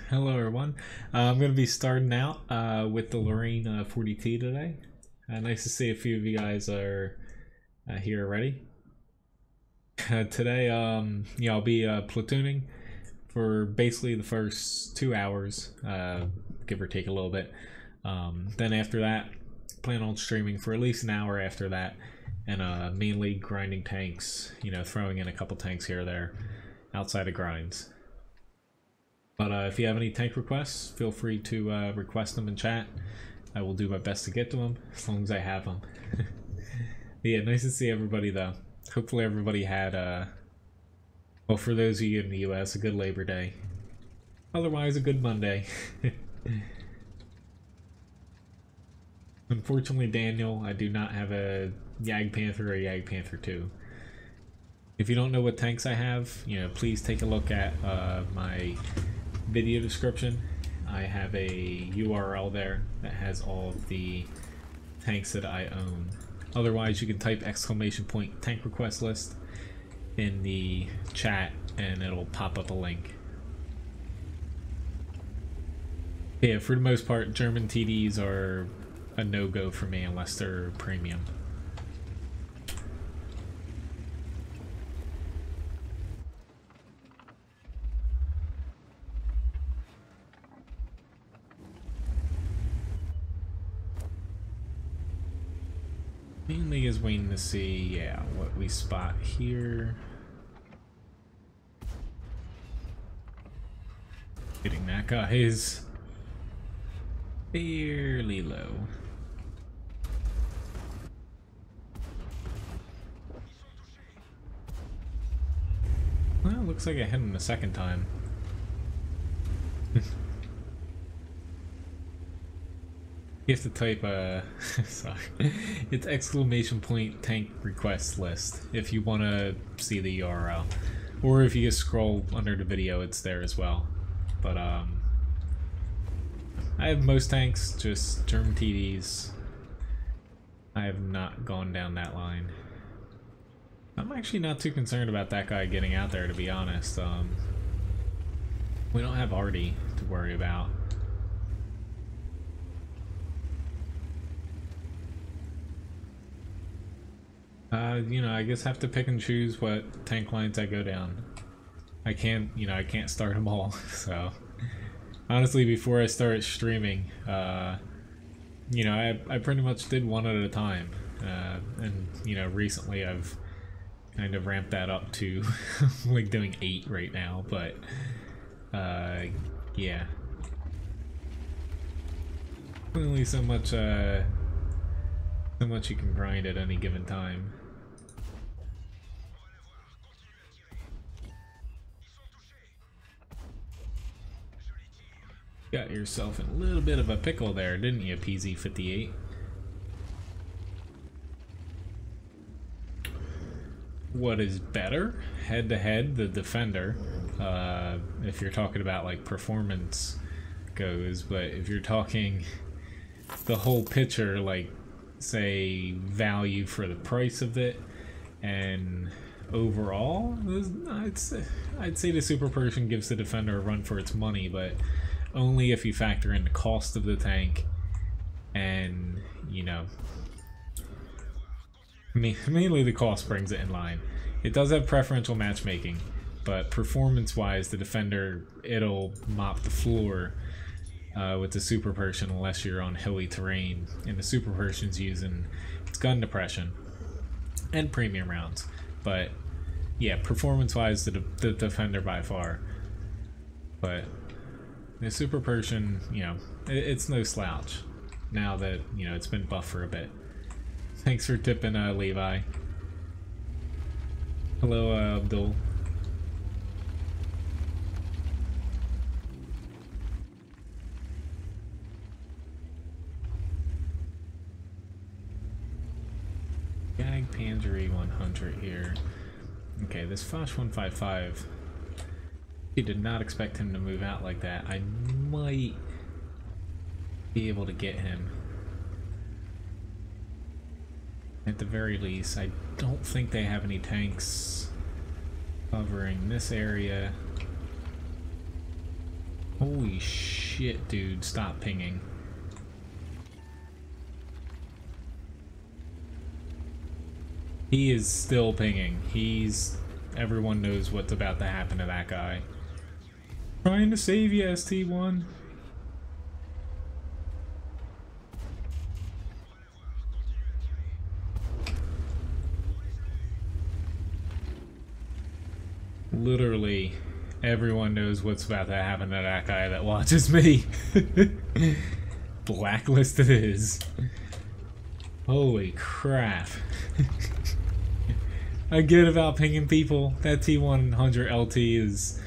Hello everyone. I'm going to be starting out with the Lorraine 40T today. Nice to see a few of you guys are here already. Today, I'll be platooning for basically the first 2 hours, give or take a little bit. Then after that, plan on streaming for at least an hour after that, and mainly grinding tanks, throwing in a couple tanks here or there outside of grinds. But if you have any tank requests, feel free to request them in chat. I will do my best to get to them, as long as I have them. Yeah, nice to see everybody though. Hopefully everybody had, well, for those of you in the US, a good Labor Day. Otherwise, a good Monday. Unfortunately, Daniel, I do not have a Jagdpanther or a Jagdpanther 2. If you don't know what tanks I have, please take a look at my video description. I have a URL there that has all of the tanks that I own. Otherwise, you can type !tank request list in the chat and it'll pop up a link. Yeah, for the most part, German TDs are a no-go for me unless they're premium. Mainly is waiting to see, what we spot here. Hitting that guy is fairly low. Well, looks like I hit him the second time. You have to type sorry, it's !tank request list if you want to see the URL, or if you just scroll under the video, it's there as well. But I have most tanks, just German TDs. I have not gone down that line. I'm actually not too concerned about that guy getting out there, to be honest. We don't have Artie to worry about. I guess have to pick and choose what tank lines I go down. I can't start them all. So, honestly, before I started streaming, I pretty much did one at a time. And, recently I've kind of ramped that up to, like, doing 8 right now, but, yeah. Only so much you can grind at any given time. Got yourself in a little bit of a pickle there, didn't you, PZ58? What is better? Head to head, the defender, if you're talking about like performance goes, but if you're talking the whole picture, like say value for the price of it and overall, I'd say the Super Persian gives the defender a run for its money, but only if you factor in the cost of the tank and, mainly the cost brings it in line. It does have preferential matchmaking, but performance-wise, the defender, it'll mop the floor with the Super Persian unless you're on hilly terrain, and the Super Persian's using its gun depression and premium rounds. But yeah, performance-wise, the defender by far. But the Super Persian, it's no slouch now that, it's been buffed for a bit. Thanks for tipping, Levi. Hello, Abdul. Jagdpanther 100 here. Okay, this Foch 155. He did not expect him to move out like that. I might be able to get him. At the very least, I don't think they have any tanks covering this area. Holy shit, dude, stop pinging. He is still pinging. Everyone knows what's about to happen to that guy. Trying to save you, ST1. Literally, everyone knows what's about to happen to that guy that watches me. Blacklisted it is. Holy crap. I get about pinging people. That T100 LT is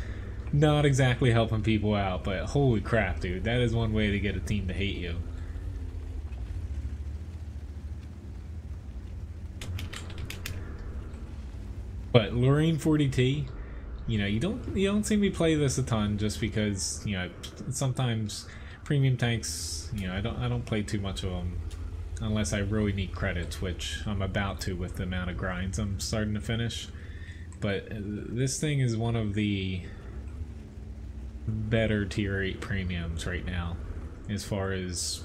not exactly helping people out, but holy crap, dude. That is one way to get a team to hate you. But Lorraine 40T, you know, you don't see me play this a ton just because, you know, sometimes premium tanks, you know, I don't play too much of them unless I really need credits, which I'm about to with the amount of grinds I'm starting to finish. But this thing is one of the better tier 8 premiums right now as far as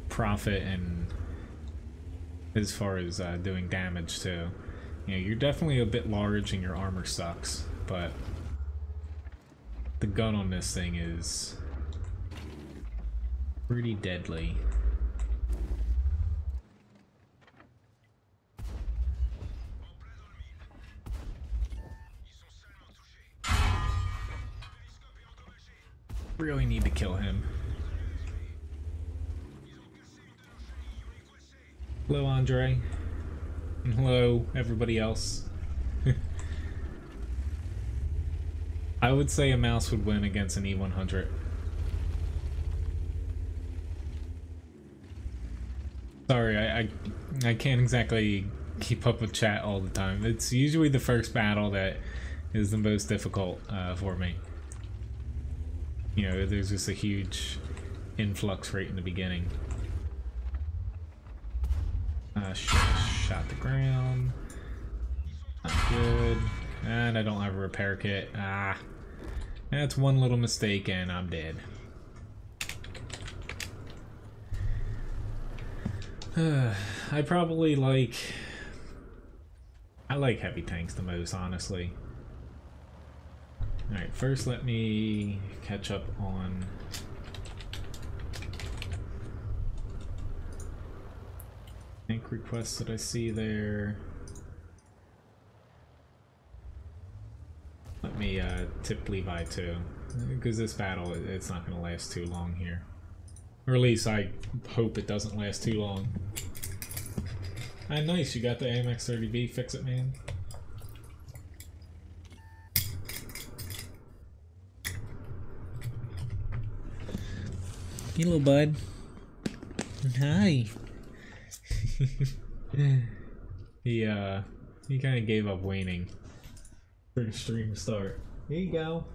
profit and as far as doing damage too. You know, you're definitely a bit large and your armor sucks, but the gun on this thing is pretty deadly. Really need to kill him. Hello, Andre. And hello, everybody else. I would say a mouse would win against an E100. Sorry, I can't exactly keep up with chat all the time. It's usually the first battle that is the most difficult for me. You know, there's just a huge influx rate in the beginning. Shot the ground. Not good. And I don't have a repair kit. Ah. That's one little mistake and I'm dead. I probably like... I like heavy tanks the most, honestly. Alright, first let me catch up on... tank requests that I see there. Let me tip Levi too, because this battle, it's not going to last too long here. Or at least I hope it doesn't last too long. Ah, nice, you got the AMX-30B, fix it, man. Hey, little bud. Hi. He kind of gave up waning for the stream start. Here you go.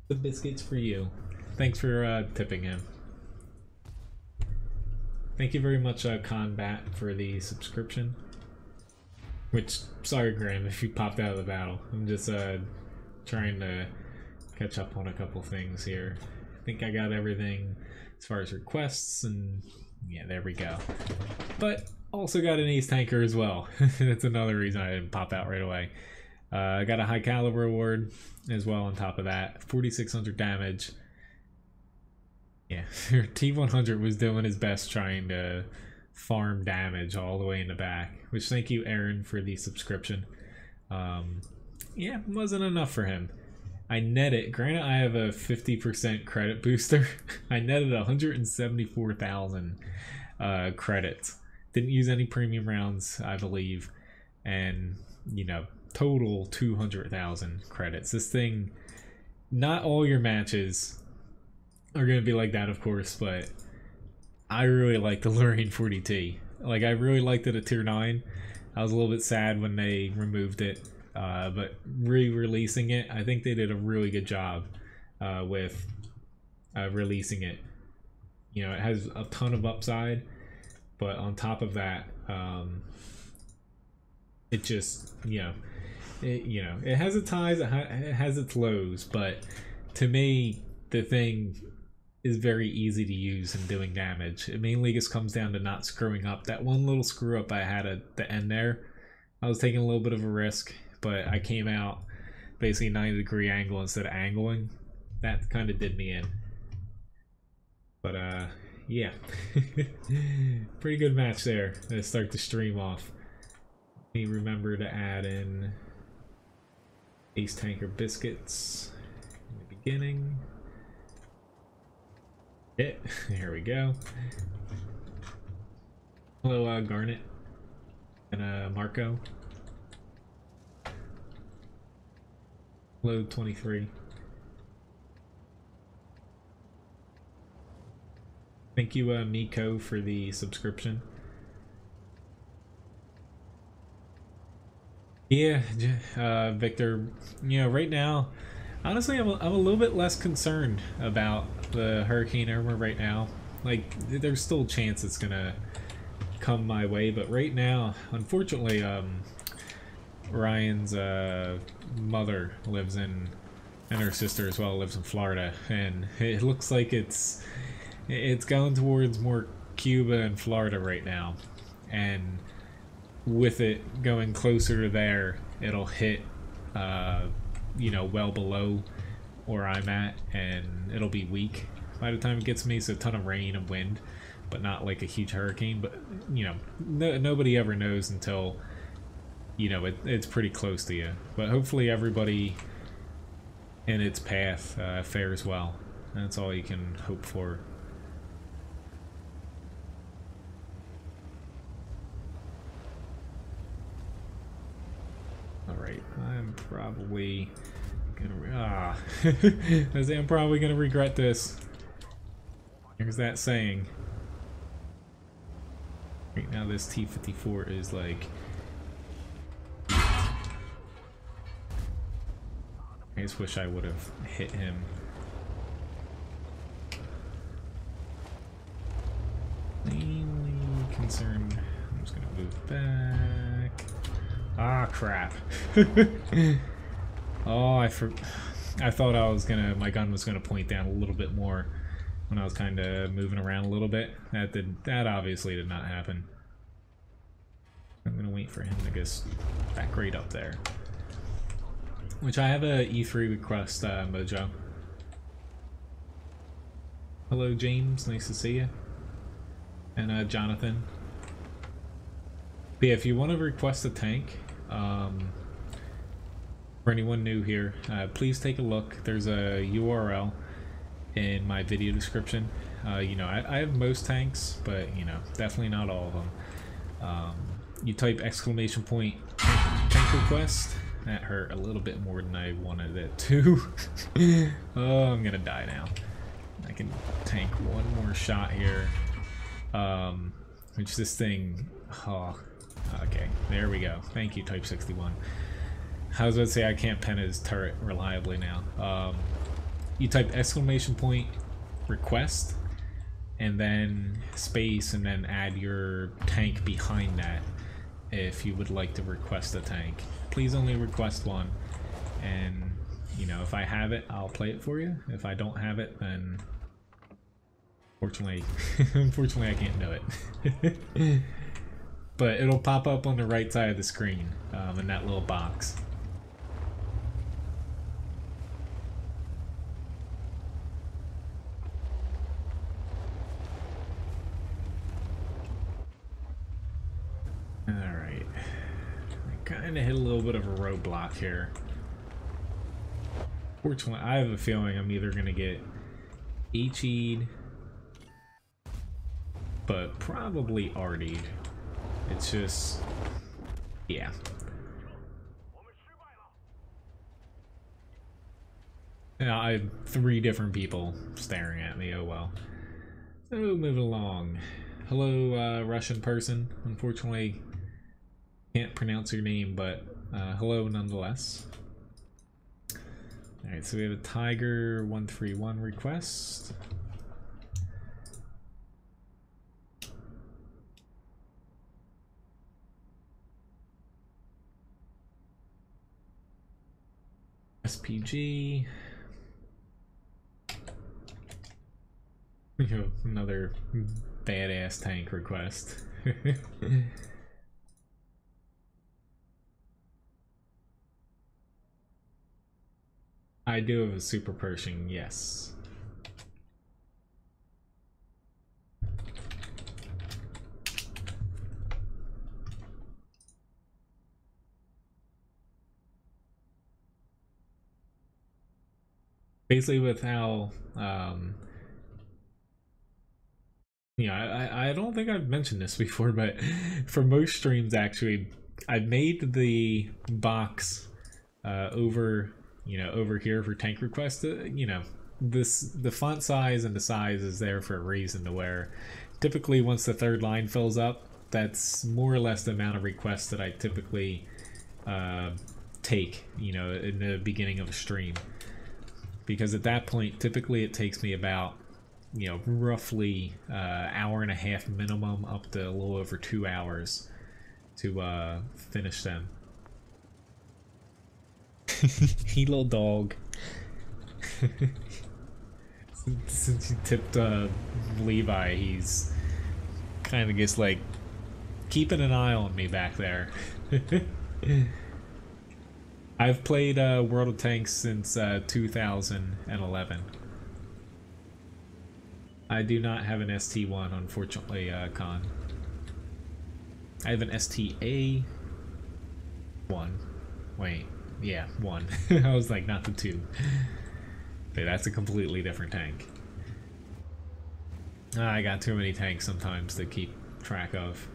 The biscuits for you. Thanks for tipping him. Thank you very much, Combat, for the subscription. Which, sorry, Graham, if you popped out of the battle. I'm just trying to catch up on a couple things here. I think I got everything as far as requests, and yeah, there we go. But also got an ace tanker as well. That's another reason I didn't pop out right away. I got a high caliber award as well on top of that. 4,600 damage. Yeah, T100 was doing his best trying to farm damage all the way in the back. Which, thank you, Aaron, for the subscription. Yeah, wasn't enough for him. I netted, granted I have a 50% credit booster, I netted 174,000 credits. Didn't use any premium rounds, I believe, and, you know, total 200,000 credits. This thing, not all your matches are going to be like that, of course, but I really like the Lorraine 40T. Like, I really liked it at tier 9. I was a little bit sad when they removed it. But re-releasing it, I think they did a really good job with releasing it. You know, it has a ton of upside, but on top of that, it just, you know, you know, it has its highs, it has its lows, but to me, the thing is very easy to use in doing damage. It mainly just comes down to not screwing up. That one little screw up I had at the end there, I was taking a little bit of a risk, but I came out basically 90-degree angle instead of angling. That kind of did me in. But yeah. Pretty good match there to start the stream off. Let me remember to add in Ace Tanker biscuits in the beginning. Yeah, here we go. Hello, Garnet and Marco. Hello, 23. Thank you, Miko, for the subscription. Yeah, Victor, you know, right now, honestly, I'm a little bit less concerned about the Hurricane Irma right now. Like, there's still a chance it's gonna come my way, but right now, unfortunately, Ryan's mother lives in, and her sister as well lives in Florida, and it looks like it's going towards more Cuba and Florida right now, and with it going closer to there, it'll hit, you know, well below where I'm at, and it'll be weak by the time it gets me. So a ton of rain and wind, but not like a huge hurricane. But you know, nobody ever knows until, you know, it's pretty close to you. But hopefully everybody in its path fares well. That's all you can hope for. Alright, I'm probably gonna I'm probably gonna regret this. Here's that saying. Right now this T-54 is like, I just wish I would have hit him. Mainly concerned. I'm just gonna move back. Ah, crap. Oh, I thought my gun was gonna point down a little bit more when I was kind of moving around a little bit. That obviously did not happen. I'm gonna wait for him to just back right up there. Which I have a E3 request, Mojo. Hello, James. Nice to see you. And Jonathan. But yeah, if you want to request a tank, for anyone new here, please take a look. There's a URL in my video description. You know, I have most tanks, but you know, definitely not all of them. You type exclamation point tank request. That hurt a little bit more than I wanted it to. Oh, I'm gonna die now. I can tank one more shot here. Which this thing, oh, okay, there we go. Thank you, Type 61. I was about to say I can't pen his turret reliably now. You type exclamation point request, and then space, and then add your tank behind that if you would like to request a tank. Please only request one, and you know, if I have it, I'll play it for you. If I don't have it, then unfortunately I can't do it. But it'll pop up on the right side of the screen, in that little box. Alright. I kind of hit a little bit of a roadblock here. Fortunately, I have a feeling I'm either going to get HE'd, but probably RD'd. It's just, yeah. Now I have 3 different people staring at me, oh well. So moving along. Hello, Russian person. Unfortunately, can't pronounce your name, but hello nonetheless. Alright, so we have a Tiger 131 request. SPG. Another badass tank request. I do have a super Pershing, yes. Basically with how I don't think I've mentioned this before, but for most streams actually I made the box over over here for tank requests. The font size and the size is there for a reason, to where typically once the third line fills up, that's more or less the amount of requests that I typically take in the beginning of a stream, because at that point typically it takes me about roughly hour and a half minimum up to a little over 2 hours to finish them. He little dog. Since you tipped Levi, he's kind of just like keeping an eye on me back there. I've played World of Tanks since 2011. I do not have an ST1, unfortunately, Con. I have an STA1. Wait, yeah, 1. I was like, not the 2. But that's a completely different tank. I got too many tanks sometimes to keep track of.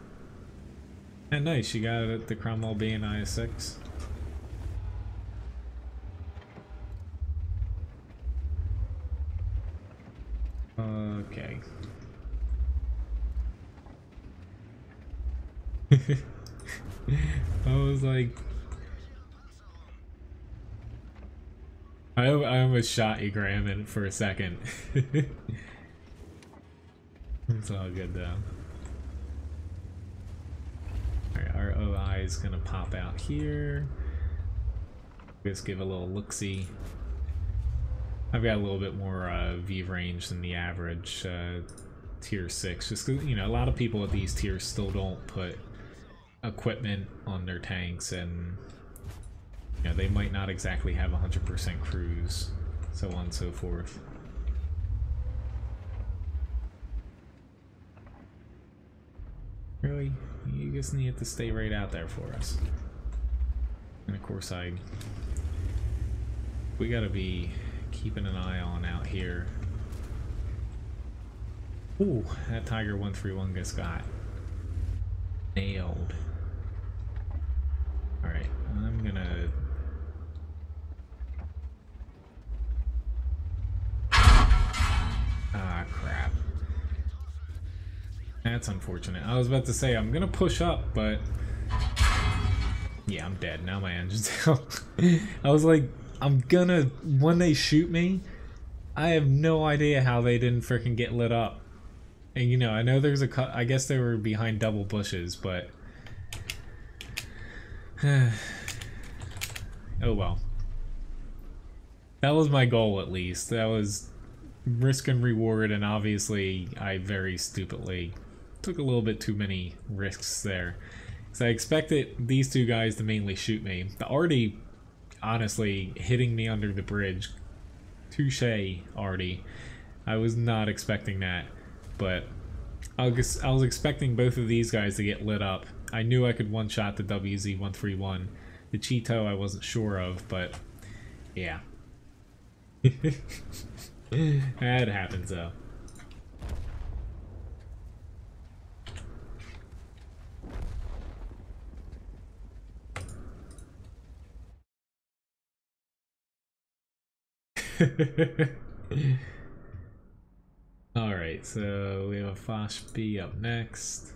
And nice, you got the Cromwell B and IS-6. Okay. I was like, I almost shot you, Graham, in for a second. It's all good though. Alright, our OI is gonna pop out here. Just give a little look-see. I've got a little bit more V range than the average tier 6, just because, a lot of people at these tiers still don't put equipment on their tanks, and they might not exactly have 100% cruise, so on and so forth. Really? You just need to stay right out there for us. And of course we gotta be keeping an eye on out here. Ooh, that Tiger 131 just got nailed. Alright, I'm gonna... Ah, crap. That's unfortunate. I was about to say, I'm gonna push up, but... Yeah, I'm dead. Now my engine's out. I was like, when they shoot me, I have no idea how they didn't freaking get lit up. And I know there's I guess they were behind double bushes, but... Oh well. That was my goal, at least. That was risk and reward, and obviously I very stupidly took a little bit too many risks there. So I expected these two guys to mainly shoot me. The Artie, honestly, hitting me under the bridge. Touche, Artie. I was not expecting that, but I was expecting both of these guys to get lit up. I knew I could one-shot the WZ-131. The Cheeto I wasn't sure of, but yeah. That happens though. Alright, so we have a Foch B up next.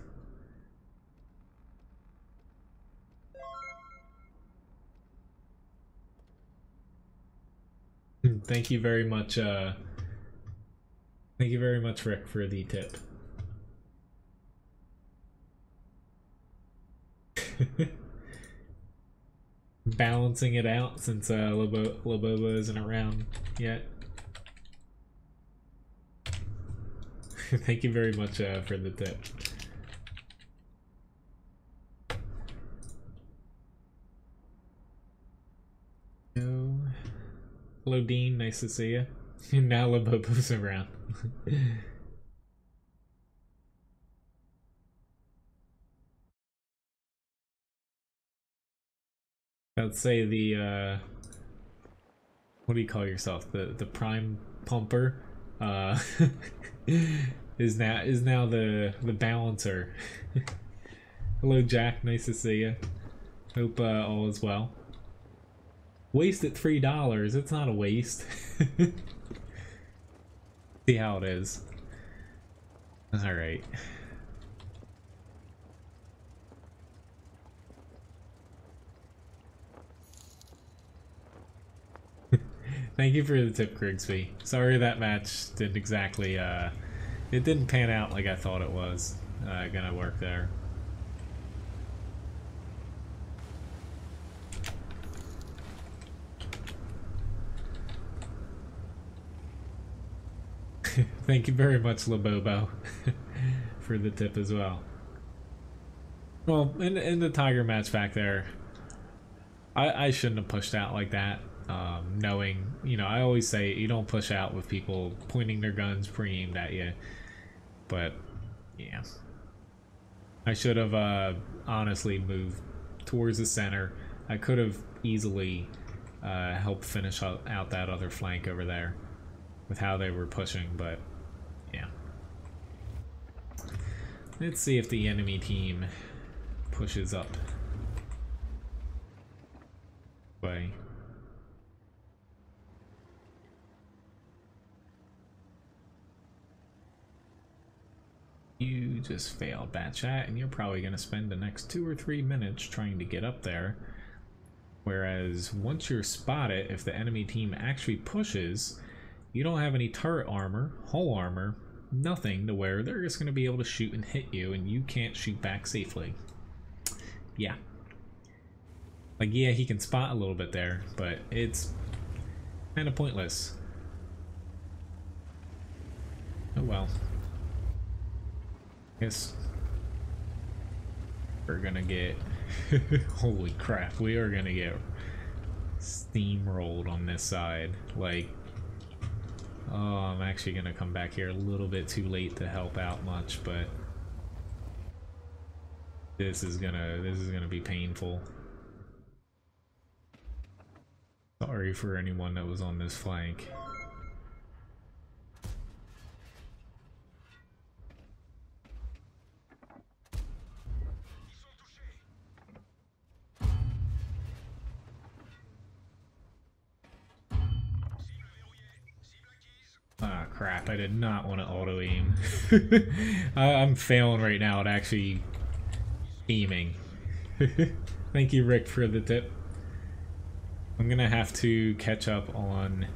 Thank you very much, Rick, for the tip. balancing it out since Loboba isn't around yet. Thank you very much for the tip. No. Hello, Dean. Nice to see you. Now Loboba's around. I'd say the what do you call yourself? The prime pumper is now the balancer. Hello, Jack. Nice to see you. Hope all is well. Wasted $3. It's not a waste. See how it is. All right. Thank you for the tip, Grigsby. Sorry that match didn't exactly, it didn't pan out like I thought it was gonna work there. Thank you very much, Lobobo, for the tip as well. Well, in the Tiger match back there, I shouldn't have pushed out like that. Knowing, you know, I always say you don't push out with people pointing their guns pre-aimed at you. But, yeah. I should have honestly moved towards the center. I could have easily helped finish out that other flank over there with how they were pushing, but yeah. Let's see if the enemy team pushes up. Way. You just failed that chat, and you're probably going to spend the next 2 or 3 minutes trying to get up there. Whereas once you're spotted, if the enemy team actually pushes, you don't have any turret armor, hull armor, nothing to where they're just going to be able to shoot and hit you, and you can't shoot back safely. Yeah. Like, yeah, he can spot a little bit there, but it's kind of pointless. Oh well. Guess we're gonna get holy crap, we are gonna get steamrolled on this side. Like, oh, I'm actually gonna come back here a little bit too late to help out much, but this is gonna be painful. Sorry for anyone that was on this flank. Ah, crap, I did not want to auto-aim. I'm failing right now at actually aiming. Thank you, Rick, for the tip. I'm gonna have to catch up on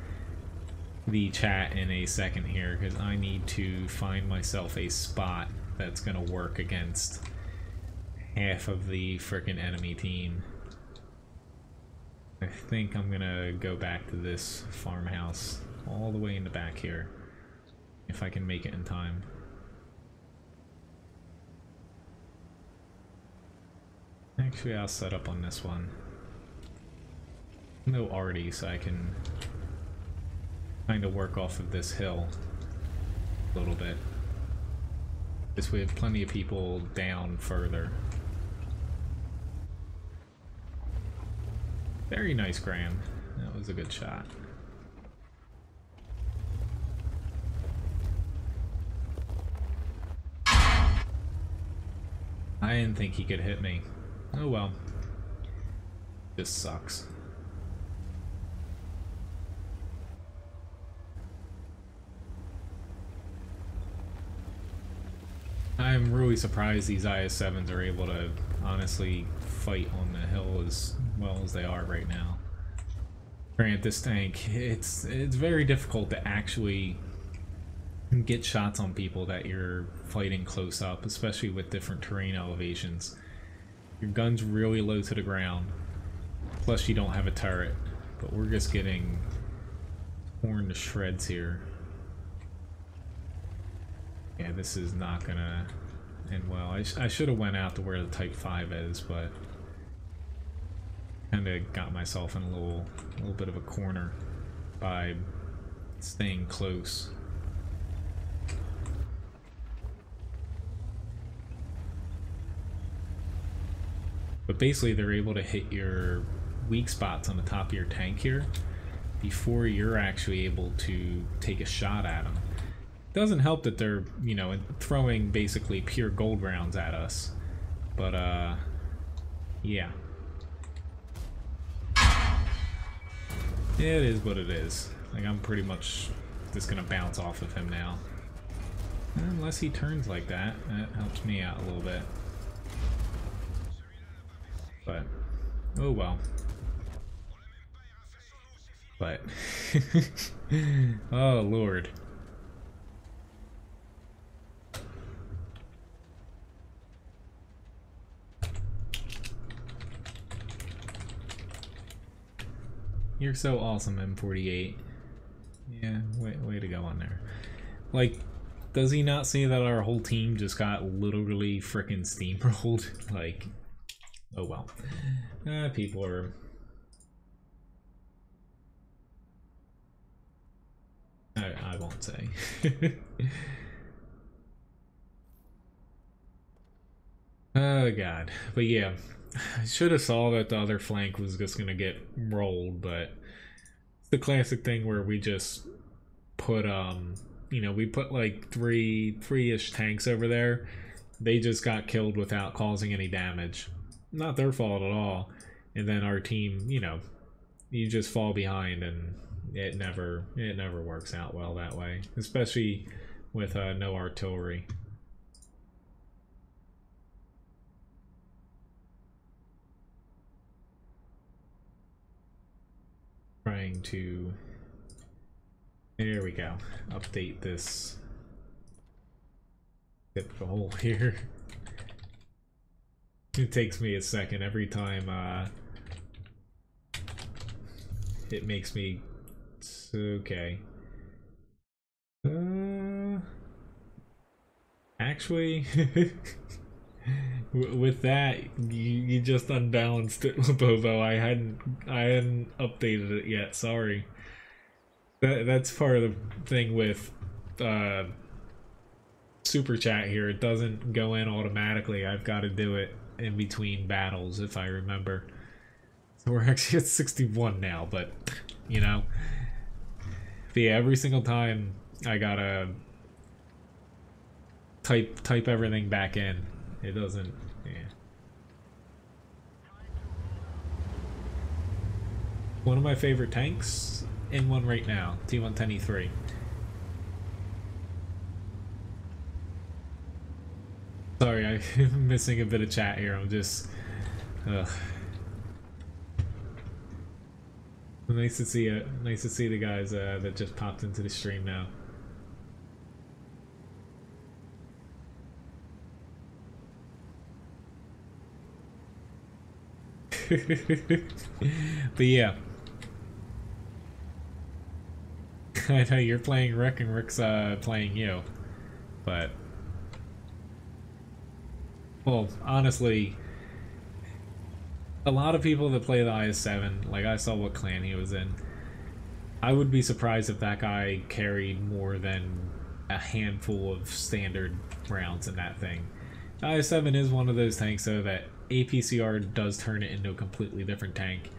the chat in a second here, because I need to find myself a spot that's gonna work against half of the frickin' enemy team. I think I'm gonna go back to this farmhouse all the way in the back here, if I can make it in time. Actually, I'll set up on this one. No arty, so I can kind of work off of this hill a little bit. This way we have plenty of people down further. Very nice, Graham. That was a good shot. I didn't think he could hit me. Oh well. This sucks. I'm really surprised these IS-7s are able to honestly fight on the hill as well as they are right now. Grant, this tank, it's very difficult to actually get shots on people that you're fighting close up, especially with different terrain elevations. Your gun's really low to the ground, Plus you don't have a turret, but we're just getting torn to shreds here. Yeah, this is not gonna end well. I should have went out to where the Type 5 is, but kinda got myself in a little bit of a corner by staying close. But basically they're able to hit your weak spots on the top of your tank here before you're actually able to take a shot at them. Doesn't help that they're, you know, throwing basically pure gold rounds at us. But yeah. It is what it is. Like, I'm pretty much just gonna bounce off of him now. Unless he turns like that. That helps me out a little bit. But, oh well. But, oh lord. You're so awesome, M48. Yeah, way to go on there. Like, does he not see that our whole team just got literally frickin' steamrolled? Like, oh well. People are... I won't say. Oh god. But yeah, I should have saw that the other flank was just gonna get rolled, but it's the classic thing where we just put you know, we put like three-ish tanks over there. They just got killed without causing any damage. Not their fault at all. And then our team, you know, you just fall behind, and it never works out well that way, especially with no artillery. Trying to, there we go, update this tip the hole here. It takes me a second every time it makes me okay. Actually, with that, you just unbalanced it, Bobo. I hadn't updated it yet. Sorry. That's part of the thing with super chat here. It doesn't go in automatically. I've got to do it in between battles, if I remember. So we're actually at 61 now, but you know. But yeah, every single time I gotta type everything back in. It doesn't, yeah. One of my favorite tanks in one right now, T110E3. Sorry, I'm missing a bit of chat here. I'm just, nice to see the guys that just popped into the stream now. But yeah, I know you're playing Rick and Rick's playing you, but well, honestly, a lot of people that play the IS-7, like I saw what clan he was in, I would be surprised if that guy carried more than a handful of standard rounds in that thing. The IS-7 is one of those tanks though that APCR does turn it into a completely different tank.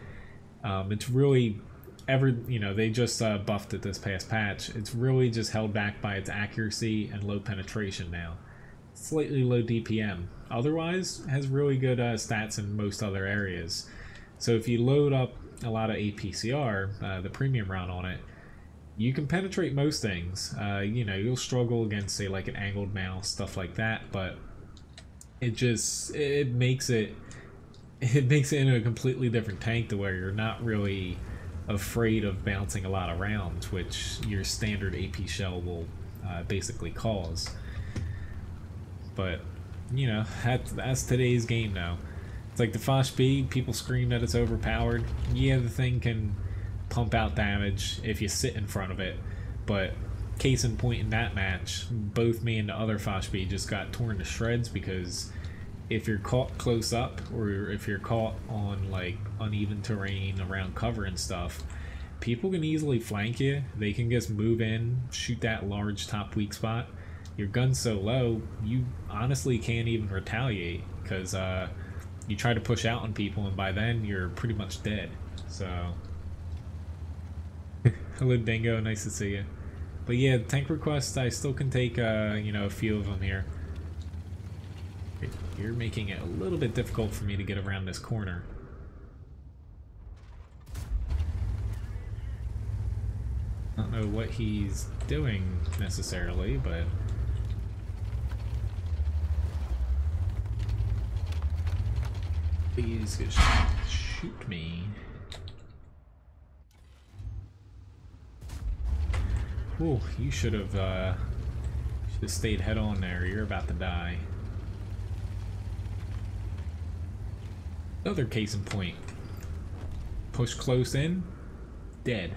It's really you know, they just buffed it this past patch. It's really just held back by its accuracy and low penetration now. Slightly low DPM. Otherwise, has really good stats in most other areas. So if you load up a lot of APCR, the premium round on it, you can penetrate most things. You know, you'll struggle against, say, like an angled mouse, stuff like that, but it makes it into a completely different tank to where you're not really afraid of bouncing a lot of rounds, which your standard AP shell will basically cause. But you know, that's today's game now. It's like the Fosh B, people scream that it's overpowered. Yeah, the thing can pump out damage if you sit in front of it, but case in point in that match, both me and the other Fosh B just got torn to shreds because if you're caught close up or if you're caught on like uneven terrain around cover and stuff, people can easily flank you. They can just move in, shoot that large top weak spot. Your gun's so low, you honestly can't even retaliate because you try to push out on people and by then you're pretty much dead. So, hello Dingo, nice to see you. But yeah, tank requests, I still can take, you know, a few of them here. You're making it a little bit difficult for me to get around this corner. I don't know what he's doing necessarily, but... Please just shoot me. Ooh, you should have stayed head on there. You're about to die. Another case in point. Push close in, dead.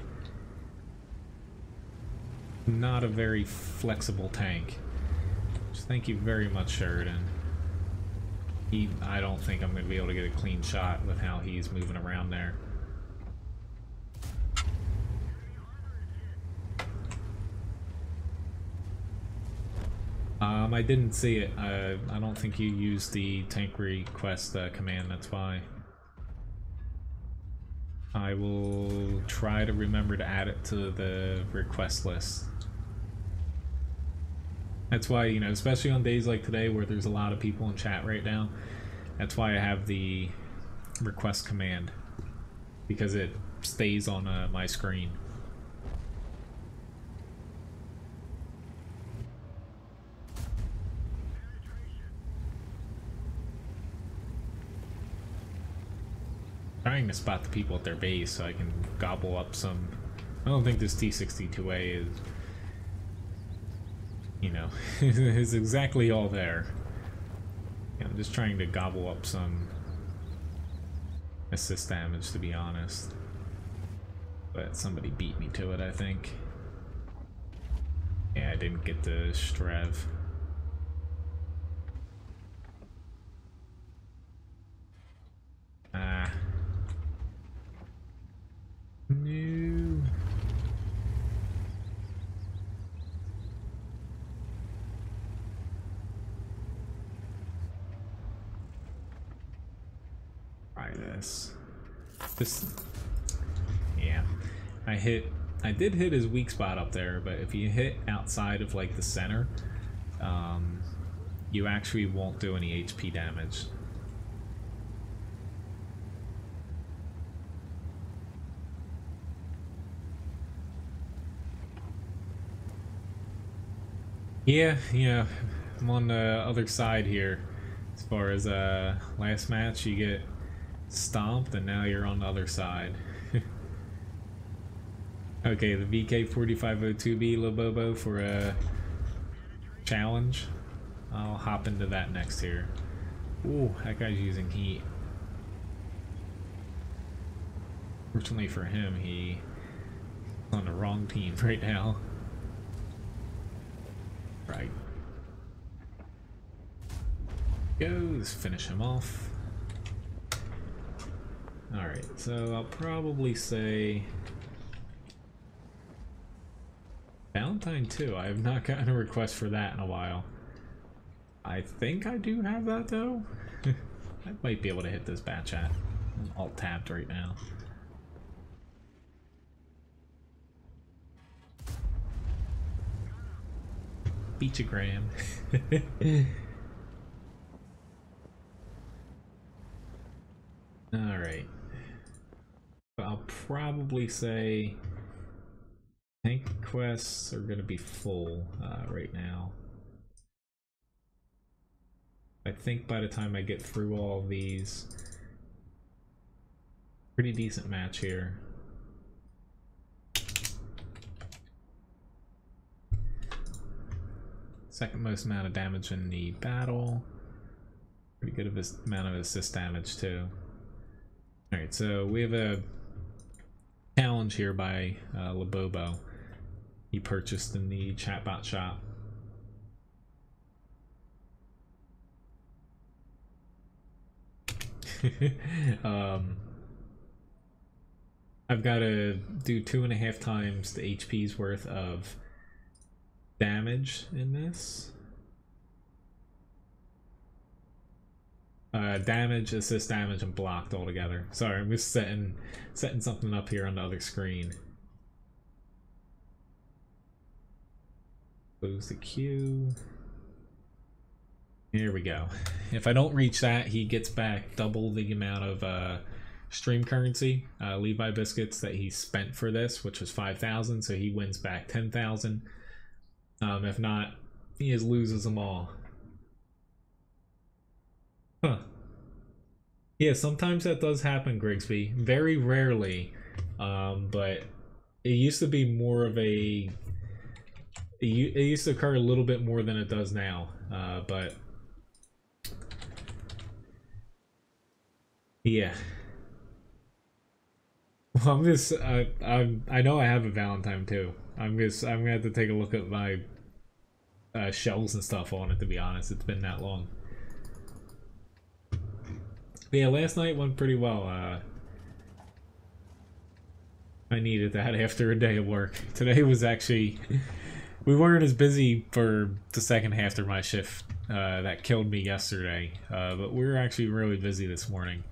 Not a very flexible tank. Just thank you very much, Sheridan. I don't think I'm going to be able to get a clean shot with how he's moving around there. I didn't see it. I don't think you used the tank request command, that's why. I will try to remember to add it to the request list. That's why, you know, especially on days like today where there's a lot of people in chat right now, that's why I have the request command, because it stays on my screen. Trying to spot the people at their base so I can gobble up some. I don't think this T-62A is, you know, is exactly all there. Yeah, I'm just trying to gobble up some assist damage, to be honest. But somebody beat me to it, I think. Yeah, I didn't get the Strev. Ah. No. Try this. Yeah. I did hit his weak spot up there, but if you hit outside of like the center, you actually won't do any HP damage. Yeah, I'm on the other side here. As far as last match, you get stomped, and now you're on the other side. Okay, the VK4502B Lobobo for a challenge. I'll hop into that next here. Ooh, that guy's using heat. Fortunately for him, he's on the wrong team right now. Right. Let's finish him off. Alright, so I'll probably say Valentine 2. I have not gotten a request for that in a while. I think I do have that though. I might be able to hit this batch at. I'm alt tabbed right now. Beachagram. Alright. I'll probably say tank quests are going to be full right now. I think by the time I get through all of these, pretty decent match here. Second most amount of damage in the battle. Pretty good of his amount of assist damage too. Alright, so we have a challenge here by Labobo. He purchased in the chatbot shop. I've got to do 2.5 times the HP's worth of damage in this. Damage, assist damage, and blocked all together. Sorry, I'm just setting something up here on the other screen. Close the queue. Here we go. If I don't reach that, he gets back double the amount of stream currency, Levi biscuits, that he spent for this, which was 5,000, so he wins back 10,000. If not, he just loses them all. Huh. Yeah, sometimes that does happen, Grigsby. Very rarely, but it used to be more of a... It used to occur a little bit more than it does now, but... Yeah. Well, I'm just... I know I have a Valentine too. I'm gonna have to take a look at my shells and stuff on it, to be honest. It's been that long. But yeah, last night went pretty well. I needed that after a day of work. Today was actually... We weren't as busy for the second half of my shift that killed me yesterday, but we were actually really busy this morning.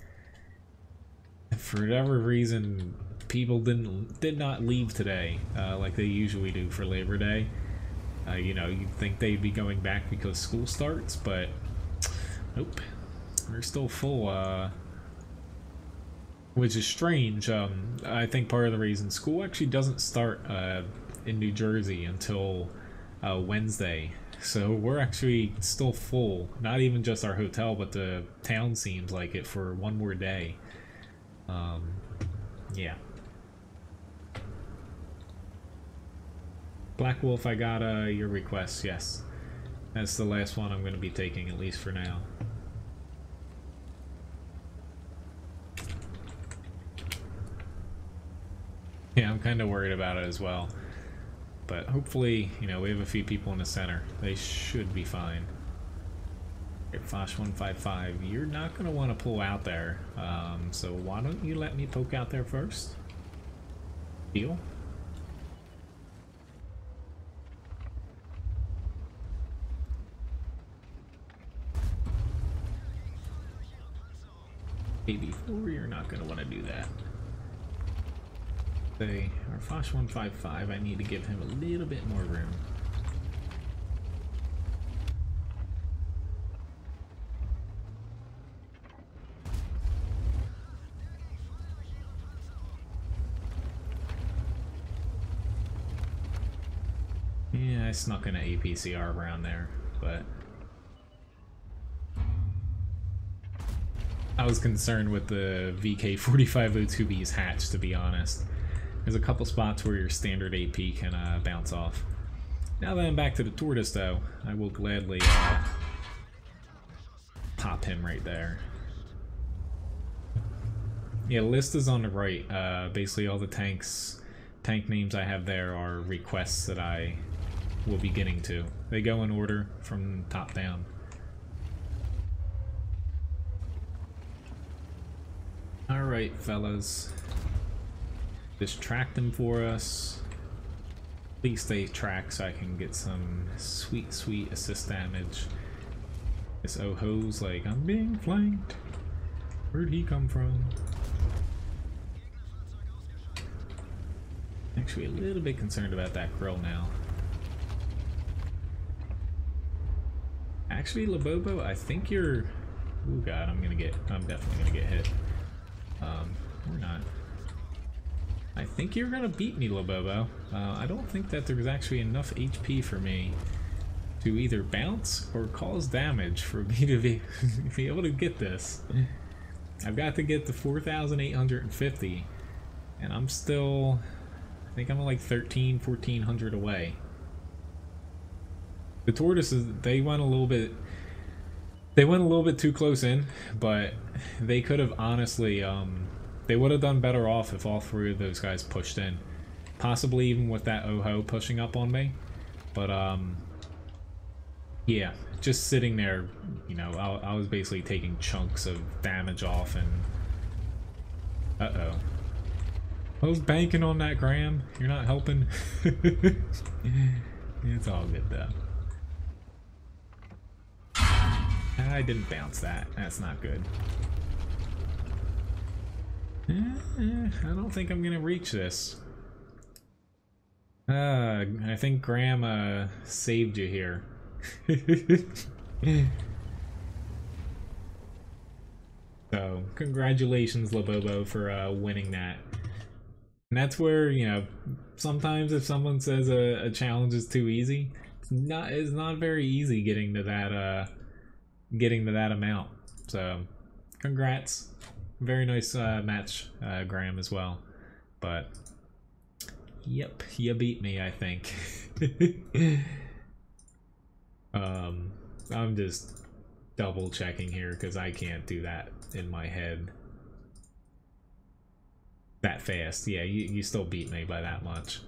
For whatever reason, people did not leave today like they usually do for Labor Day. You know, you'd think they'd be going back because school starts, but nope, we're still full, which is strange. I think part of the reason school actually doesn't start in New Jersey until Wednesday, so we're actually still full. Not even just our hotel, but the town seems like it for one more day. Yeah. Black Wolf, I got your request, yes. That's the last one I'm going to be taking, at least for now. Yeah, I'm kind of worried about it as well. But hopefully, you know, we have a few people in the center. They should be fine. Here, Fosh 155, you're not going to want to pull out there. So why don't you let me poke out there first? Deal? AB4, you're not going to want to do that. Say, our Fosh 155, I need to give him a little bit more room. Yeah, I snuck in an APCR around there, but I was concerned with the VK4502B's hatch, to be honest. There's a couple spots where your standard AP can bounce off. Now that I'm back to the tortoise, though, I will gladly pop him right there. Yeah, list is on the right. Basically all the tank names I have there are requests that I will be getting to. They go in order from top down. Alright, fellas. Distract them for us. Please stay tracked so I can get some sweet, sweet assist damage. This Oho's like, I'm being flanked. Where'd he come from? Actually, a little bit concerned about that grill now. Actually, Labobo, I think you're... Oh god, I'm definitely gonna get hit. Or not. I think you're gonna beat me, Labobo. I don't think that there's actually enough HP for me to either bounce or cause damage for me to be able to get this. I've got to get to 4,850, and I'm still... I think I'm like 1,400 away. The tortoises, they went a little bit They went a little bit too close in, but they could have honestly, they would have done better off if all three of those guys pushed in. Possibly even with that Oho pushing up on me. But, yeah, just sitting there, you know, I was basically taking chunks of damage off and... Uh-oh. I was banking on that, Graham. You're not helping. It's all good, though. I didn't bounce that. That's not good. I don't think I'm gonna reach this. I think Graham saved you here. So, congratulations, Labobo, for winning that. And that's where, you know, sometimes if someone says a challenge is too easy, it's not very easy getting to that amount. So, congrats. Very nice match, Graham, as well. But, yep, you beat me, I think. I'm just double checking here because I can't do that in my head that fast. Yeah, you still beat me by that much.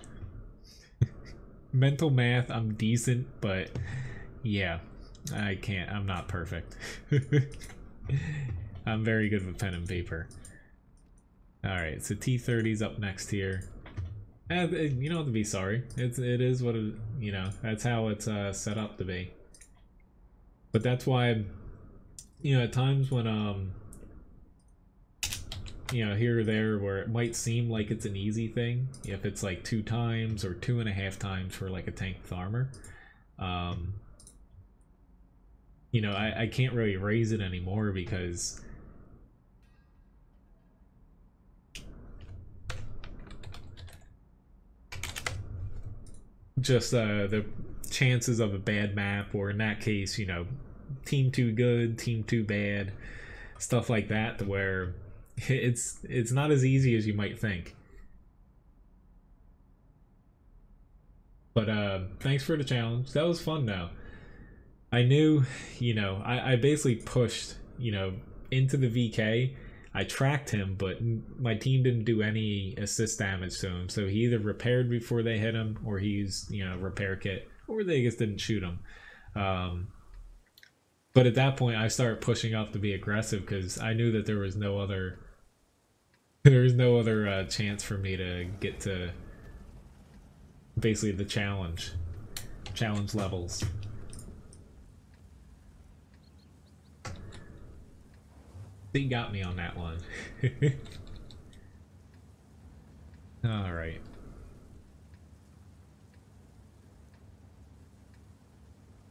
Mental math, I'm decent, but yeah, I can't. I'm not perfect. I'm very good with pen and paper. Alright, so T30's up next here. You don't have to be sorry. It is what it, you know, that's how it's set up to be. But that's why, you know, at times when, you know, here or there where it might seem like it's an easy thing, if it's like 2 times or 2.5 times for like a tank with armor, you know, I can't really raise it anymore because just the chances of a bad map, or in that case, you know, team too good, team too bad, stuff like that, to where it's not as easy as you might think. But thanks for the challenge. That was fun though. I knew, you know, I basically pushed, you know, into the VK. I tracked him, but my team didn't do any assist damage to him. So he either repaired before they hit him, or he used, you know, repair kit, or they just didn't shoot him. But at that point, I started pushing up to be aggressive because I knew that there was no other chance for me to get to basically the challenge levels. He got me on that one. Alright.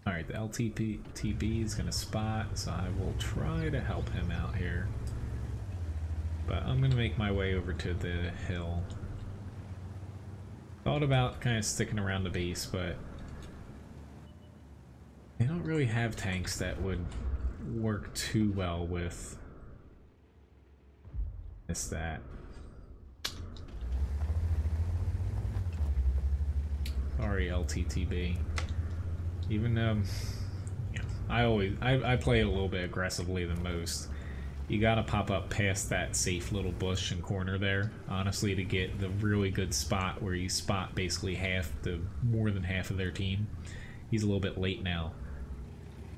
Alright, the LTB is gonna spot, so I will try to help him out here. But I'm gonna make my way over to the hill. Thought about kind of sticking around the base, but they don't really have tanks that would work too well with that. Sorry, LTTB. Even you know, I play it a little bit aggressively than most. You gotta pop up past that safe little bush and corner there, honestly, to get the really good spot where you spot basically more than half of their team. He's a little bit late now.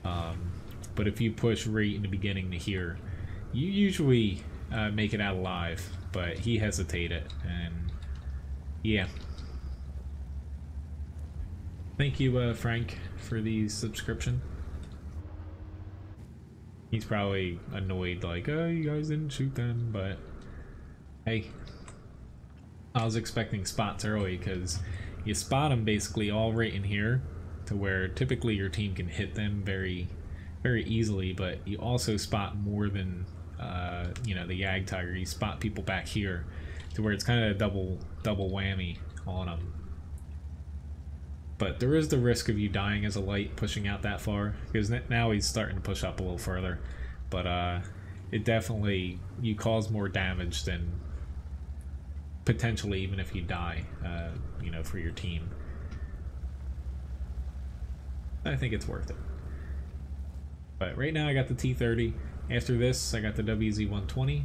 But if you push right in the beginning to here, you usually make it out alive, but he hesitated, and yeah. Thank you, Frank, for the subscription. He's probably annoyed, like, oh, you guys didn't shoot them, but hey, I was expecting spots early, because you spot them basically all right in here, to where typically your team can hit them very, very easily, but you also spot more than you know, the Yag Tiger. You spot people back here, to where it's kind of a double whammy on them. But there is the risk of you dying as a light pushing out that far, because now he's starting to push up a little further. But it definitely, you cause more damage than potentially even if you die, you know, for your team. I think it's worth it. But right now I got the T30. After this, I got the WZ-120,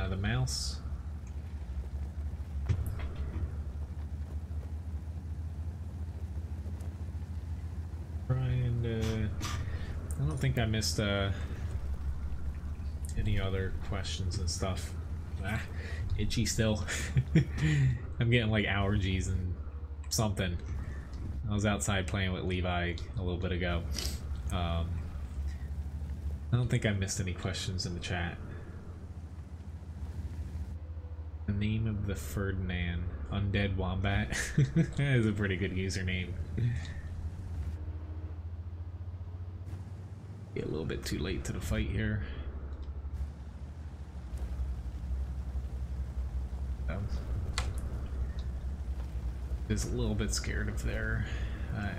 the mouse. And I don't think I missed any other questions and stuff. Ah, itchy still. I'm getting like allergies and something. I was outside playing with Levi a little bit ago. I don't think I missed any questions in the chat. The name of the Ferdinand, Undead Wombat. That is a pretty good username. Get a little bit too late to the fight here. Is a little bit scared of their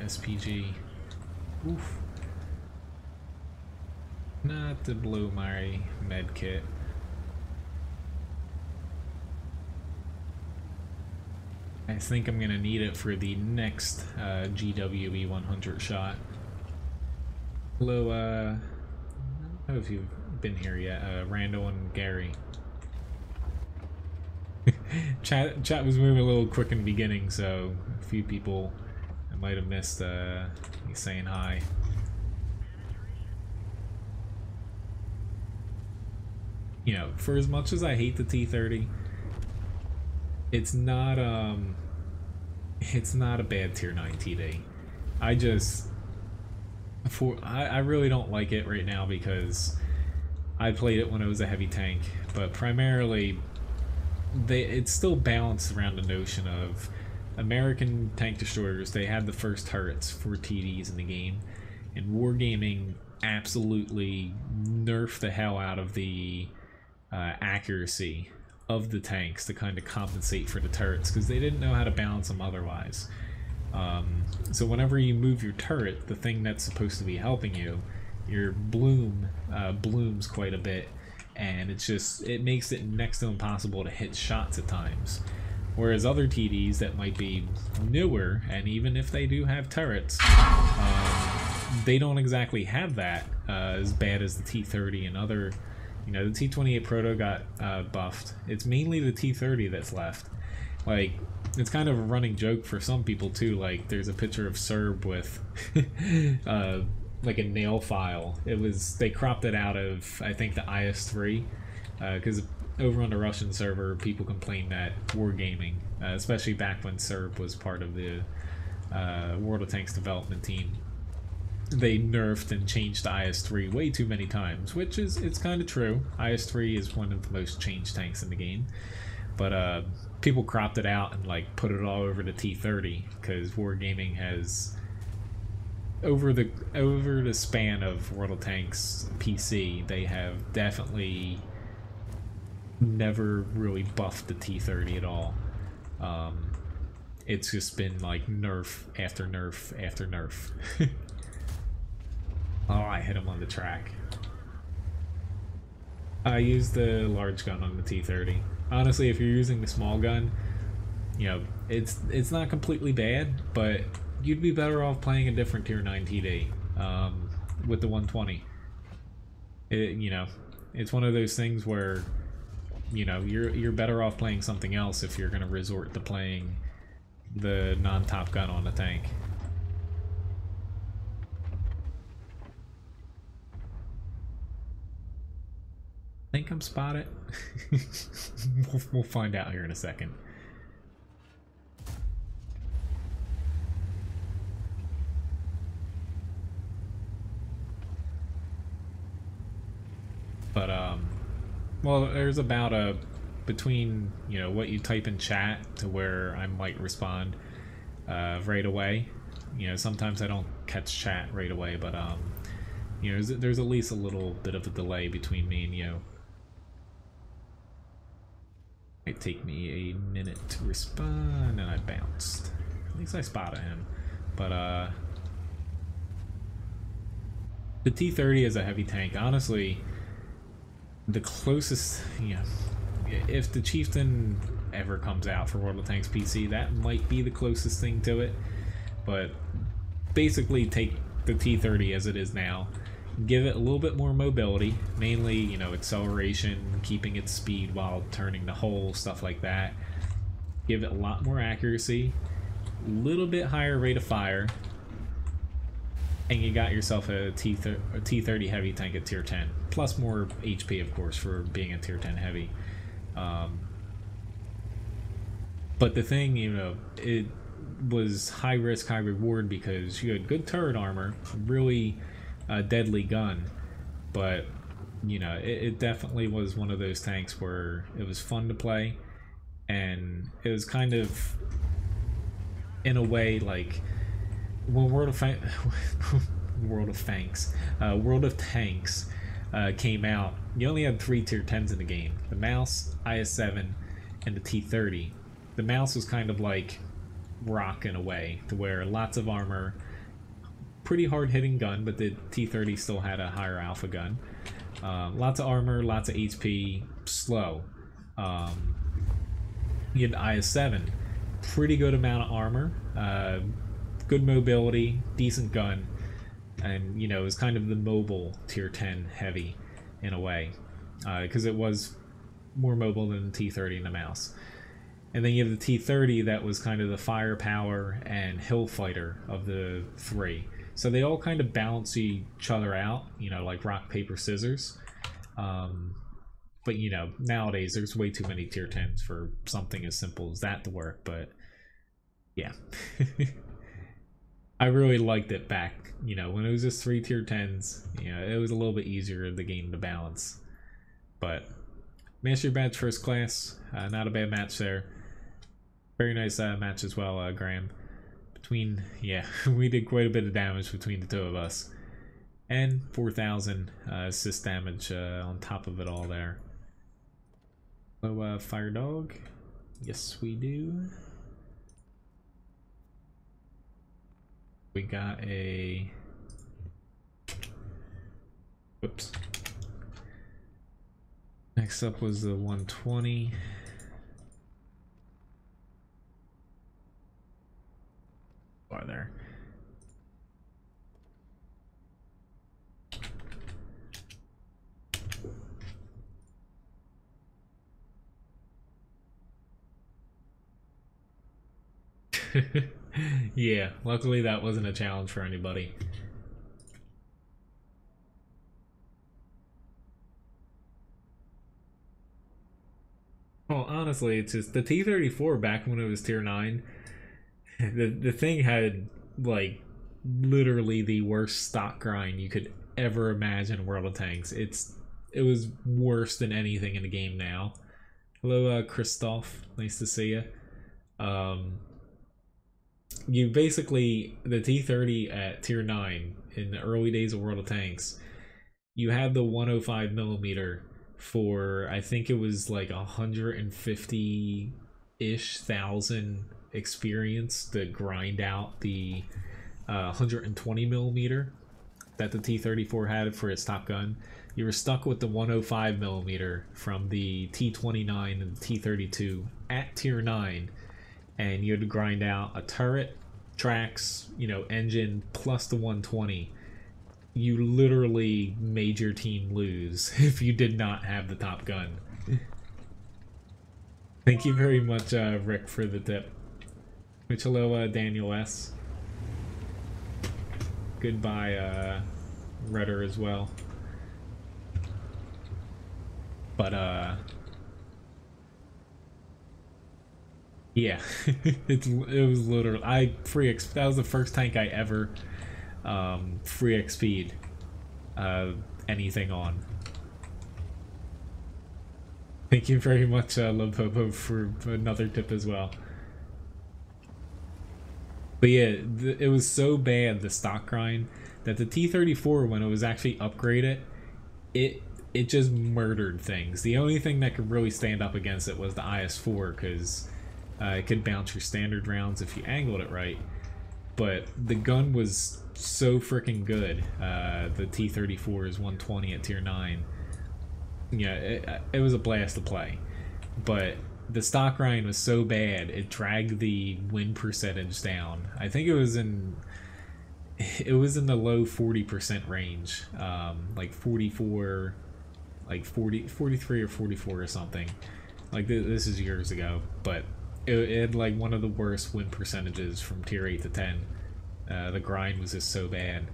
SPG. Oof. Not to blow my med kit. I think I'm gonna need it for the next GWE 100 shot. Hello, I don't know if you've been here yet, Randall and Gary. Chat was moving a little quick in the beginning, so a few people I might have missed me saying hi. You know, for as much as I hate the T30, it's not a bad tier 9 TD. I really don't like it right now because I played it when it was a heavy tank, but primarily it's still balanced around the notion of American tank destroyers. They had the first turrets for TDs in the game, and Wargaming absolutely nerfed the hell out of the accuracy of the tanks to kind of compensate for the turrets because they didn't know how to balance them otherwise. So whenever you move your turret, the thing that's supposed to be helping you, your bloom blooms quite a bit, and it makes it next to impossible to hit shots at times. Whereas other TDs that might be newer, and even if they do have turrets, they don't exactly have that as bad as the T30 and other. You know, the T28 Proto got buffed. It's mainly the T30 that's left. Like, it's kind of a running joke for some people too. Like, there's a picture of Serb with like a nail file. They cropped it out of, I think, the IS-3, because over on the Russian server, people complained that Wargaming, especially back when Serb was part of the World of Tanks development team, they nerfed and changed the IS-3 way too many times, which it's kind of true. IS-3 is one of the most changed tanks in the game, but people cropped it out and like put it all over the T30 because Wargaming has over the span of World of Tanks PC, they have definitely never really buffed the T30 at all. It's just been like nerf after nerf after nerf. Oh, I hit him on the track. I used the large gun on the T30. Honestly, if you're using the small gun, you know, it's not completely bad, but you'd be better off playing a different tier 9 TD with the 120. You know, it's one of those things where, you know, you're better off playing something else if you're going to resort to playing the non-top gun on the tank. I think I'm spotted. We'll find out here in a second. But well, there's about between, you know, what you type in chat to where I might respond right away. You know, sometimes I don't catch chat right away, but you know, there's at least a little bit of a delay between me and you. Might take me a minute to respond, and I bounced. At least I spotted him. But the T30 is a heavy tank. Honestly, the closest, you know, if the Chieftain ever comes out for World of Tanks PC, that might be the closest thing to it. But basically, take the T30 as it is now, give it a little bit more mobility, mainly, you know, acceleration, keeping its speed while turning the hull, stuff like that. Give it a lot more accuracy, a little bit higher rate of fire, and you got yourself a T30 heavy tank at tier 10, plus more HP, of course, for being a tier 10 heavy. But the thing, you know, it was high risk, high reward, because you had good turret armor, really deadly gun, but, you know, it definitely was one of those tanks where it was fun to play, and it was kind of, in a way, like, when World of Tanks came out, you only had 3 tier 10s in the game: the Mouse, IS-7, and the T30. The Mouse was kind of like Rock in a way, to where lots of armor, pretty hard hitting gun, but the T30 still had a higher alpha gun. Lots of armor, lots of HP, slow. You had the IS-7, pretty good amount of armor, good mobility, decent gun, and, you know, it was kind of the mobile tier 10 heavy in a way, because it was more mobile than the T30 and the Mouse. And then you have the T30 that was kind of the firepower and hill fighter of the 3. So they all kind of balance each other out, you know, like rock, paper, scissors. But, you know, nowadays there's way too many tier 10s for something as simple as that to work, but yeah. I really liked it back, you know, when it was just 3 tier 10s, you know, it was a little bit easier the game to balance. But Mastery Badge First Class, not a bad match there. Very nice match as well, Graham. Yeah, we did quite a bit of damage between the two of us. And 4,000 assist damage on top of it all there. So, Fire Dog. Yes, we do. We got a... Whoops. Next up was the 120. Are there? Yeah, luckily that wasn't a challenge for anybody. Well, honestly, it's just the T-34 back when it was tier 9. The thing had, like, literally the worst stock grind you could ever imagine in World of Tanks. It was worse than anything in the game now. Hello, Christoph. Nice to see you. You basically, the T30 at tier 9 in the early days of World of Tanks, you had the 105mm for, I think it was like 150-ish thousand experience to grind out the 120mm that the T-34 had for its top gun. You were stuck with the 105mm from the T-29 and the T-32 at tier 9, and you had to grind out a turret, tracks, you know, engine, plus the 120. You literally made your team lose if you did not have the top gun. Thank you very much, Rick, for the tip. Which, hello, Daniel S. Goodbye, Rudder as well. But, yeah, it was literally, that was the first tank I ever free XP'd anything on. Thank you very much, Lopopo, for another tip as well. But yeah, it was so bad, the stock grind, that the T-34, when it was actually upgraded, it just murdered things. The only thing that could really stand up against it was the IS-4, because it could bounce your standard rounds if you angled it right. But the gun was so freaking good. The T-34 is 120 at tier 9. Yeah, it was a blast to play. But the stock grind was so bad, it dragged the win percentage down. I think it was in it was in the low 40% range, like 44, like 40, 43 or 44 or something. Like this is years ago, but it had like one of the worst win percentages from tier 8 to 10. The grind was just so bad.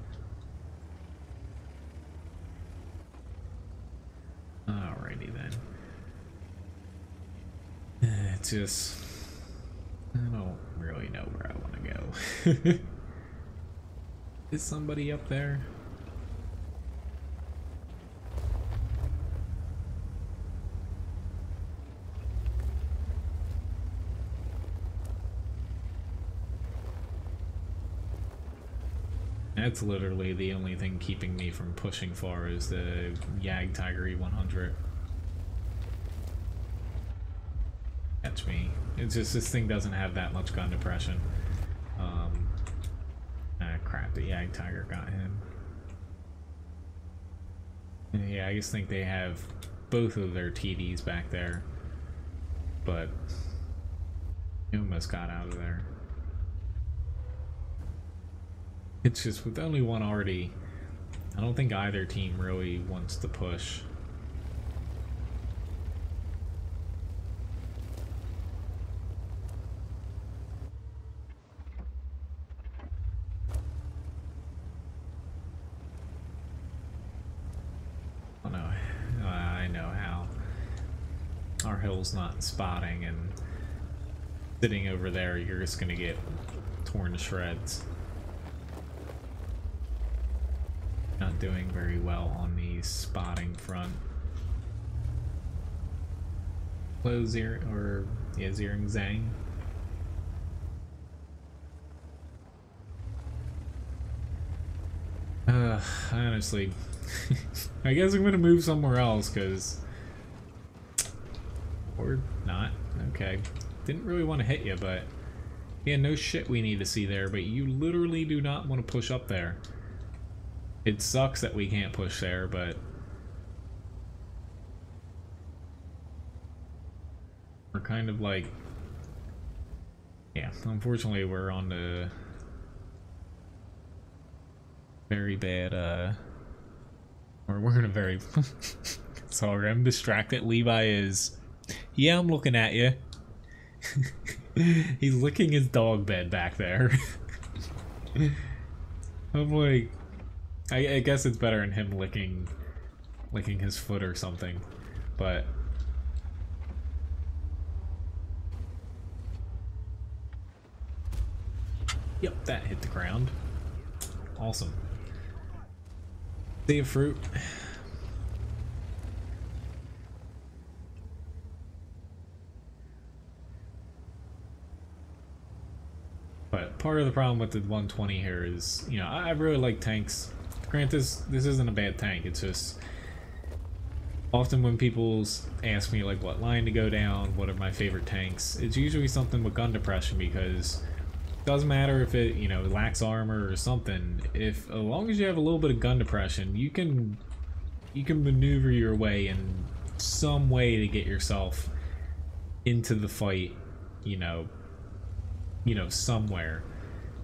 Alrighty then. It's just, I don't really know where I want to go. Is somebody up there? That's literally the only thing keeping me from pushing far is the Yag Tiger E100. Catch me. It's just this thing doesn't have that much gun depression. Crap, the Yag Tiger got him. Yeah, I just think they have both of their TDs back there. But he almost got out of there. It's just with only one already, I don't think either team really wants to push. Oh no, I know how. Our hill's not spotting, and sitting over there, you're just gonna get torn to shreds. Not doing very well on the spotting front. Hello, Zering Zhang. Honestly, I guess I'm gonna move somewhere else, cause, or not. Okay, didn't really want to hit you, but yeah, no shit. We need to see there, but you literally do not want to push up there. It sucks that we can't push there, but we're kind of like, yeah, unfortunately we're on the very bad, or we're in a very, sorry, I'm distracted. Levi is, yeah, I'm looking at you. He's licking his dog bed back there. I'm like, I guess it's better than him licking his foot or something, but yep, that hit the ground. Awesome. See a fruit. But part of the problem with the 120 here is, you know, I really like tanks. Granted, this isn't a bad tank, it's just often when people ask me like what line to go down, what are my favorite tanks, it's usually something with gun depression, because it doesn't matter if it, you know, lacks armor or something, if as long as you have a little bit of gun depression, you can maneuver your way in some way to get yourself into the fight, you know, somewhere.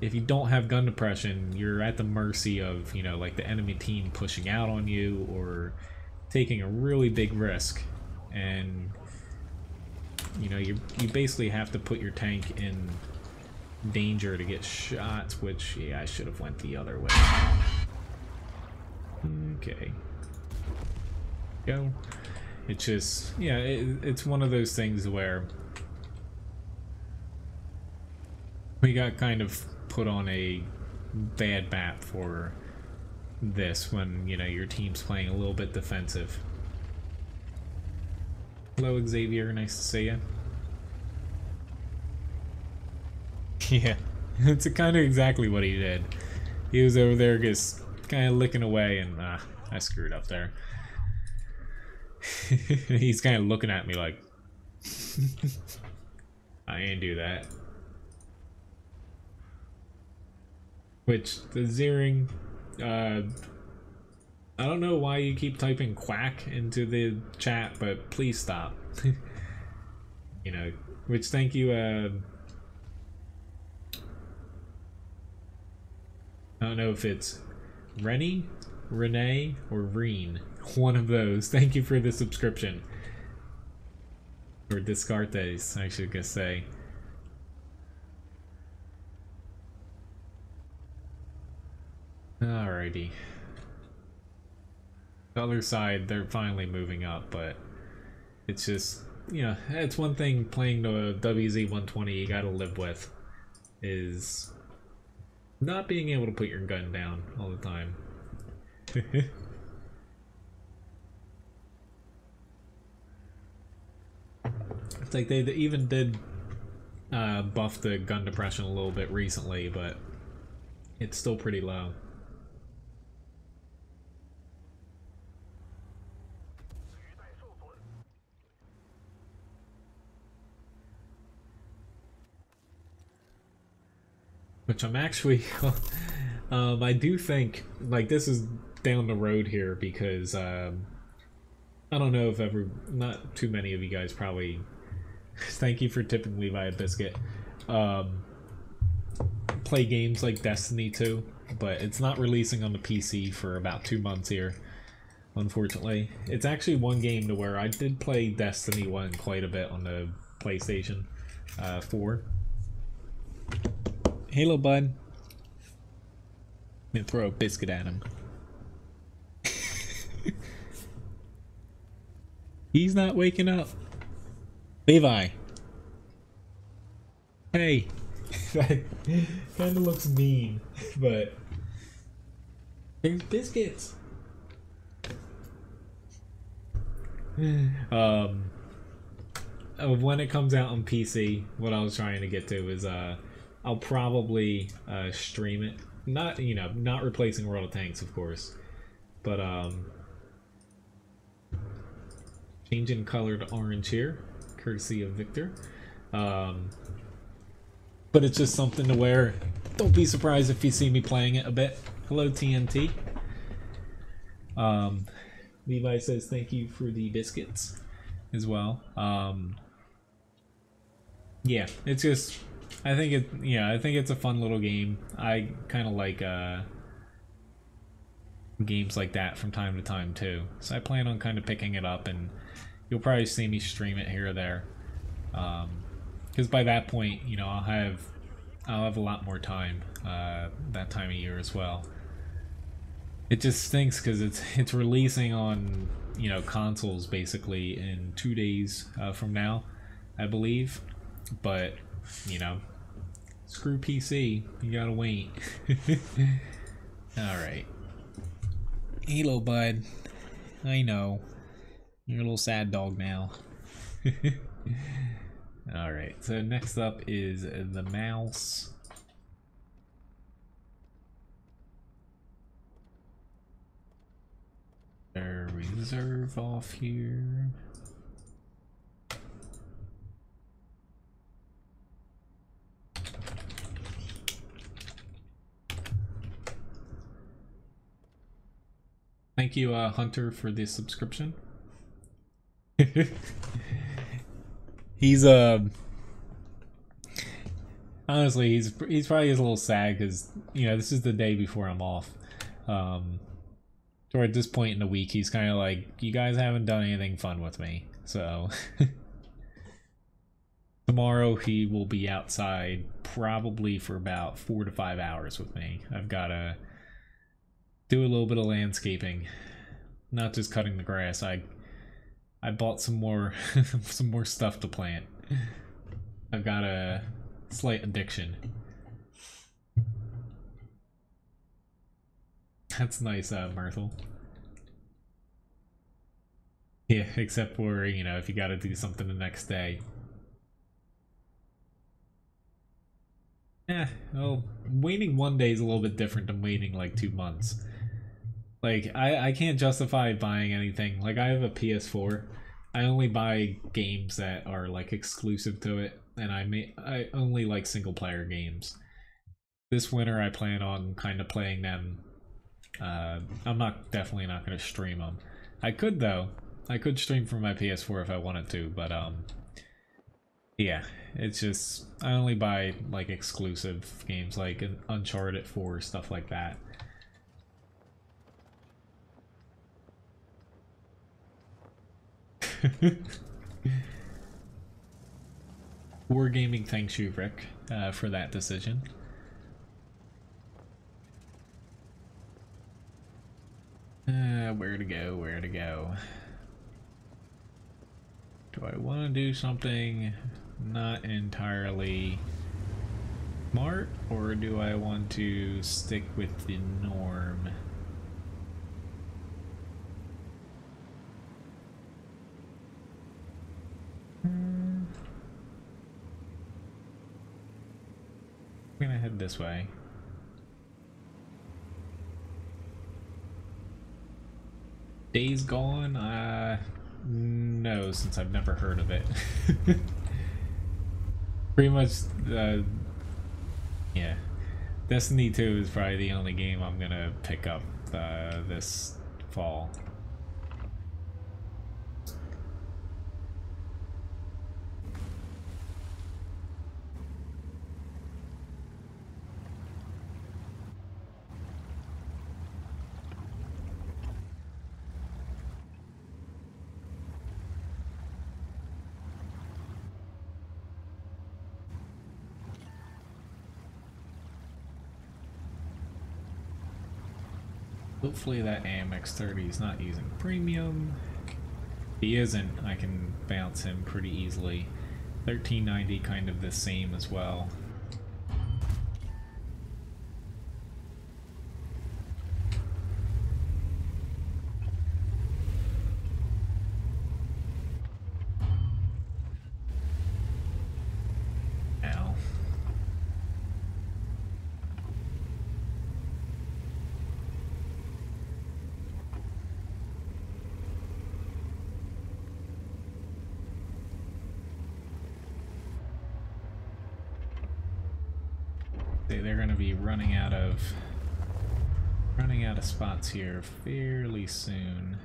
If you don't have gun depression, you're at the mercy of, you know, like the enemy team pushing out on you or taking a really big risk, and you know, you basically have to put your tank in danger to get shot, which, yeah, I should have went the other way. Okay, go. It's just, yeah, it's one of those things where we got kind of put on a bad map for this when, you know, your team's playing a little bit defensive. Hello, Xavier, nice to see you. Yeah, it's kind of exactly what he did. He was over there just kind of licking away, and I screwed up there. He's kind of looking at me like, I ain't do that. Which, the Zering, I don't know why you keep typing quack into the chat, but please stop. You know, which, thank you, don't know if it's Rennie, Renee, or Reen. One of those. Thank you for the subscription. Or Descartes, I should say. Alrighty. The other side, they're finally moving up, but it's just, you know, it's one thing playing the WZ-120 you gotta live with, is not being able to put your gun down all the time. It's like they even did buff the gun depression a little bit recently, but it's still pretty low. Which I'm actually, I do think, like, this is down the road here because, I don't know if not too many of you guys probably, thank you for tipping Levi a biscuit, play games like Destiny 2, but it's not releasing on the PC for about 2 months here, unfortunately. It's actually one game to where I did play Destiny 1 quite a bit on the PlayStation 4. Hey, little bud. I'm gonna throw a biscuit at him. He's not waking up. Levi. Hey. That kind of looks mean, but there's biscuits. When it comes out on PC, what I was trying to get to is I'll probably stream it. Not, you know, not replacing World of Tanks, of course, but changing color to orange here, courtesy of Victor. But it's just something to where don't be surprised if you see me playing it a bit. Hello, TNT. Levi says thank you for the biscuits as well. Yeah, it's just, I think it's a fun little game. I kind of like games like that from time to time too. So I plan on kind of picking it up, and you'll probably see me stream it here or there. Because by that point, you know, I'll have a lot more time that time of year as well. It just stinks because it's releasing on, you know, consoles basically in 2 days from now, I believe. But, you know, screw PC, you gotta wait. Alright. Hey, little bud. I know. You're a little sad dog now. Alright, so next up is the mouse. Reserve off here. Thank you, Hunter, for the subscription. He's honestly, he's probably a little sad because, you know, this is the day before I'm off. So at this point in the week, he's kind of like, you guys haven't done anything fun with me, so tomorrow he will be outside probably for about 4 to 5 hours with me. I've got to do a little bit of landscaping, not just cutting the grass. I bought some more some more stuff to plant. I've got a slight addiction. That's nice, Myrtle. Yeah, except for, you know, if you gotta do something the next day. Yeah, well, waiting 1 day is a little bit different than waiting like 2 months. Like, I can't justify buying anything. Like, I have a PS4. I only buy games that are, like, exclusive to it. And I only like single-player games. This winter, I plan on kind of playing them. I'm definitely not going to stream them. I could, though. I could stream from my PS4 if I wanted to, but, Yeah, it's just I only buy like exclusive games like Uncharted 4, stuff like that. Wargaming thanks you, Rick, for that decision. Where to go? Where to go? Do I want to do something not entirely smart, or do I want to stick with the norm? I'm gonna head this way. Days Gone? No, since I've never heard of it. Pretty much, yeah. Destiny 2 is probably the only game I'm gonna pick up this fall. Hopefully that AMX 30 is not using premium. If he isn't, I can bounce him pretty easily. 1390 kind of the same as well. They're going to be running out of spots here fairly soon.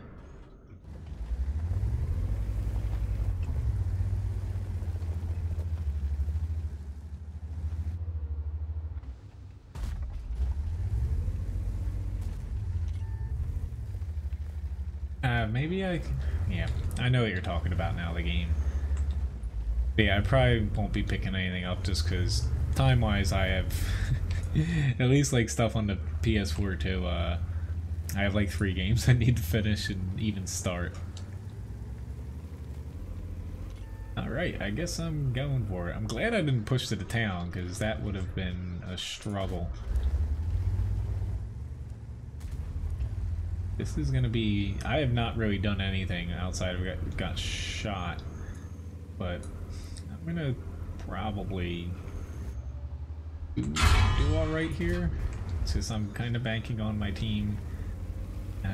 Maybe yeah, I know what you're talking about now, the game. But yeah, I probably won't be picking anything up just because time-wise I have at least like stuff on the PS4 too. I have like 3 games I need to finish and even start. Alright, I guess I'm going for it. I'm glad I didn't push to the town because that would have been a struggle. This is gonna be... I have not really done anything outside of got shot, but I'm gonna probably do alright here, since I'm kind of banking on my team.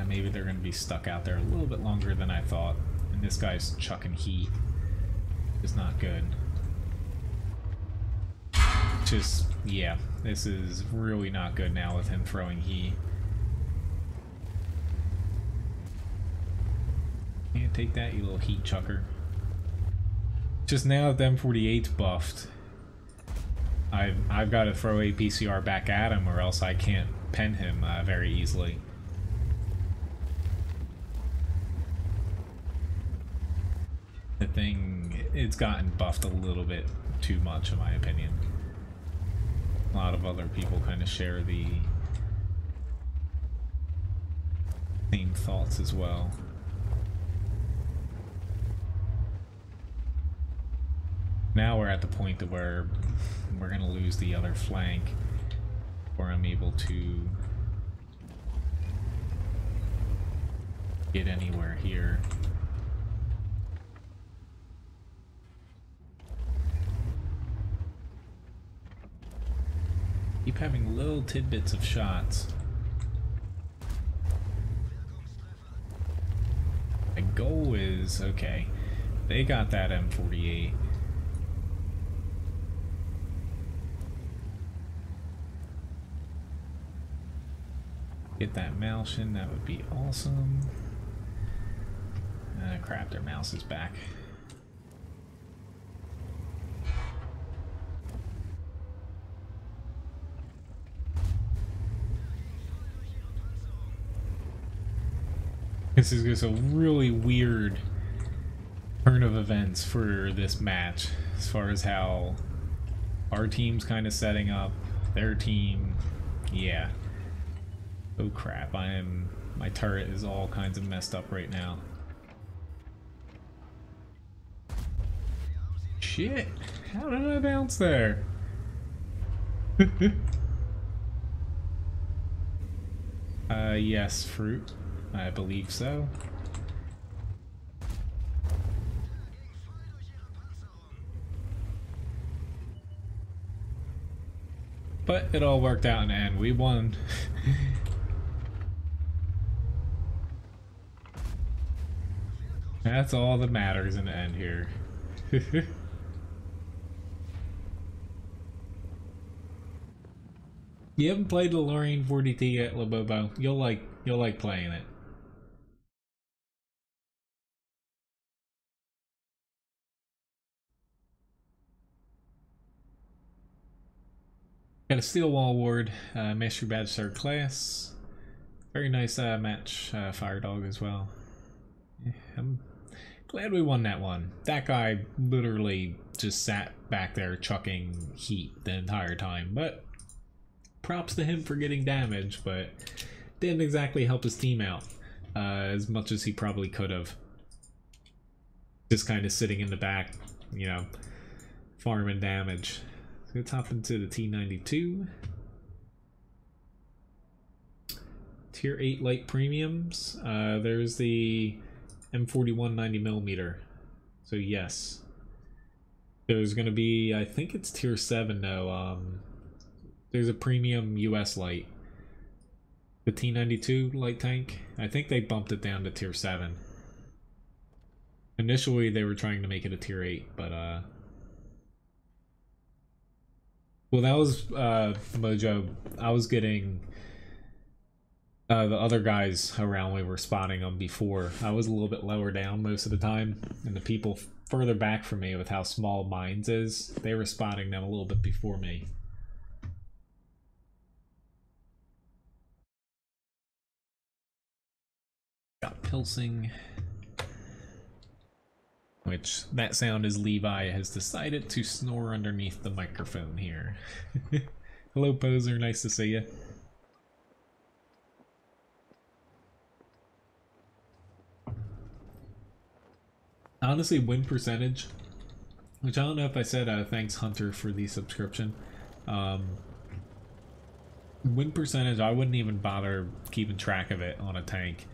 Maybe they're gonna be stuck out there a little bit longer than I thought, and this guy's chucking heat. Is not good. Just, yeah, this is really not good now with him throwing heat. Can't take that, you little heat chucker. Just now that the M48's buffed, I've got to throw APCR back at him, or else I can't pen him very easily. The thing, it's gotten buffed a little bit too much in my opinion. A lot of other people kind of share the same thoughts as well. Now we're at the point that where we're going to lose the other flank before I'm able to get anywhere here. Keep having little tidbits of shots. My goal is, okay, they got that M48. Get that mouse in, that would be awesome. Crap, their mouse is back. This is just a really weird turn of events for this match, as far as how our team's kind of setting up, their team, yeah. Oh crap, my turret is all kinds of messed up right now. Shit, how did I bounce there? Yes, fruit. I believe so. But it all worked out in the end. We won. That's all that matters in the end here. You haven't played the Lorraine 40T yet, Labobo. You'll like playing it. Got a Steel Wall Award, Mastery Badge 3rd class. Very nice match, Fire Dog as well. Yeah, I'm glad we won that one. That guy literally just sat back there chucking heat the entire time, but props to him for getting damage, but didn't exactly help his team out as much as he probably could have. Just kind of sitting in the back, you know, farming damage. So let's hop into the T92. Tier 8 light premiums. There's the M41 90mm. So yes. There's gonna be, I think it's tier 7 though. There's a premium US light. The T92 light tank. I think they bumped it down to tier 7. Initially they were trying to make it a tier 8, but well, that was Mojo. I was getting the other guys around me were spotting them before. I was a little bit lower down most of the time, and the people further back from me with how small Menz is, they were spotting them a little bit before me. Got Pilsing. Which, that sound is Levi has decided to snore underneath the microphone here. Hello, Poser. Nice to see you. Honestly, win percentage, which I don't know if I said thanks, Hunter, for the subscription. Win percentage, I wouldn't even bother keeping track of it on a tank.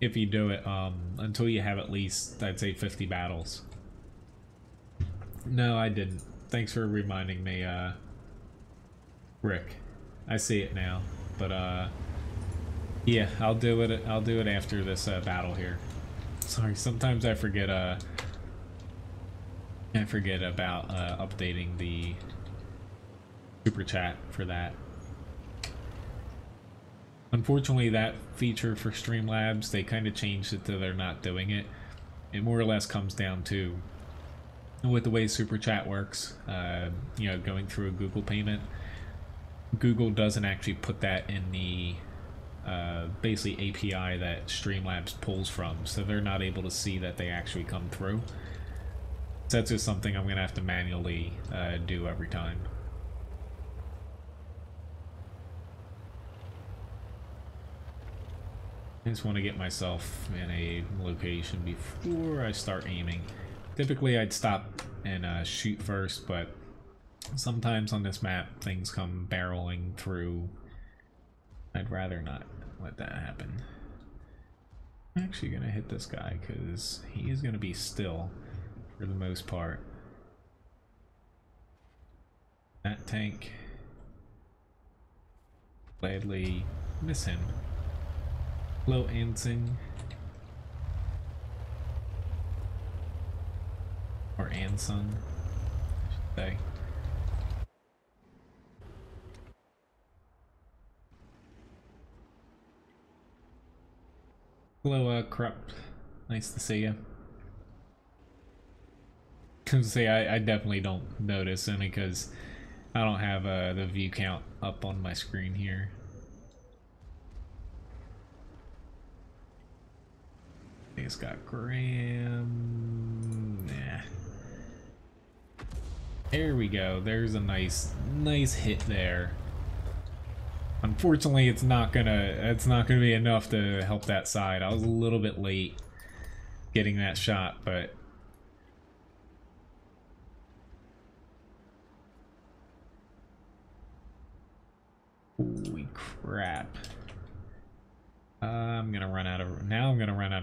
If you do it, until you have at least, I'd say, 50 battles. No, I didn't. Thanks for reminding me, Rick. I see it now, but yeah, I'll do it. I'll do it after this battle here. Sorry, sometimes I forget. I forget about updating the super chat for that. Unfortunately, that feature for Streamlabs, they kind of changed it to they're not doing it. It more or less comes down to, with the way Super Chat works, you know, going through a Google payment, Google doesn't actually put that in the basically API that Streamlabs pulls from, so they're not able to see that they actually come through. So that's just something I'm going to have to manually do every time. I just want to get myself in a location before I start aiming. Typically I'd stop and shoot first, but sometimes on this map things come barreling through. I'd rather not let that happen. I'm actually going to hit this guy because he is going to be still for the most part. That tank. Gladly miss him. Hello, Ansing. Or Anson, I should say. Hello, Krupp. Nice to see you. I definitely don't notice any because I don't have the view count up on my screen here. He's got Graham. Nah. There we go. There's a nice hit there. Unfortunately, it's not gonna be enough to help that side. I was a little bit late getting that shot, but holy crap. I'm gonna run out of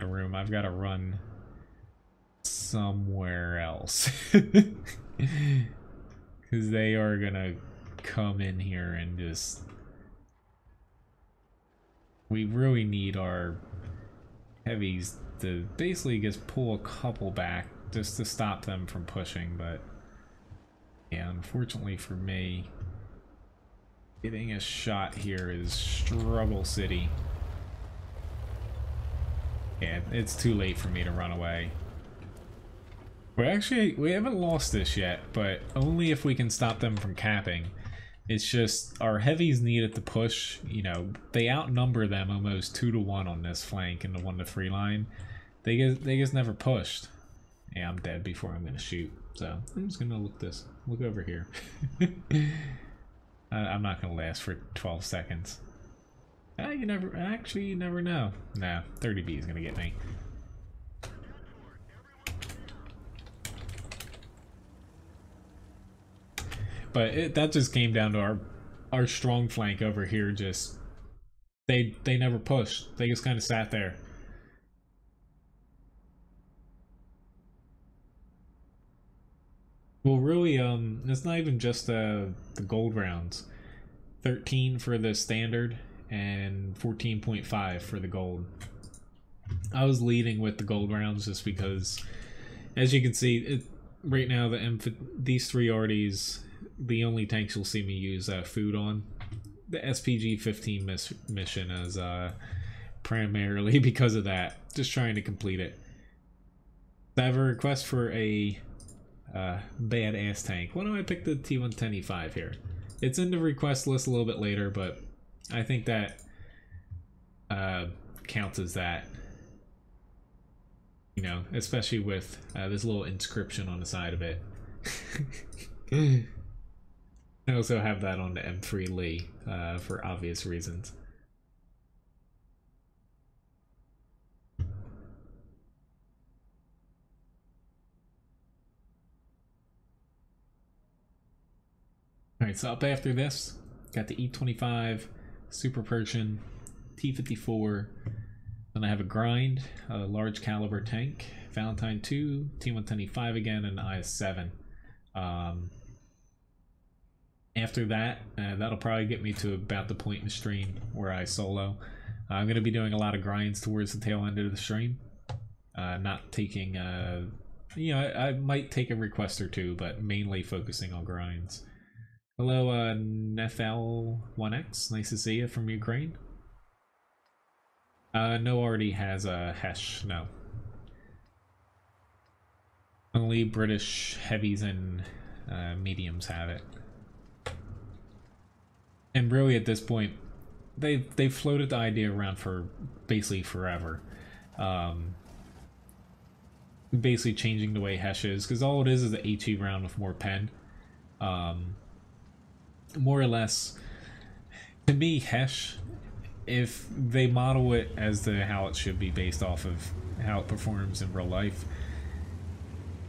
room. I've got to run somewhere else. Because they are gonna come in here and just... We really need our heavies to basically just pull a couple back just to stop them from pushing, but yeah, unfortunately for me, getting a shot here is struggle city. Yeah, it's too late for me to run away. We haven't lost this yet, but only if we can stop them from capping. It's just our heavies needed to push. You know, they outnumber them almost 2-to-1 on this flank in the 1-to-3 line. They just never pushed. Yeah, I'm dead before I'm gonna shoot. So I'm just gonna look over here. I'm not gonna last for 12 seconds. You never know. Nah, 30B is gonna get me. But that just came down to our strong flank over here. Just they never pushed. They just kind of sat there. Well, really, it's not even just the gold rounds. 13 for the standard and 14.5 for the gold. I was leading with the gold rounds just because, as you can see, right now these 3 arties, the only tanks you'll see me use food on. The SPG-15 mission is primarily because of that. Just trying to complete it. I have a request for a badass tank. Why don't I pick the T110E5 here? It's in the request list a little bit later, but I think that counts as that. You know, especially with this little inscription on the side of it. I also have that on the M3 Lee for obvious reasons. Alright, so up after this, got the E25, Super Persian, T54, then I have a grind, a large caliber tank, Valentine 2, T110E5 again, and IS-7. After that, that'll probably get me to about the point in the stream where I solo. I'm going to be doing a lot of grinds towards the tail end of the stream. Not taking, you know, I might take a request or two, but mainly focusing on grinds. Hello, Nefel1X, nice to see you from Ukraine. No already has a Hesh, no. Only British heavies and mediums have it. And really at this point, they've floated the idea around for basically forever. Basically changing the way Hesh is, because all it is a HE round with more pen. More or less, to me, Hesh, if they model it as how it should be based off of how it performs in real life,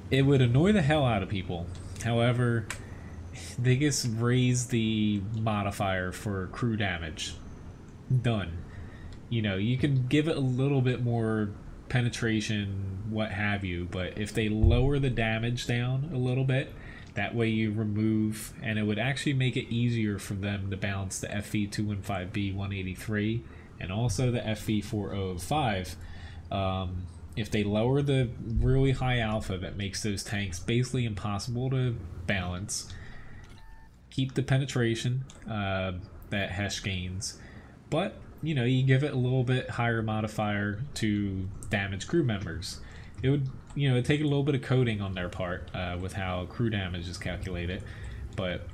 it would annoy the hell out of people. However, they just raise the modifier for crew damage. Done. You know, you can give it a little bit more penetration, what have you, but if they lower the damage down a little bit, that way you remove, and it would actually make it easier for them to balance the FV215B 183 and also the FV4005. If they lower the really high alpha that makes those tanks basically impossible to balance, keep the penetration that Hesh gains, but you know, you give it a little bit higher modifier to damage crew members. It would, you know, it'd take a little bit of coding on their part with how crew damage is calculated, but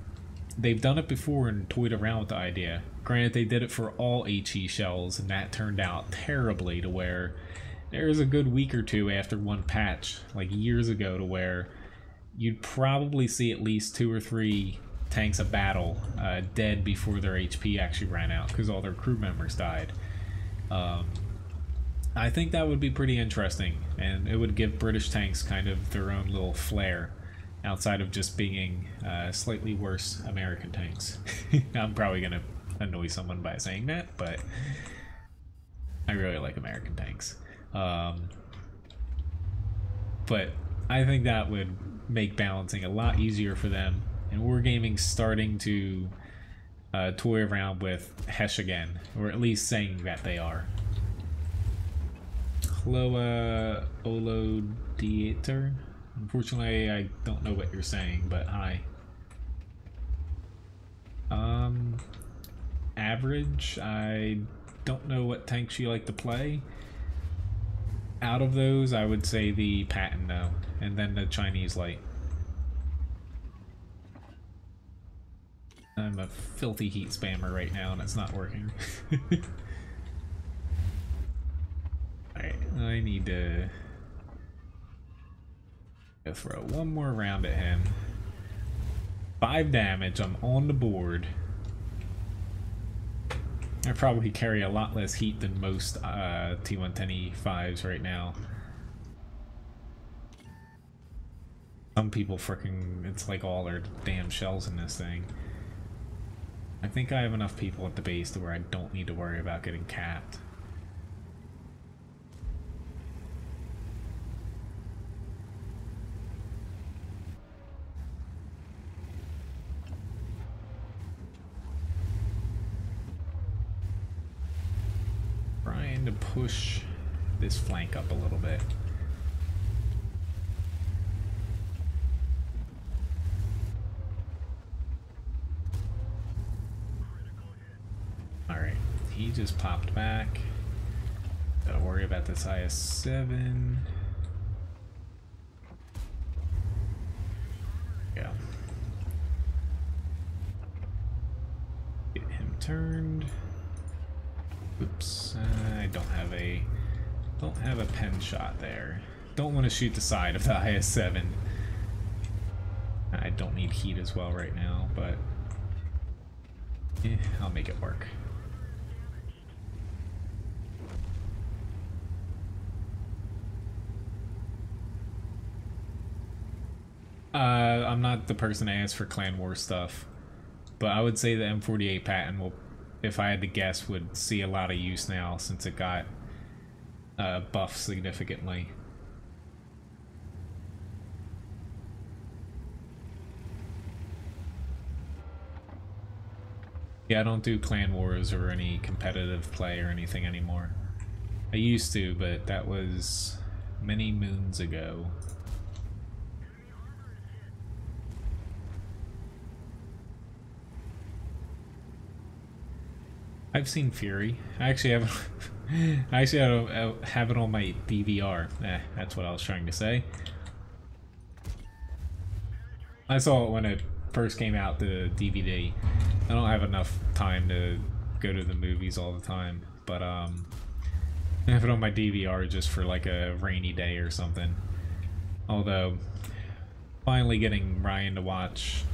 they've done it before and toyed around with the idea. Granted, they did it for all HE shells, and that turned out terribly, to where there was a good week or two after one patch, like years ago, to where you'd probably see at least 2 or 3 tanks of battle dead before their HP actually ran out because all their crew members died. I think that would be pretty interesting, and it would give British tanks kind of their own little flair outside of just being slightly worse American tanks. I'm probably going to annoy someone by saying that, but I really like American tanks. But I think that would make balancing a lot easier for them, and wargaming's starting to toy around with Hesh again, or at least saying that they are. Hello, Olodiator. Unfortunately, I don't know what you're saying, but hi. Average, I don't know what tanks you like to play. Out of those, I would say the Patton, though, and then the Chinese light. I'm a filthy heat spammer right now, and it's not working. Alright, I need to go throw one more round at him. 5 damage, I'm on the board. I probably carry a lot less heat than most T110E5s right now. Some people frickin', it's like all their damn shells in this thing. I think I have enough people at the base to where I don't need to worry about getting capped. Trying to push this flank up a little bit. Alright, he just popped back. Gotta worry about this IS-7. Yeah. Get him turned. Oops, I don't have a pen shot there. Don't want to shoot the side of the IS-7. I don't need heat as well right now, but I'll make it work. I'm not the person to ask for Clan War stuff, but I would say the M48 Patton will, if I had to guess, would see a lot of use now since it got buffed significantly. Yeah, I don't do Clan Wars or any competitive play or anything anymore. I used to, but that was many moons ago. I've seen Fury. I actually have have it on my DVR. That's what I was trying to say. I saw it when it first came out, the DVD. I don't have enough time to go to the movies all the time, but I have it on my DVR just for like a rainy day or something. Although, finally getting Ryan to watch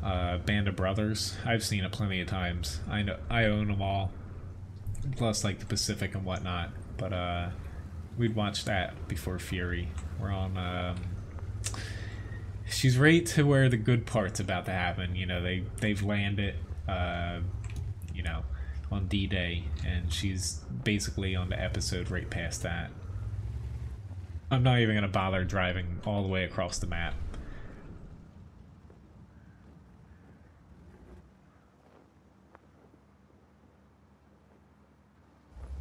Band of Brothers. I've seen it plenty of times. I know I own them all, plus like the Pacific and whatnot. But we'd watch that before Fury. We're on. She's right to where the good part's about to happen. You know, they've landed. You know, on D-Day, and she's basically on the episode right past that. I'm not even gonna bother driving all the way across the map.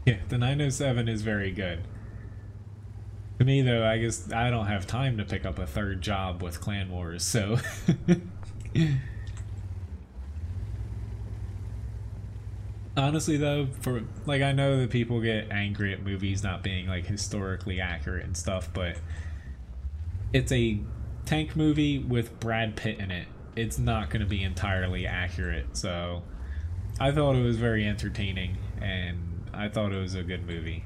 Yeah, the 907 is very good. To me, though, I guess I don't have time to pick up a third job with Clan Wars, so... Honestly, though, for like, I know that people get angry at movies not being like historically accurate and stuff, but it's a tank movie with Brad Pitt in it. It's not going to be entirely accurate, so I thought it was very entertaining, and I thought it was a good movie.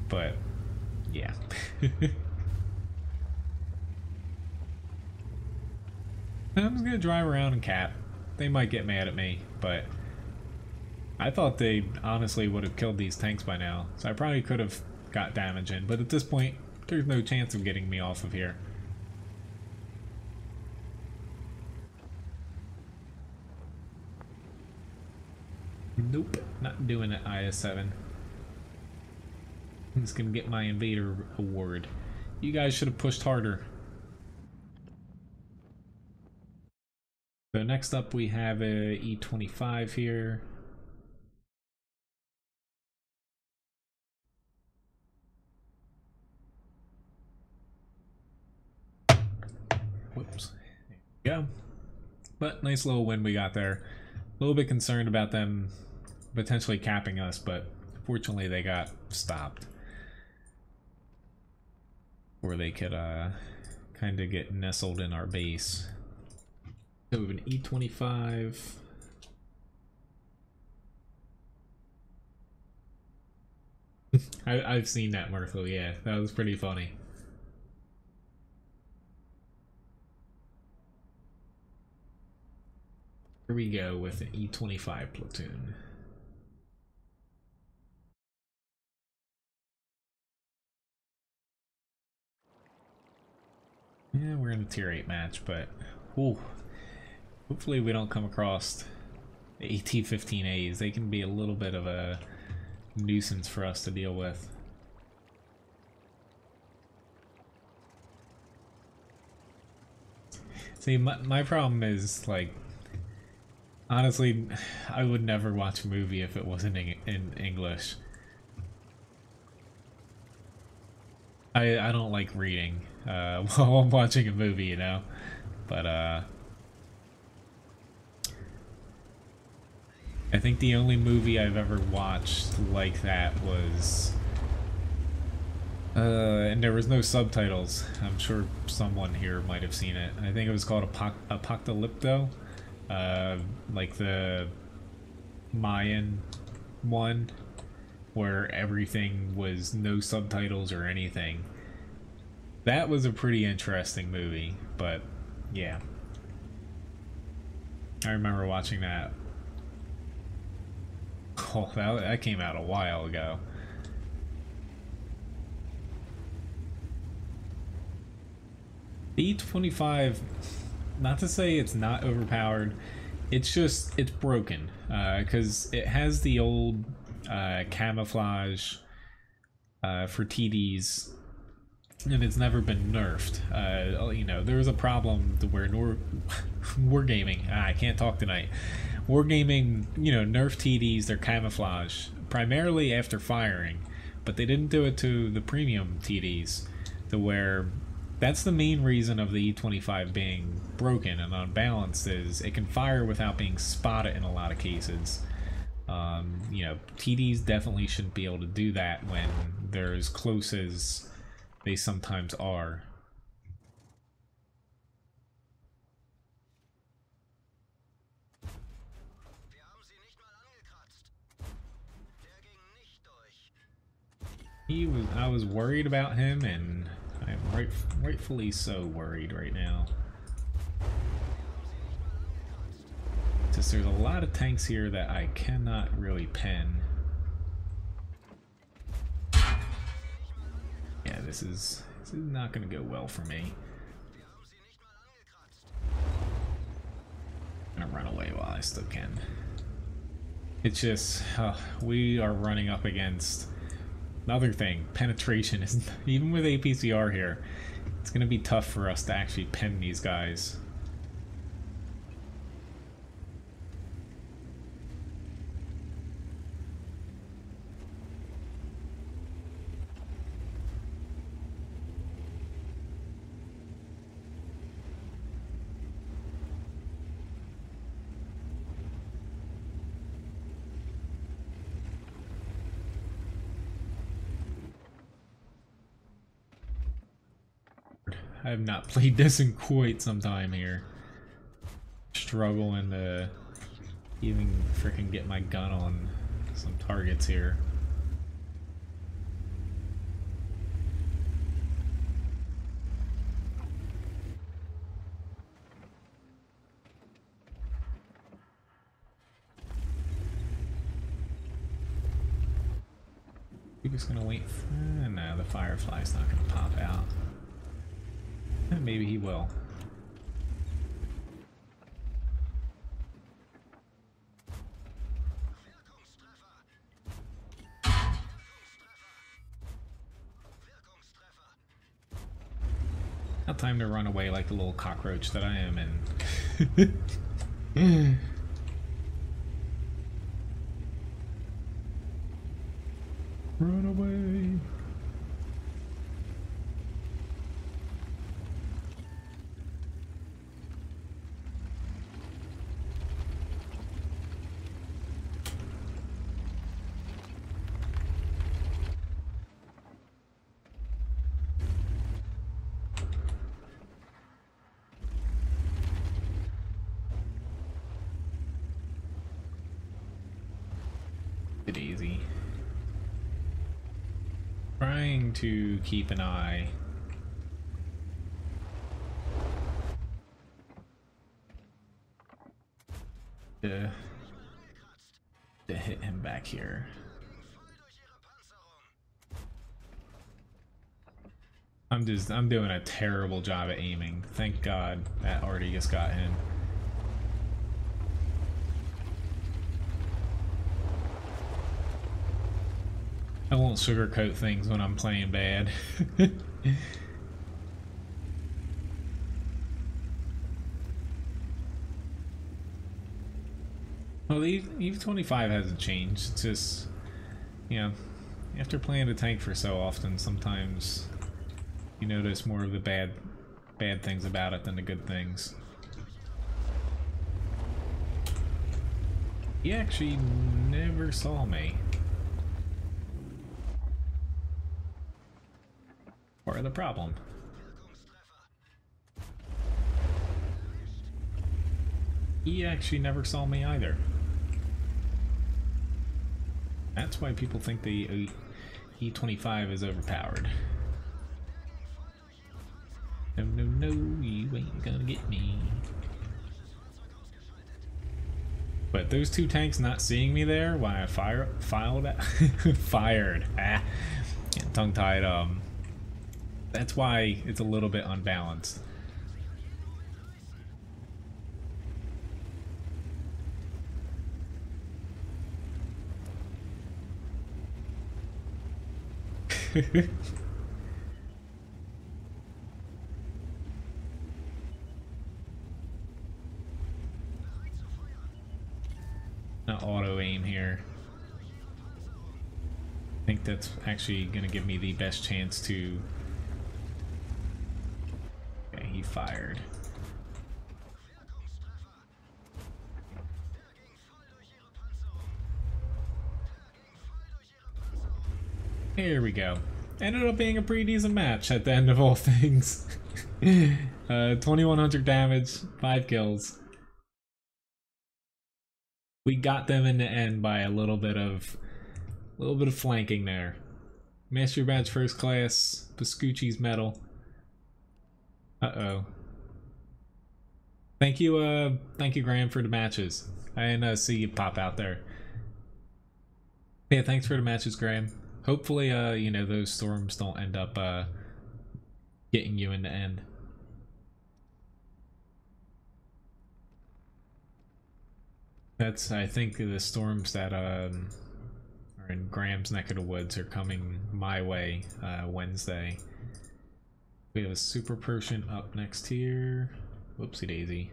but yeah. I'm just gonna drive around and cap. They might get mad at me, but I thought they honestly would have killed these tanks by now, so I probably could have got damage in, but at this point, there's no chance of getting me off of here. Nope, not doing it, IS-7. I'm just gonna get my Invader award. You guys should have pushed harder. So next up we have a E-25 here. Whoops. There we go. But nice little win we got there. A little bit concerned about them potentially capping us, but fortunately they got stopped. Or they could kind of get nestled in our base. So we have an E-25. I've seen that, Murphy, yeah. That was pretty funny. Here we go with an E-25 platoon. Yeah, we're in a tier 8 match, but ooh, hopefully we don't come across the AT-15As. They can be a little bit of a nuisance for us to deal with. See, my problem is, like, honestly, I would never watch a movie if it wasn't in English. I don't like reading while I'm watching a movie, you know? But, I think the only movie I've ever watched like that was... and there was no subtitles. I'm sure someone here might have seen it. I think it was called Apocalypto. Like the Mayan one, where everything was no subtitles or anything. That was a pretty interesting movie, but yeah. I remember watching that. Oh, that came out a while ago. The E-25, not to say it's not overpowered, it's just, it's broken, because it has the old camouflage for TDs, and it's never been nerfed. You know, there was a problem to where Wargaming, I can't talk tonight, Wargaming, you know, nerfed TDs, their camouflage, primarily after firing, but they didn't do it to the premium TDs, to where that's the main reason of the E-25 being broken and unbalanced, is it can fire without being spotted in a lot of cases. You know, TDs definitely shouldn't be able to do that when they're as close as they sometimes are. I was worried about him, and I'm rightfully so worried right now. Just there's a lot of tanks here that I cannot really pen. Yeah, this is not going to go well for me. I'm going to run away while I still can. It's just, we are running up against another thing. Penetration is, even with APCR here, it's going to be tough for us to actually pen these guys. I have not played this in quite some time here. Struggling to even freaking get my gun on some targets here. We're just gonna wait for... no, the firefly's not gonna pop out. Maybe he will. Now time to run away like the little cockroach that I am in. Run away. It easy. Trying to keep an eye to hit him back here. I'm doing a terrible job at aiming. Thank God that already just got him. I won't sugarcoat things when I'm playing bad. Well, the EVE-25 hasn't changed. It's just, you know, after playing the tank for so often, sometimes you notice more of the bad things about it than the good things. He actually never saw me. Part of the problem. He actually never saw me either. That's why people think the E25 is overpowered. No, no, no, you ain't gonna get me. But those two tanks not seeing me there while I fired. Ah, tongue-tied. That's why it's a little bit unbalanced. Not auto aim here. I think that's actually gonna give me the best chance to... Okay, he fired. Here we go. Ended up being a pretty decent match at the end of all things. 2100 damage, 5 kills. We got them in the end by a little bit of flanking there. Master badge first class, Pascucci's medal. Uh-oh. Thank you, Graham, for the matches. I didn't see you pop out there. Yeah, thanks for the matches, Graham. Hopefully, you know, those storms don't end up getting you in the end. That's, I think, the storms that are in Graham's neck of the woods are coming my way Wednesday. We have a super Persian up next here. Whoopsie daisy.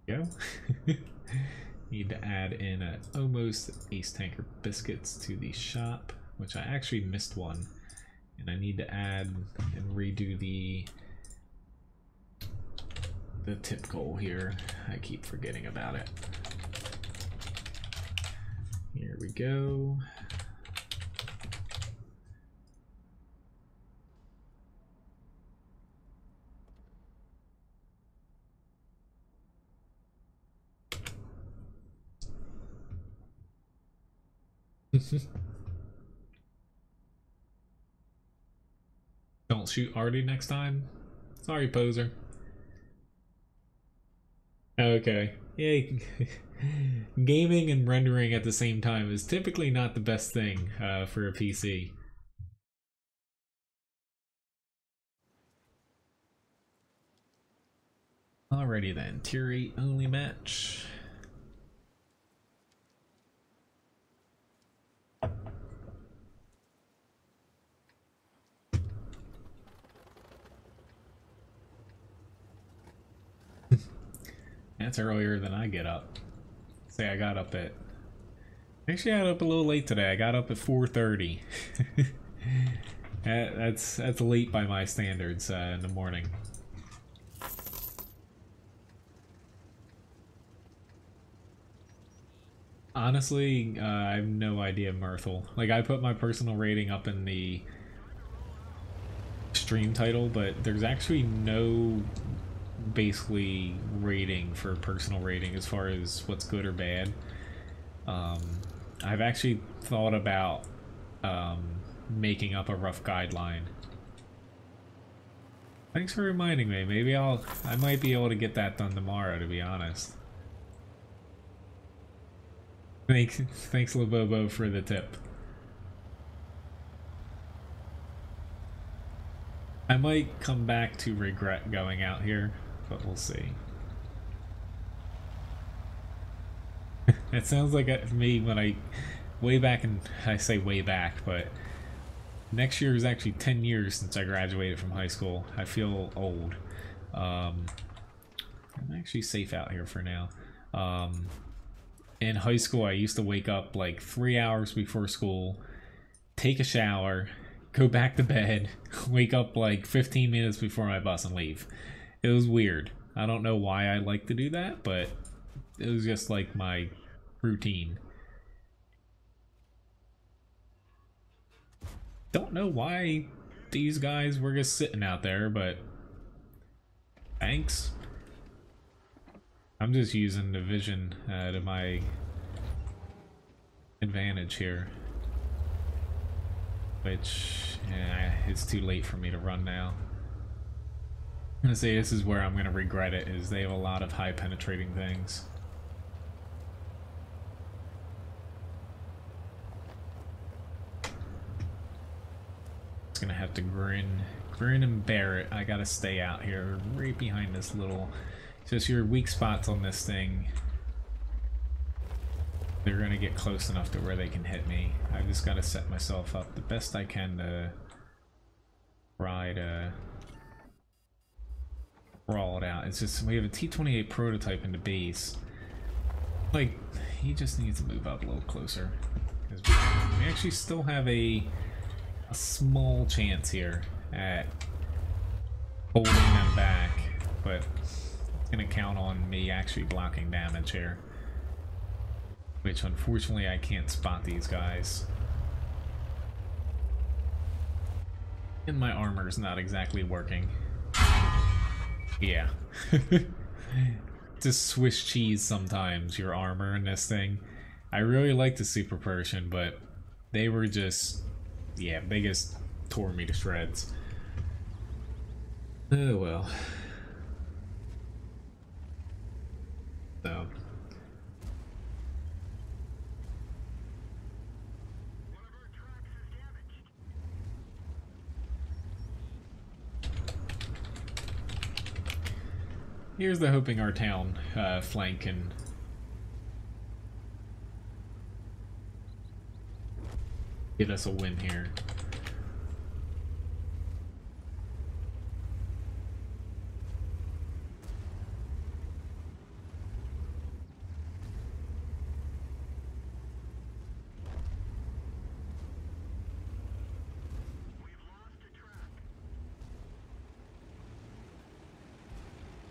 Go. Need to add in almost ace tanker biscuits to the shop, which I actually missed one, and I need to add and redo the tip goal here. I keep forgetting about it. Here we go. Don't shoot Artie next time. Sorry, poser. Okay. Yeah, Gaming and rendering at the same time is typically not the best thing for a PC. Alrighty then, tier 8 only match. That's earlier than I get up. Say I got up at... Actually, I got up a little late today. I got up at 4:30. That's late by my standards in the morning. Honestly, I have no idea, Myrtle. Like, I put my personal rating up in the stream title, but there's actually no basically rating for personal rating as far as what's good or bad. I've actually thought about making up a rough guideline. Thanks for reminding me. Maybe I might be able to get that done tomorrow, to be honest. Thanks Labobo for the tip. I might come back to regret going out here, but we'll see. It sounds like me when I say way back, but next year is actually 10 years since I graduated from high school. I feel old. I'm actually safe out here for now. In high school, I used to wake up like 3 hours before school, take a shower, go back to bed, wake up like 15 minutes before my bus and leave. It was weird. I don't know why I like to do that, but it was just like my routine. Don't know why these guys were just sitting out there, but thanks. I'm just using the vision to my advantage here. Which, it's too late for me to run now. I'm gonna say this is where I'm gonna regret it, is they have a lot of high penetrating things. It's gonna have to grin and bear it. I gotta stay out here right behind this little... Just your weak spots on this thing, they're gonna get close enough to where they can hit me. I just gotta set myself up the best I can to try to brawl it out. It's just, we have a T-28 prototype in the base. Like, he just needs to move up a little closer. Because we actually still have a small chance here at holding them back, but it's gonna count on me actually blocking damage here. Which, unfortunately, I can't spot these guys. And my armor's not exactly working. Yeah. Just Swiss cheese sometimes, your armor in this thing. I really like the Super Persian, but they were just... yeah, they just tore me to shreds. Oh well. So... here's the hoping our town flank can get us a win here.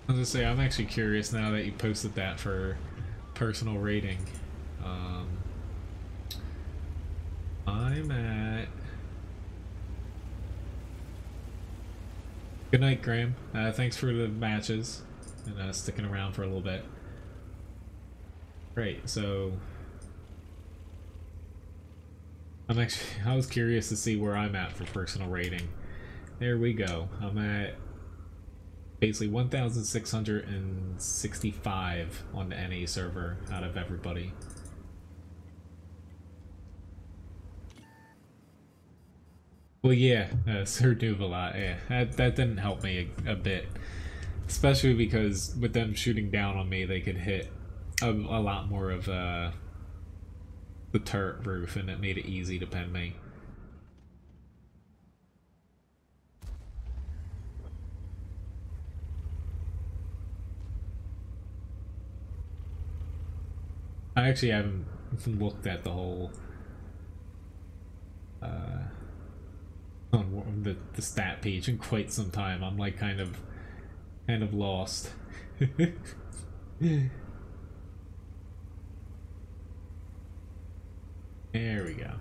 I was gonna say, I'm actually curious now that you posted that for personal rating. I'm at... Good night, Graham. Thanks for the matches and sticking around for a little bit. Great, so... I was curious to see where I'm at for personal rating. There we go. I'm at Basically 1,665 on the NA server out of everybody. Well, yeah, Sir Duvalot, yeah, that didn't help me a bit. Especially because with them shooting down on me, they could hit a lot more of the turret roof, and it made it easy to pen me. I actually haven't looked at the whole on the stat page in quite some time. I'm like kind of lost. There we go.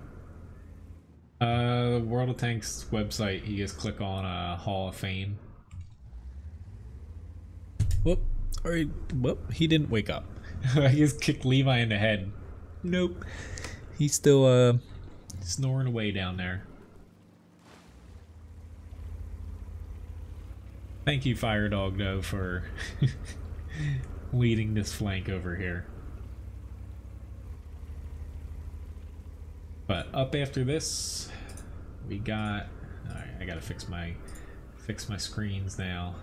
World of Tanks website, you just click on Hall of Fame. Whoop. Alright, whoop, he didn't wake up. I just kicked Levi in the head. Nope. He's still snoring away down there. Thank you, Fire Dog, though, for leading this flank over here. But up after this, we got. Alright, I gotta fix my screens now.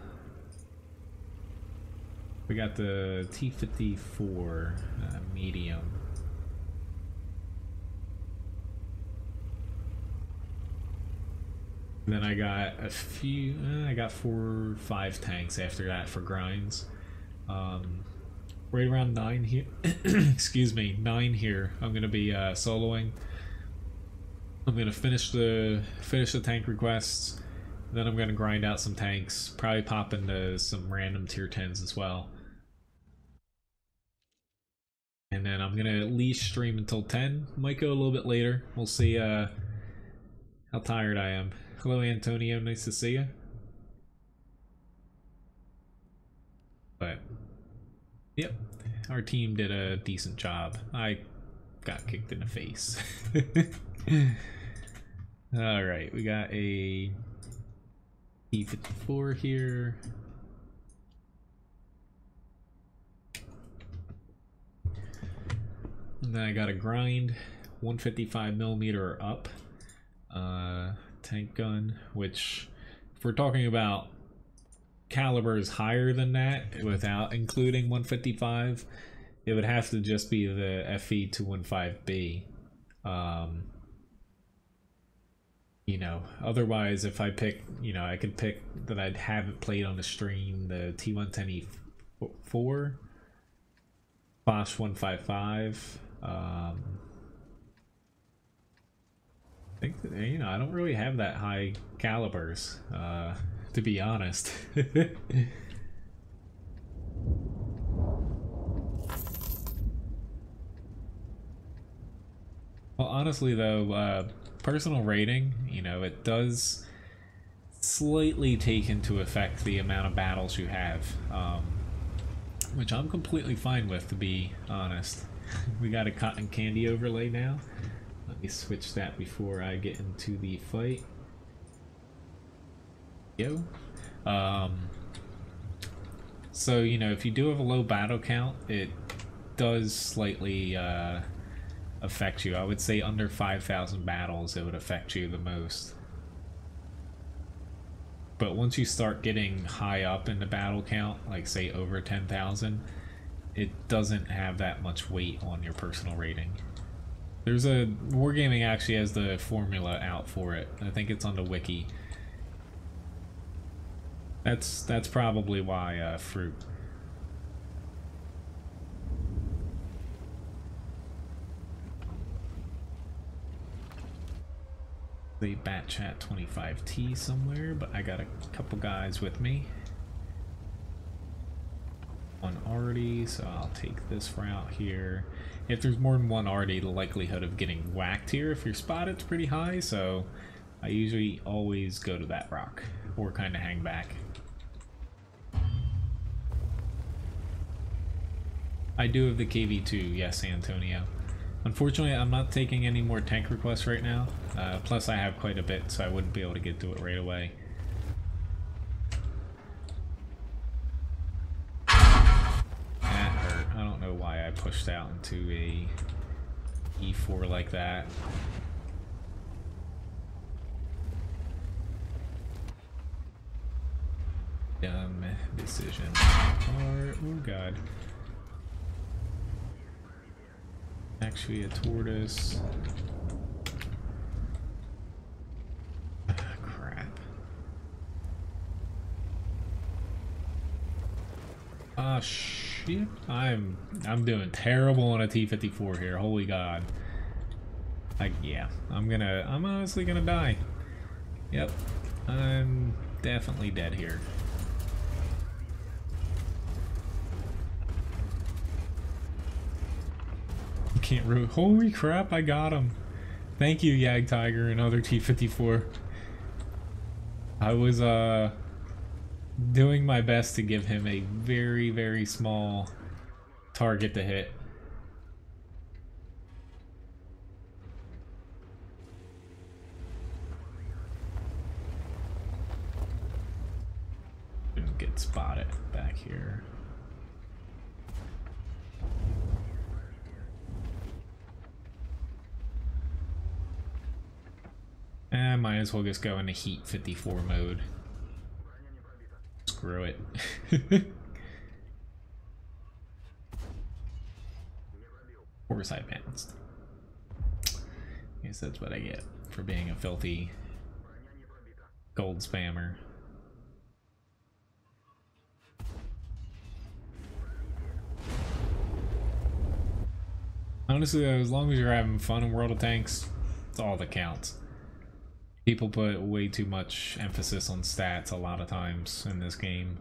We got the T-54 medium. And then I got a few. I got 4 or 5 tanks after that for grinds. Right around 9 here. Excuse me, 9 here. I'm gonna be soloing. I'm gonna finish the tank requests. Then I'm gonna grind out some tanks. Probably pop into some random tier 10s as well. And then I'm gonna at least stream until 10. Might go a little bit later. We'll see how tired I am. Hello, Antonio. Nice to see you. But, yep. Our team did a decent job. I got kicked in the face. Alright, we got a T-54 here. And then I got a grind, 155mm or up. Tank gun, which if we're talking about calibers higher than that without including 155, it would have to just be the FE215B. You know, otherwise if I pick, you know, I could pick that I'd haven't played on the stream, the T110E4, Bosch 155, I think that, you know, I don't really have that high calibers, to be honest. Well, honestly though, personal rating, you know, it does slightly take into effect the amount of battles you have, which I'm completely fine with, to be honest. We got a cotton candy overlay now. Let me switch that before I get into the fight. Yo. So, you know, if you do have a low battle count, it does slightly affect you. I would say under 5,000 battles it would affect you the most. But once you start getting high up in the battle count, like say over 10,000, it doesn't have that much weight on your personal rating. There's a Wargaming actually has the formula out for it. I think it's on the wiki. That's probably why fruit. The Bat Chat 25T somewhere, but I got a couple guys with me. One already, so I'll take this route here. If there's more than one already, the likelihood of getting whacked here if you're spotted is pretty high, so I usually always go to that rock or kind of hang back. I do have the KV2, yes, Antonio. Unfortunately, I'm not taking any more tank requests right now. Plus, I have quite a bit, so I wouldn't be able to get to it right away. pushed out into a E4 like that. Dumb decision. Or, oh god. Actually a tortoise. Ah, crap. Ah, shit. I'm doing terrible on a T-54 here. Holy god. Yeah, I'm honestly gonna die. Yep. I'm definitely dead here. Can't root. Holy crap, I got him. Thank you, Yag Tiger and other T-54. I was doing my best to give him a very, very small target to hit. Didn't get spotted back here. I might as well just go into Heat 54 mode. Screw it. Course I advanced. Guess that's what I get for being a filthy gold spammer. Honestly though, as long as you're having fun in World of Tanks, it's all that counts. People put way too much emphasis on stats a lot of times in this game.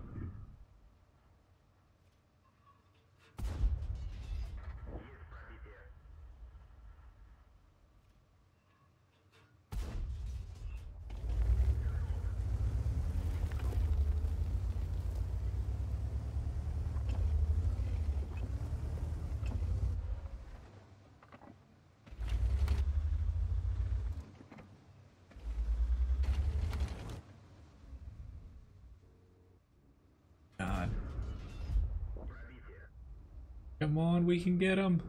Come on, we can get him.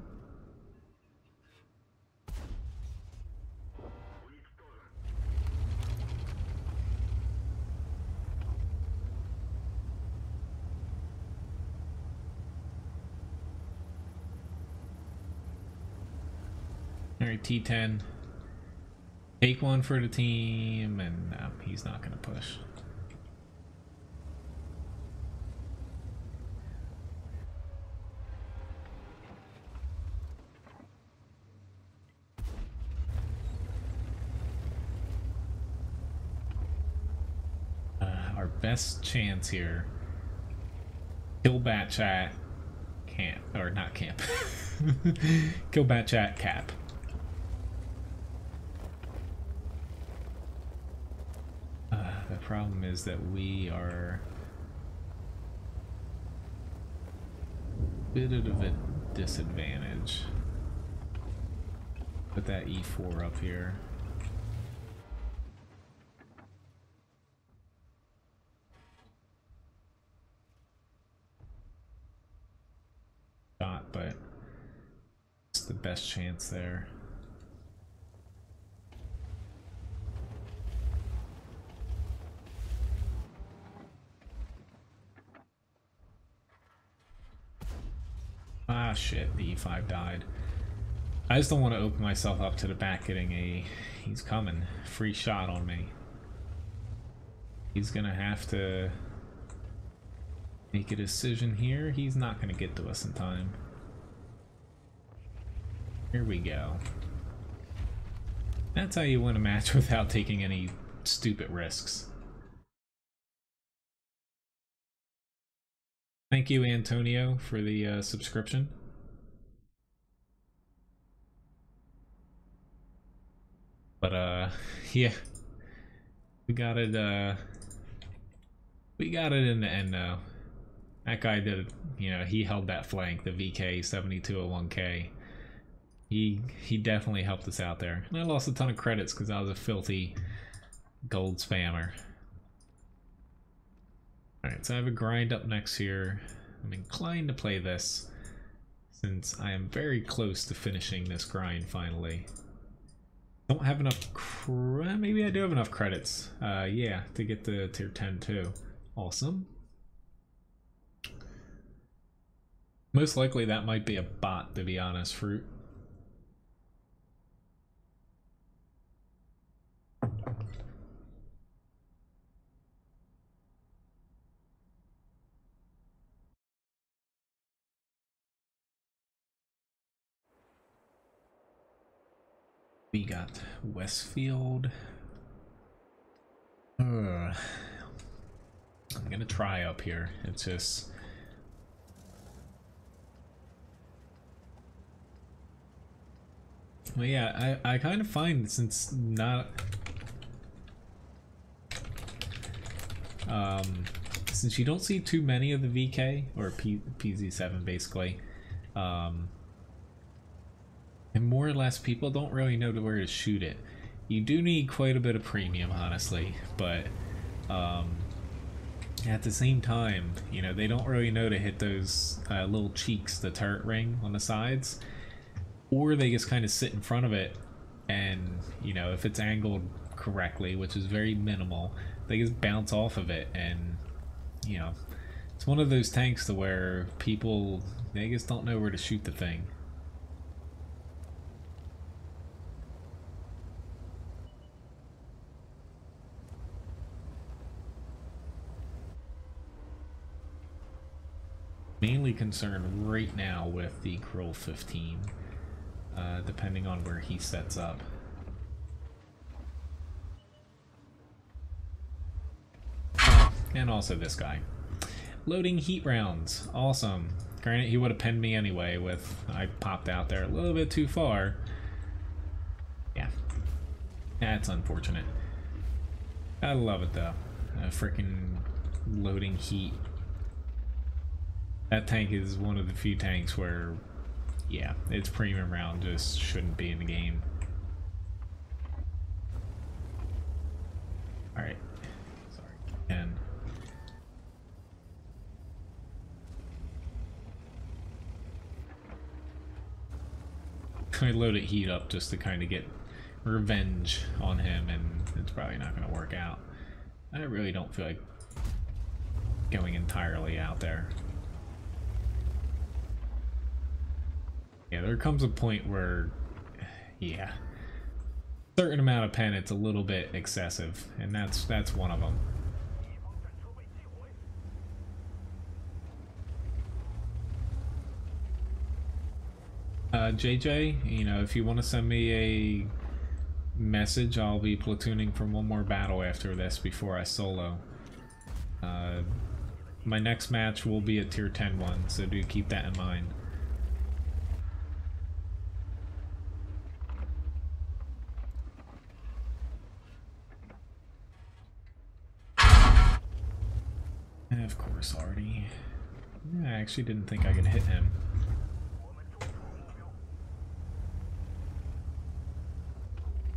Alright, T10. Take one for the team, and no, he's not gonna push. Our best chance here. Kill Bat Chat camp, or not camp. Kill Bat Chat cap. The problem is that we are a bit of a disadvantage. Put that E4 up here. But it's the best chance there. Ah shit, the E5 died. I just don't want to open myself up to the back getting a... He's coming. Free shot on me. He's gonna have to make a decision here. He's not gonna get to us in time. Here we go. That's how you win a match without taking any stupid risks. Thank you, Antonio, for the subscription. But yeah, we got it in the end though. That guy did, you know, he held that flank, the VK 7201K. He definitely helped us out there. And I lost a ton of credits because I was a filthy gold spammer. Alright, so I have a grind up next here. I'm inclined to play this. since I am very close to finishing this grind finally. Don't have enough maybe I do have enough credits. Yeah, to get the tier 10 too. Awesome. Most likely that might be a bot, to be honest, Fruit. We got Westfield. I'm gonna try up here. It's just... Well, yeah, I kind of find since not... since you don't see too many of the VK, or PZ7 basically, and more or less people don't really know where to shoot it. You do need quite a bit of premium, honestly, but at the same time, you know, they don't really know to hit those little cheeks, the turret ring on the sides, or they just kind of sit in front of it, and, you know, if it's angled correctly, which is very minimal, they just bounce off of it, and, you know, it's one of those tanks to where people, they just don't know where to shoot the thing. Mainly concerned right now with the Krill 15, depending on where he sets up. And also this guy. Loading heat rounds. Awesome. Granted, he would have pinned me anyway with I popped out there a little bit too far. Yeah. That's unfortunate. I love it though. Freaking loading heat. That tank is one of the few tanks where, yeah, its premium round just shouldn't be in the game. Alright. Sorry. And I loaded heat up just to kind of get revenge on him, and it's probably not going to work out. I really don't feel like going entirely out there. Yeah, there comes a point where, yeah, certain amount of pen, it's a little bit excessive, and that's one of them. JJ, you know, if you want to send me a message, I'll be platooning for one more battle after this before I solo. My next match will be a tier 10 one, so do keep that in mind. And of course, Artie. I actually didn't think I could hit him.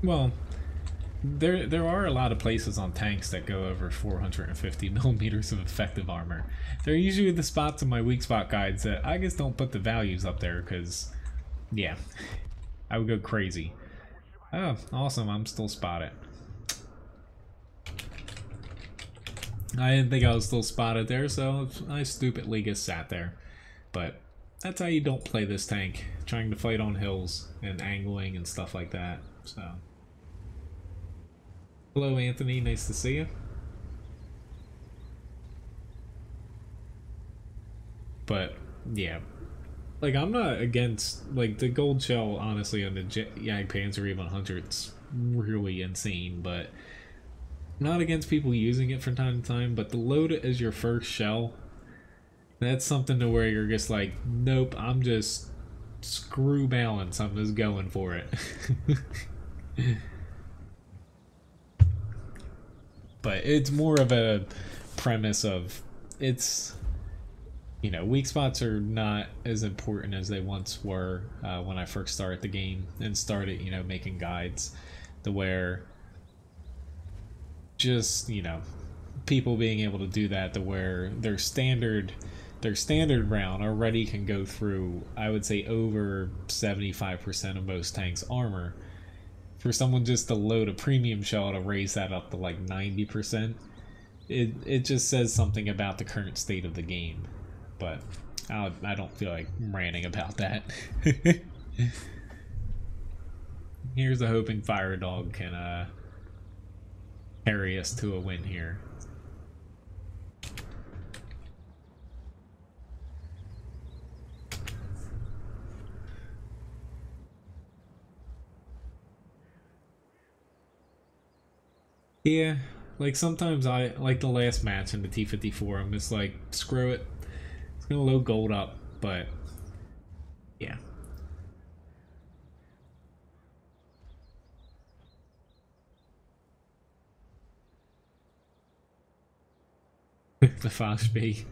Well, there are a lot of places on tanks that go over 450 millimeters of effective armor. They're usually the spots in my weak spot guides that I just don't put the values up there because, yeah, I would go crazy. Oh, awesome, I'm still spotted. I didn't think I was still spotted there, so I stupidly just sat there. But that's how you don't play this tank, trying to fight on hills and angling and stuff like that. So, hello Anthony, nice to see you. But yeah, like I'm not against like the gold shell. Honestly, on the Jagdpanzer E100's really insane, but I'm not against people using it from time to time. But the load it as your first shell, that's something to where you're just like, nope, I'm just screw balance. I'm just going for it. But it's more of a premise of it's, you know, weak spots are not as important as they once were when I first started the game and started, you know, making guides to where just, you know, people being able to do that to where their standard their standard round already can go through, I would say, over 75% of most tanks' armor. For someone just to load a premium shell to raise that up to like 90%, it just says something about the current state of the game. But I don't feel like ranting about that. Here's a hoping Fire Dog can carry us to a win here. Yeah, like sometimes I like the last match in the T54. I'm just like, screw it. It's gonna load gold up, but yeah. The fast B.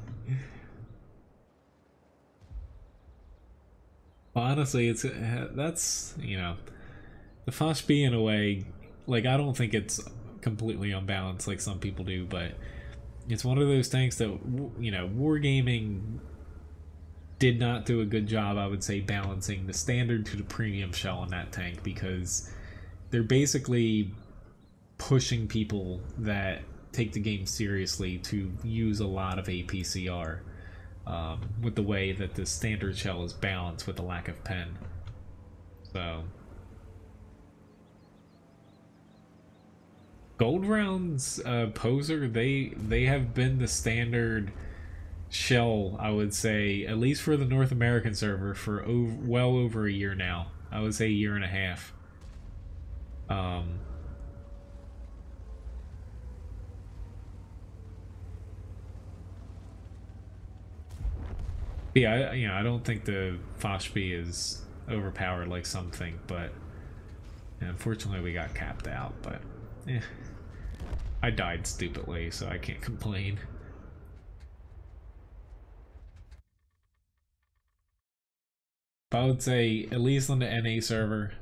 Well, honestly, that's, you know, the fast B in a way, like I don't think it's completely unbalanced like some people do, but it's one of those tanks that, you know, Wargaming did not do a good job, I would say, balancing the standard to the premium shell on that tank, because they're basically pushing people that take the game seriously to use a lot of APCR, with the way that the standard shell is balanced with the lack of pen. So gold rounds, poser, they have been the standard shell, I would say, at least for the North American server, for well over a year now. I would say a year and a half. Yeah, you know, I don't think the Foshby is overpowered like some think, but unfortunately we got capped out. But I died stupidly, so I can't complain. But I would say, at least on the NA server,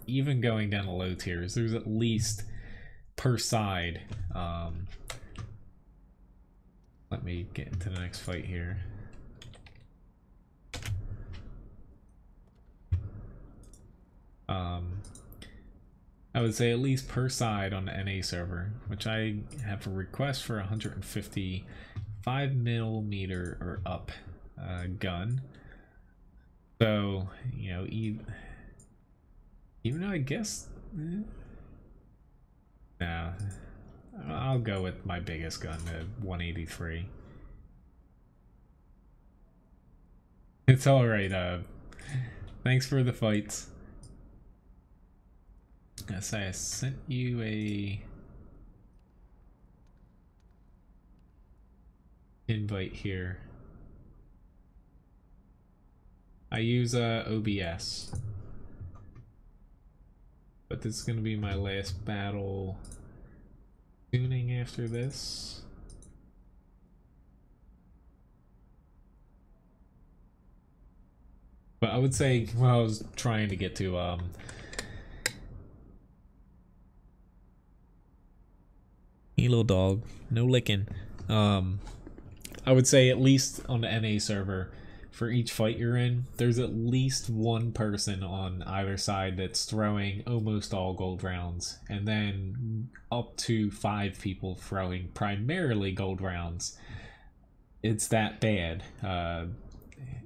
even going down to low tiers, there's at least per side. Let me get into the next fight here. I would say at least per side on the NA server, which I have a request for 155mm or up gun. So, you know, even though I guess, nah, I'll go with my biggest gun, the 183. It's alright, thanks for the fights. I say I sent you a invite here. I use OBS, but this is gonna be my last battle tuning after this. But I would say, what I was trying to get to, hey little dog, no licking. I would say at least on the NA server, for each fight you're in, there's at least one person on either side that's throwing almost all gold rounds, and then up to 5 people throwing primarily gold rounds. It's that bad,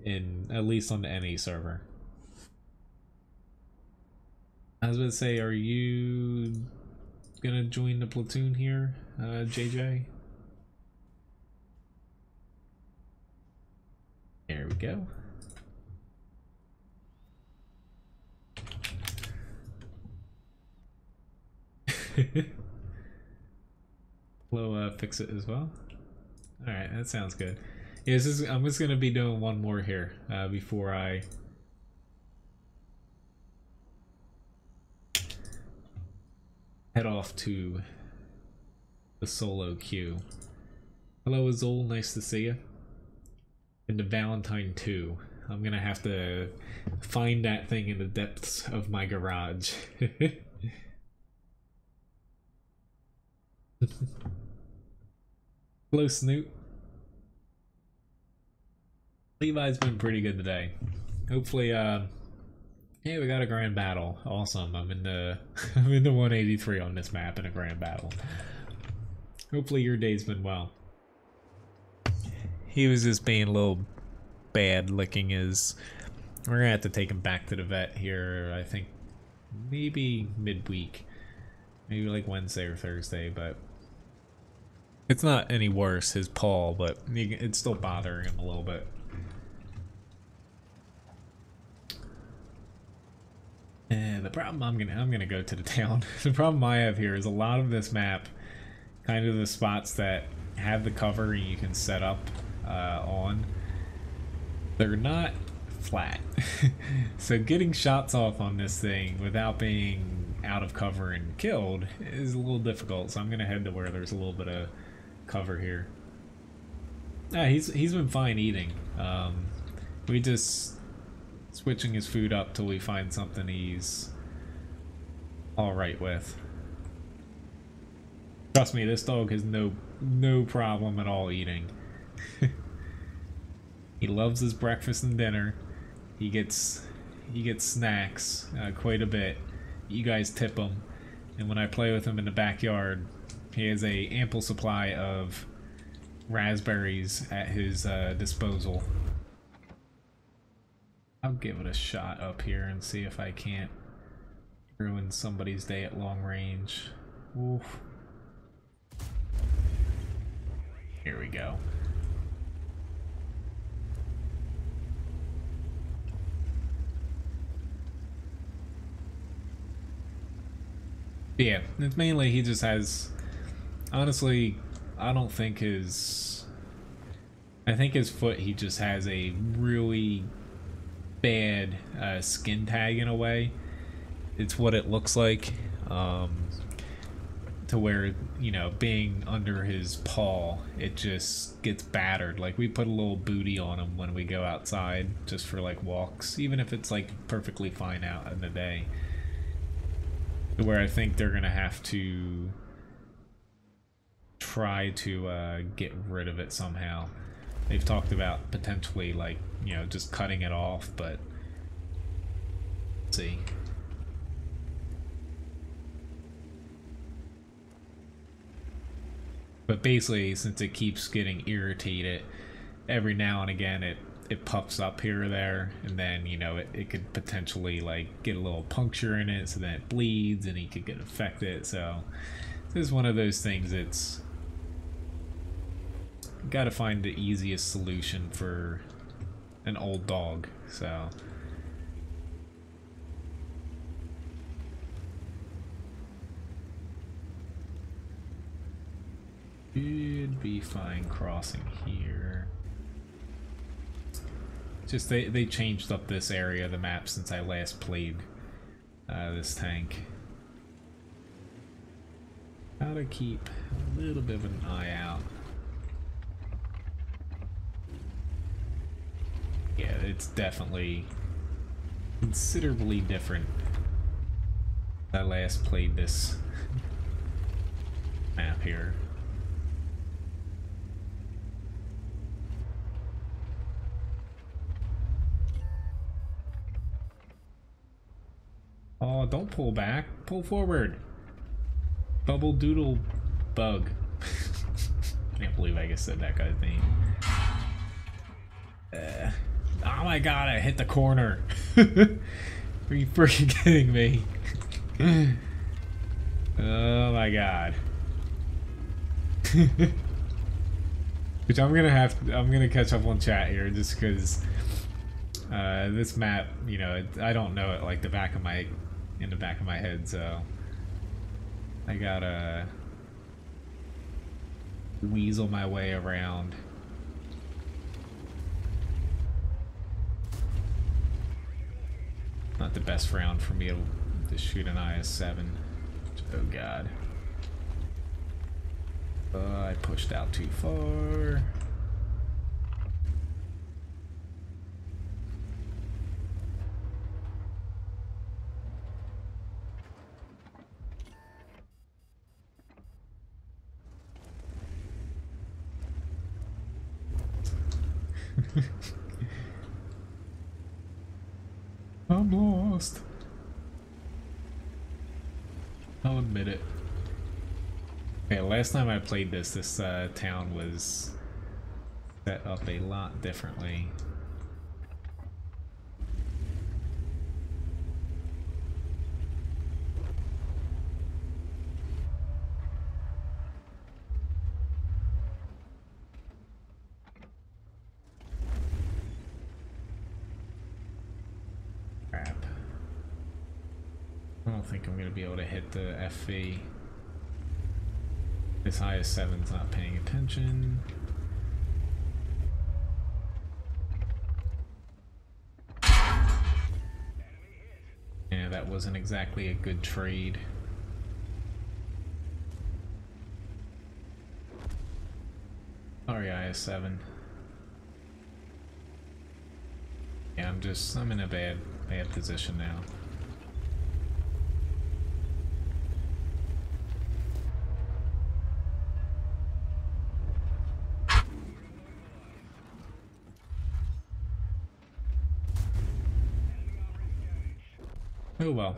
in at least on the NA server. I was gonna say, are you gonna join the platoon here, JJ? There we go. We'll fix it as well. Alright, that sounds good. Yeah, I'm just gonna be doing one more here before I head off to the solo queue. Hello Azul, nice to see you. Into Valentine 2. I'm gonna have to find that thing in the depths of my garage. Hello Snoot. Levi's been pretty good today. Hopefully, yeah, we got a grand battle. Awesome. I'm in the I'm in the 183 on this map in a grand battle. Hopefully your day's been well. He was just being a little bad licking his... We're gonna have to take him back to the vet here, I think maybe midweek. Maybe like Wednesday or Thursday, but it's not any worse, his paw, but it's still bothering him a little bit. The problem I'm gonna go to the town. The problem I have here is a lot of this map, kind of the spots that have the cover you can set up on, they're not flat. So getting shots off on this thing without being out of cover and killed is a little difficult. So I'm gonna head to where there's a little bit of cover here. He's been fine eating. We just switching his food up till we find something he's all right with. Trust me, this dog has no problem at all eating. He loves his breakfast and dinner. He gets snacks quite a bit. You guys tip him, and when I play with him in the backyard, he has a ample supply of raspberries at his disposal. I'll give it a shot up here and see if I can't ruin somebody's day at long range. Oof. Here we go. Yeah, it's mainly he just has... Honestly, I don't think his... I think his foot, he just has a really bad skin tag in a way. It's what it looks like, to where, you know, being under his paw, it just gets battered. Like, we put a little booty on him when we go outside just for like walks, even if it's like perfectly fine out in the day, to where I think they're gonna have to try to get rid of it somehow. They've talked about potentially, like, you know, just cutting it off, but let's see. But basically, since it keeps getting irritated, every now and again it puffs up here or there, and then, you know, it could potentially like get a little puncture in it, so then it bleeds and he could get infected. So this is one of those things. It's got to find the easiest solution for an old dog. So should be fine crossing here. Just they changed up this area of the map since I last played this tank. Gotta keep a little bit of an eye out. Yeah, it's definitely considerably different than I last played this map here. Oh, don't pull back. Pull forward. Bubble Doodle Bug. Can't believe I just said that guy's name. Oh my god, I hit the corner. Are you freaking kidding me? Oh my god. Which I'm gonna catch up on chat here just because this map, you know, I don't know it like the back of my head, so I gotta weasel my way around. Not the best round for me to shoot an IS-7. Oh god. I pushed out too far. I'm lost. I'll admit it. Okay, last time I played this town was set up a lot differently. Crap. I don't think I'm going to be able to hit the FV. As high as 7's not paying attention. Yeah, that wasn't exactly a good trade. Sorry, IS-7. Yeah, I'm in a bad position now. Oh well.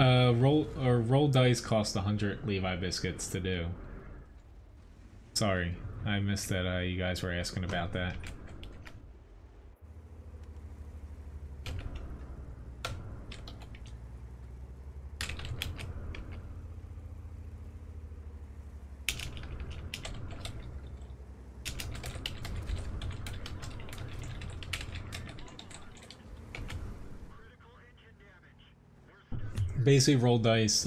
Roll dice cost 100 Levi biscuits to do. Sorry, I missed that. You guys were asking about that. Basically, roll dice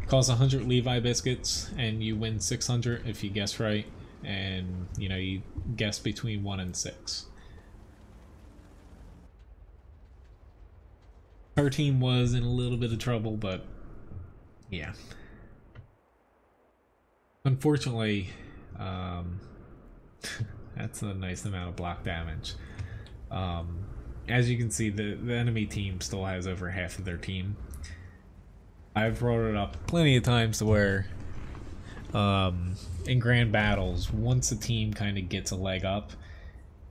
costs 100 Levi biscuits, and you win 600 if you guess right, and you guess between 1 and 6. Our team was in a little bit of trouble, but yeah. Unfortunately, that's a nice amount of block damage. As you can see, the enemy team still has over half of their team. I've brought it up plenty of times to where in grand battles, once a team kind of gets a leg up,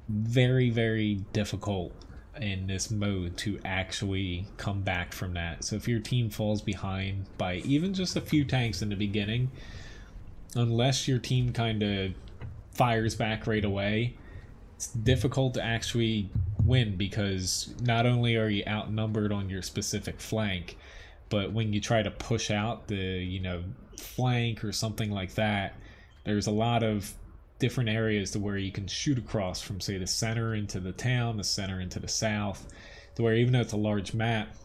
very, very difficult in this mode to actually come back from that. So if your team falls behind by even just a few tanks in the beginning, unless your team kind of fires back right away, it's difficult to actually win, because not only are you outnumbered on your specific flank, but when you try to push out the flank or something like that, there's a lot of different areas to where you can shoot across from, say, the center into the town, the center into the south, to where even though it's a large map,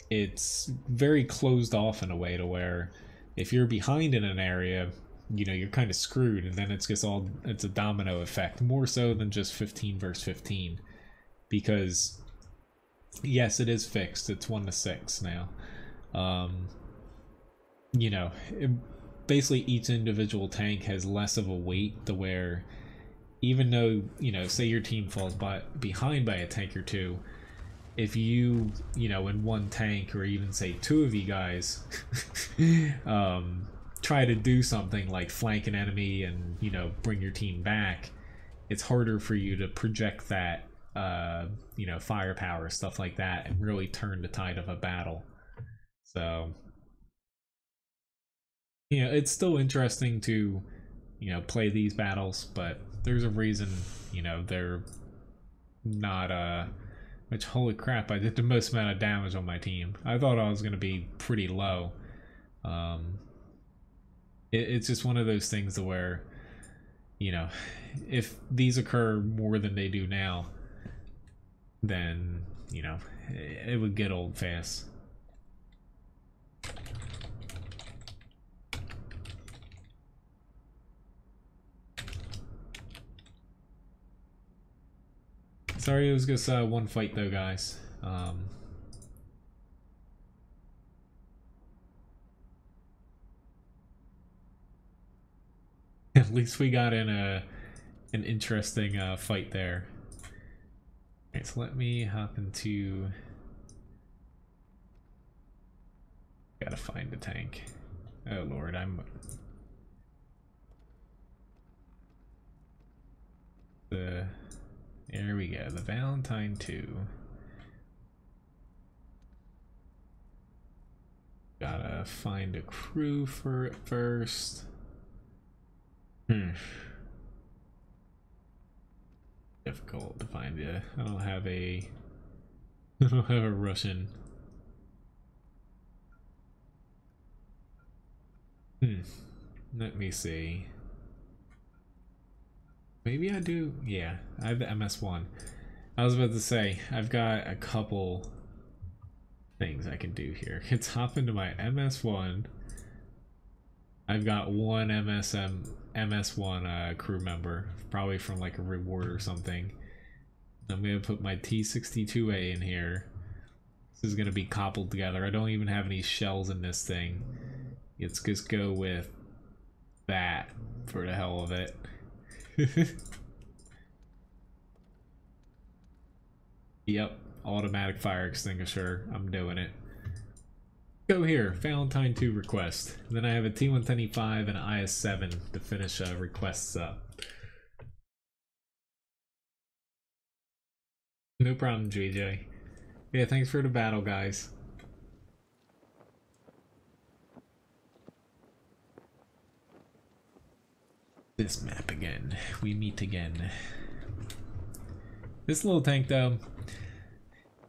it's very closed off in a way to where if you're behind in an area, you're kind of screwed, and then it's a domino effect, more so than just 15 versus 15, because yes, it is fixed, it's 1 to 6 now. Basically each individual tank has less of a weight to where even though, say your team falls behind by a tank or two, if you, in one tank, or even say 2 of you guys, try to do something like flank an enemy and, bring your team back, it's harder for you to project that, firepower, stuff like that, and really turn the tide of a battle. So, it's still interesting to, play these battles, but there's a reason, they're not, which, holy crap, I did the most amount of damage on my team. I thought I was going to be pretty low. It's just one of those things to where, if these occur more than they do now, then, it would get old fast. Sorry, it was just one fight though, guys. At least we got in an interesting fight there. Alright, so let me hop into... Gotta find a tank. Oh lord, There we go, the Valentine 2. Gotta find a crew for it first. Difficult to find it. I don't have a Russian. Let me see. Maybe I do. Yeah, I have the MS1. I was about to say, I've got a couple things I can do here. Let's hop into my MS1. I've got one MS1 crew member, probably from like a reward or something. I'm gonna put my T62A in here. This is gonna be cobbled together. I don't even have any shells in this thing. Let's just go with that for the hell of it. Yep, automatic fire extinguisher. I'm doing it. Go here, Valentine 2 request. And then I have a T110E5 and an IS-7 to finish requests up. No problem, JJ. Yeah, thanks for the battle, guys. This map again. We meet again. This little tank, though,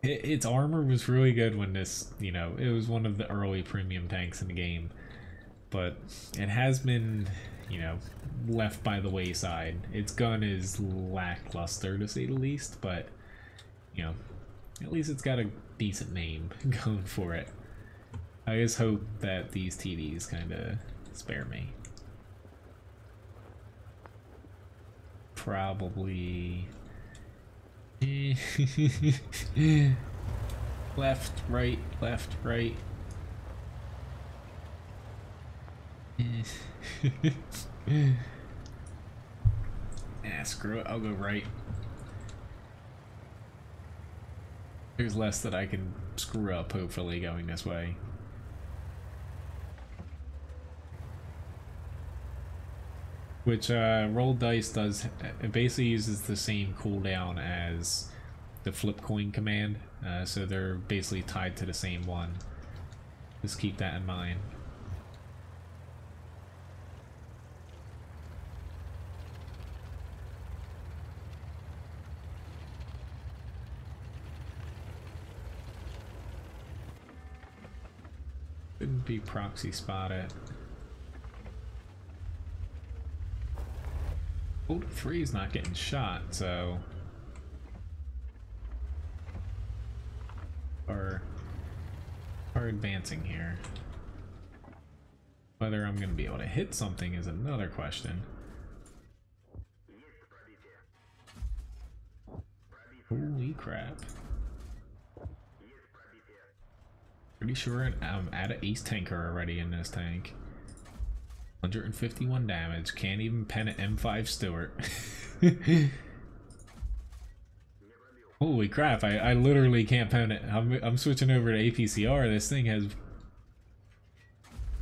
its armor was really good when this, you know, it was one of the early premium tanks in the game. But it has been, you know, left by the wayside. Its gun is lackluster, to say the least, but, you know, at least it's got a decent name going for it. I just hope that these TDs kind of spare me. Probably left, right, left, right. Screw it, I'll go right. There's less that I can screw up, hopefully, going this way. Which, roll dice does, it basically uses the same cooldown as the flip coin command, so they're basically tied to the same one. Just keep that in mind. Couldn't be proxy spotted. Old 3 is not getting shot, so are advancing here. Whether I'm going to be able to hit something is another question. Holy crap. Pretty sure I'm at an ace tanker already in this tank. 151 damage, can't even pen an M5 Stewart. Holy crap, I literally can't pen it. I'm switching over to APCR. This thing has...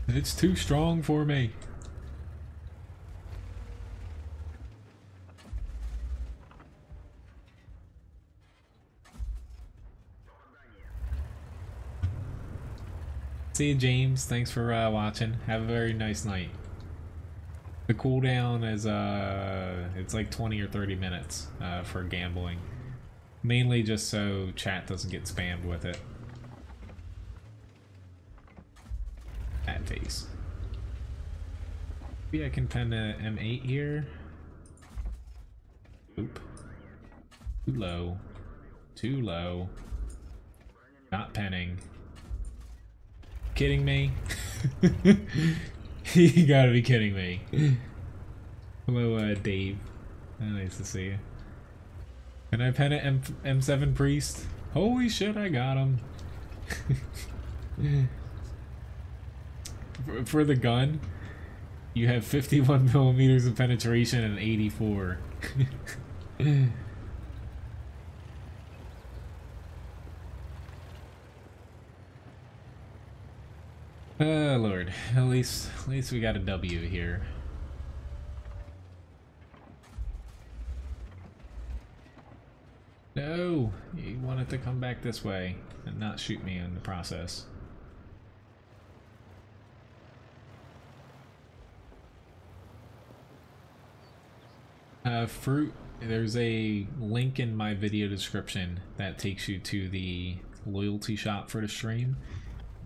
It's too strong for me. See you, James. Thanks for watching. Have a very nice night. The cooldown is it's like 20 or 30 minutes for gambling. Mainly just so chat doesn't get spammed with it. At face. Maybe I can pen a M8 here. Oop. Too low. Too low. Not penning. Kidding me? You gotta be kidding me. Hello, Dave. Nice to see you. Can I pen an M7 Priest? Holy shit, I got him. For the gun, you have 51 millimeters of penetration and 84. Oh Lord, at least we got a W here. No! You wanted to come back this way and not shoot me in the process. Fruit, there's a link in my video description that takes you to the loyalty shop for the stream.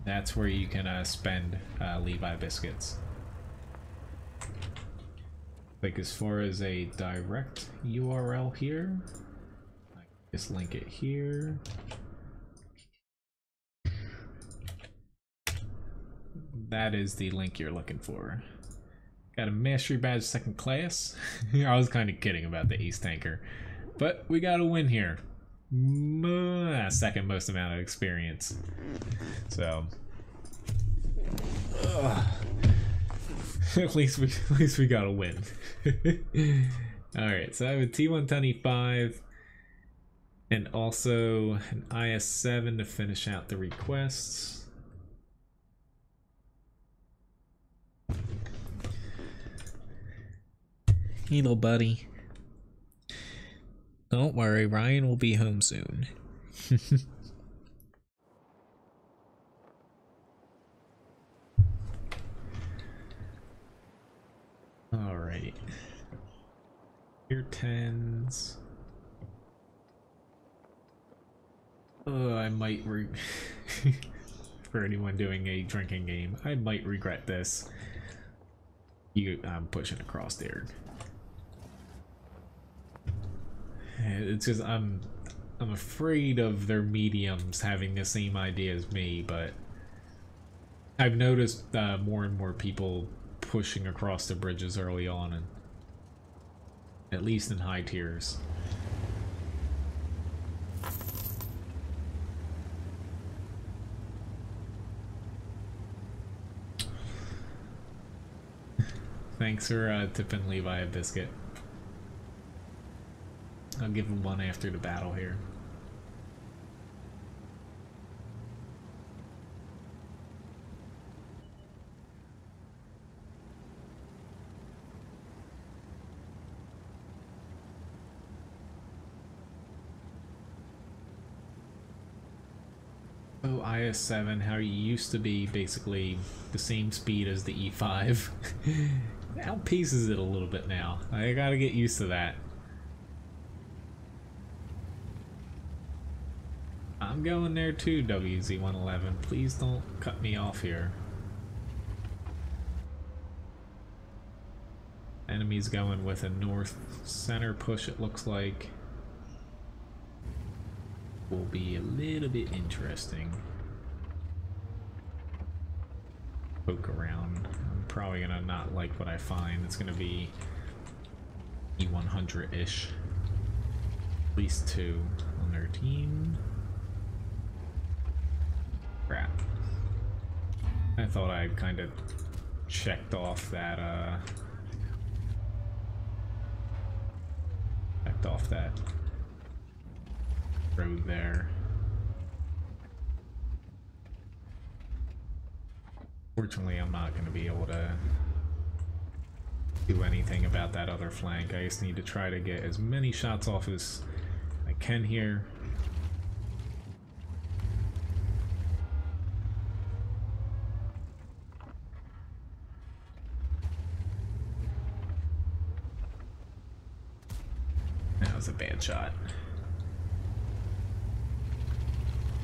That's where you can spend Levi biscuits. Like as far as a direct URL here, I just link it here. That is the link you're looking for. Got a mastery badge 2nd class. I was kind of kidding about the ace tanker, but we got a win here. Second most amount of experience. So at least we got a win. All right, so I have a T125 and also an IS-7 to finish out the requests. Hey, little buddy. Don't worry, Ryan will be home soon. Alright. Tier 10s. Oh, I might for anyone doing a drinking game, I might regret this. I'm pushing across there. It's just I'm afraid of their mediums having the same idea as me, but I've noticed more and more people pushing across the bridges early on, and at least in high tiers. Thanks for tipping Levi a biscuit. I'll give him one after the battle here. Oh, IS-7, how you used to be basically the same speed as the E5. Outpaces it a little bit now. I gotta get used to that. I'm going there too, WZ-111. Please don't cut me off here. Enemy's going with a north center push, it looks like. Will be a little bit interesting. Poke around. I'm probably gonna not like what I find. It's gonna be E100-ish. At least 2 on their team. Crap. I thought I kind of checked off that road there. Fortunately, I'm not going to be able to do anything about that other flank. I just need to try to get as many shots off as I can here. That was a bad shot.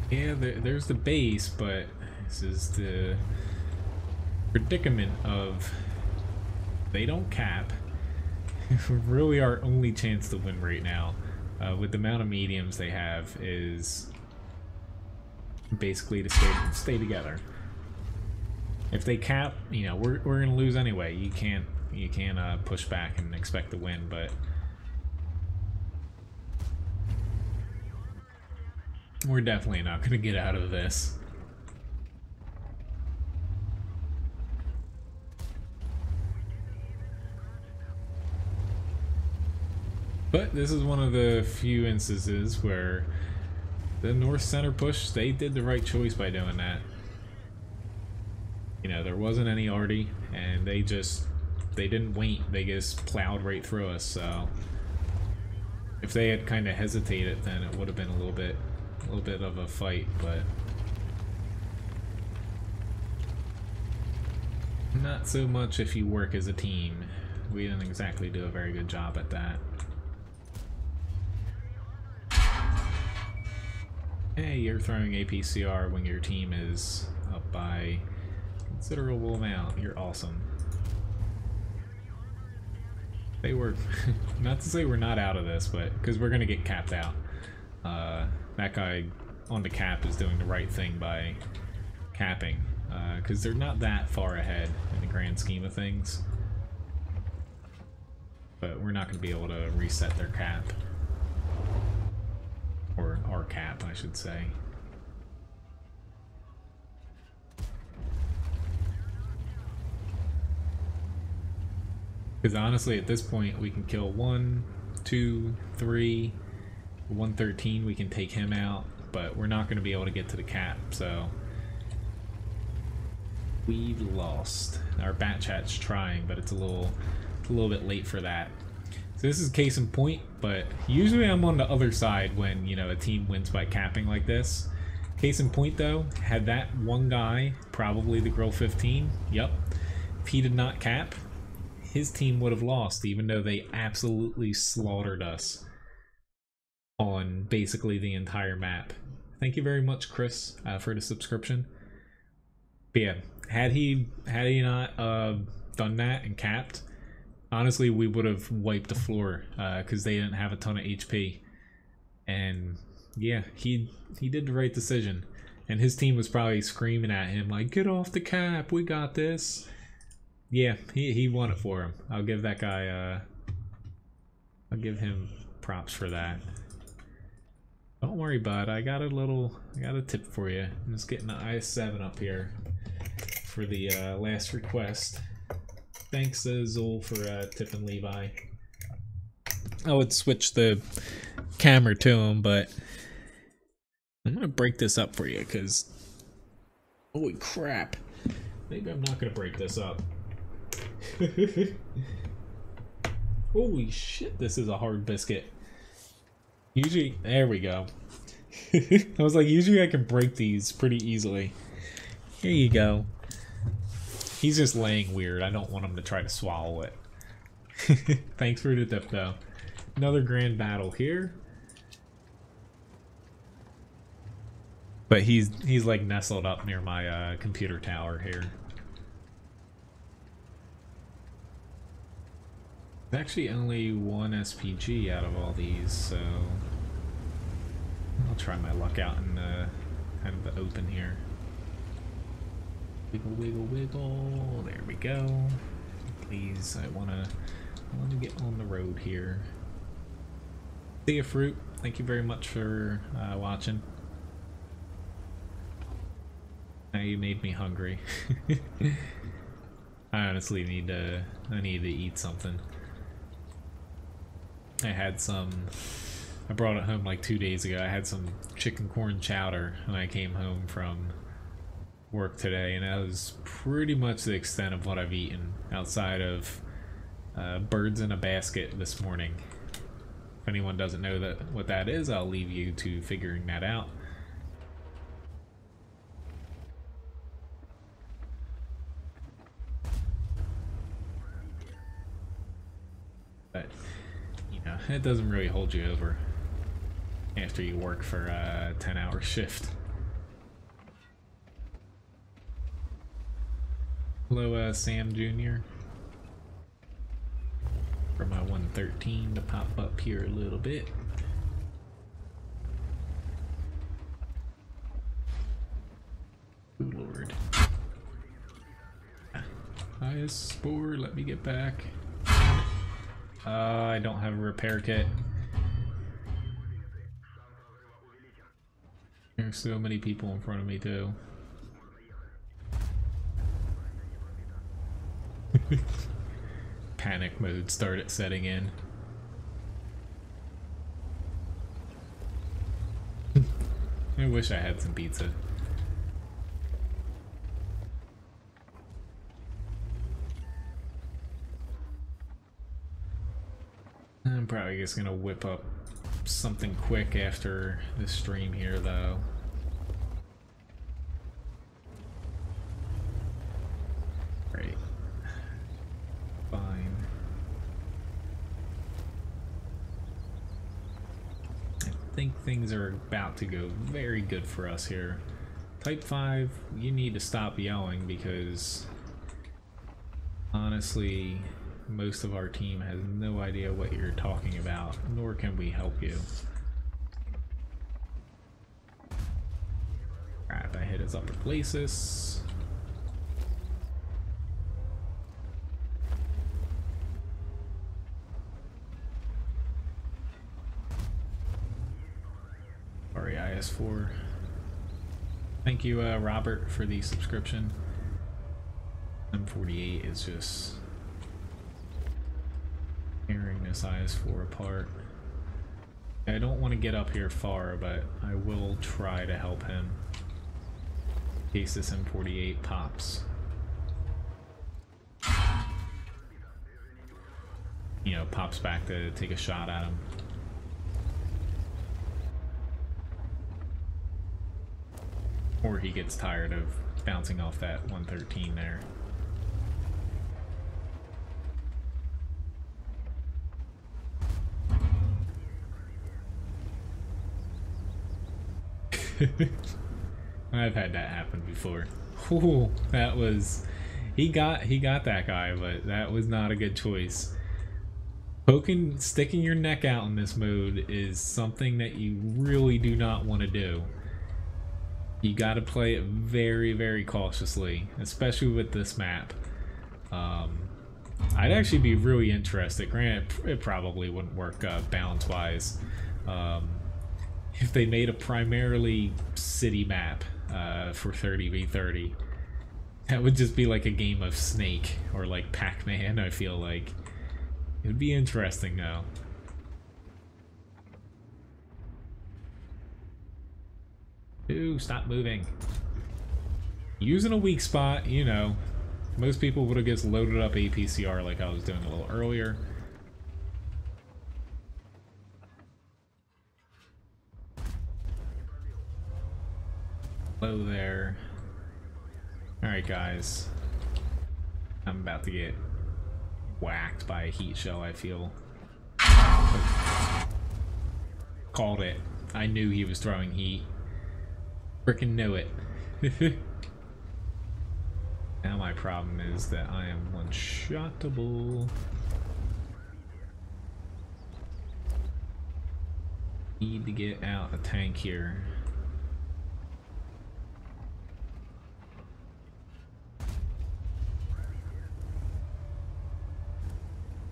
Yeah, there's the base, but this is the predicament of they don't cap. Really, our only chance to win right now, with the amount of mediums they have, is basically to stay together. If they cap, you know, we're gonna lose anyway. You can't push back and expect to win, but we're definitely not going to get out of this. But this is one of the few instances where the north center push, they did the right choice by doing that. You know, there wasn't any arty, and they didn't wait, they just plowed right through us, so If they had kind of hesitated, then it would have been a little bit of a fight, but not so much if you work as a team. We didn't exactly do a very good job at that. Hey, you're throwing APCR when your team is up by a considerable amount. You're awesome. They were, not to say we're not out of this, but because we're going to get capped out. That guy on the cap is doing the right thing by capping, because they're not that far ahead in the grand scheme of things. But we're not going to be able to reset their cap. Or our cap, I should say. Because honestly, at this point, we can kill 1, 2, 3, 113, we can take him out, but we're not going to be able to get to the cap, so we've lost. Our bat chat's trying, but it's a little bit late for that. So this is case in point, but usually I'm on the other side when, you know, a team wins by capping like this. Case in point though, had that one guy, probably the Grill 15, yep, if he did not cap, his team would have lost, even though they absolutely slaughtered us on basically the entire map. Thank you very much, Chris, for the subscription. But yeah, had he not done that and capped, honestly, we would have wiped the floor because they didn't have a ton of HP. And yeah, he did the right decision. And his team was probably screaming at him like, "Get off the cap, we got this." Yeah, he won it for him. I'll give that guy, I'll give him props for that. Don't worry, bud. I got a tip for you. I'm just getting the IS-7 up here for the last request. Thanks, Zol, for tipping Levi. I would switch the camera to him, but I'm gonna break this up for you because holy crap! Maybe I'm not gonna break this up. Holy shit, this is a hard biscuit. Usually, there we go. I was like, usually I can break these pretty easily. Here you go. He's just laying weird. I don't want him to try to swallow it. Thanks for the tip, though. Another grand battle here. But he's like nestled up near my computer tower here. There's actually only one SPG out of all these, so I'll try my luck out in kind of the open here. Wiggle, wiggle, wiggle. There we go. Please, I wanna get on the road here. See ya, Fruit. Thank you very much for watching. Now you made me hungry. I honestly need to eat something. I brought it home like 2 days ago. I had some chicken corn chowder when I came home from work today, and that was pretty much the extent of what I've eaten outside of birds in a basket this morning. If anyone doesn't know what that is, I'll leave you to figuring that out. But it doesn't really hold you over after you work for a 10-hour shift. Hello, Sam Jr. For my 113 to pop up here a little bit. Oh Lord. IS Spore, let me get back. I don't have a repair kit. There's so many people in front of me too. Panic mode started setting in. I wish I had some pizza. I'm probably just gonna whip up something quick after this stream here, though. Great. Fine. I think things are about to go very good for us here. Type 5, you need to stop yelling because honestly, most of our team has no idea what you're talking about, nor can we help you. Crap, I hit his upper places. Sorry, IS4. Thank you, Robert, for the subscription. M48 is just tearing this IS4 apart. I don't want to get up here far, but I will try to help him in case this M48 pops. You know, pops back to take a shot at him. Or he gets tired of bouncing off that 113 there. I've had that happen before. Ooh, that was... He got that guy, but that was not a good choice. Sticking your neck out in this mode is something that you really do not want to do. You gotta play it very, very cautiously, especially with this map. I'd actually be really interested. Granted, it probably wouldn't work balance-wise. If they made a primarily city map for 30v30, that would just be like a game of Snake or like Pac-Man, I feel like. It would be interesting though. Ooh, stop moving. Using a weak spot, you know. Most people would have just loaded up APCR like I was doing a little earlier. Hello there. Alright guys. I'm about to get whacked by a heat shell, I feel. Called it. I knew he was throwing heat. Frickin' knew it. Now my problem is that I am one-shottable. Need to get out a tank here.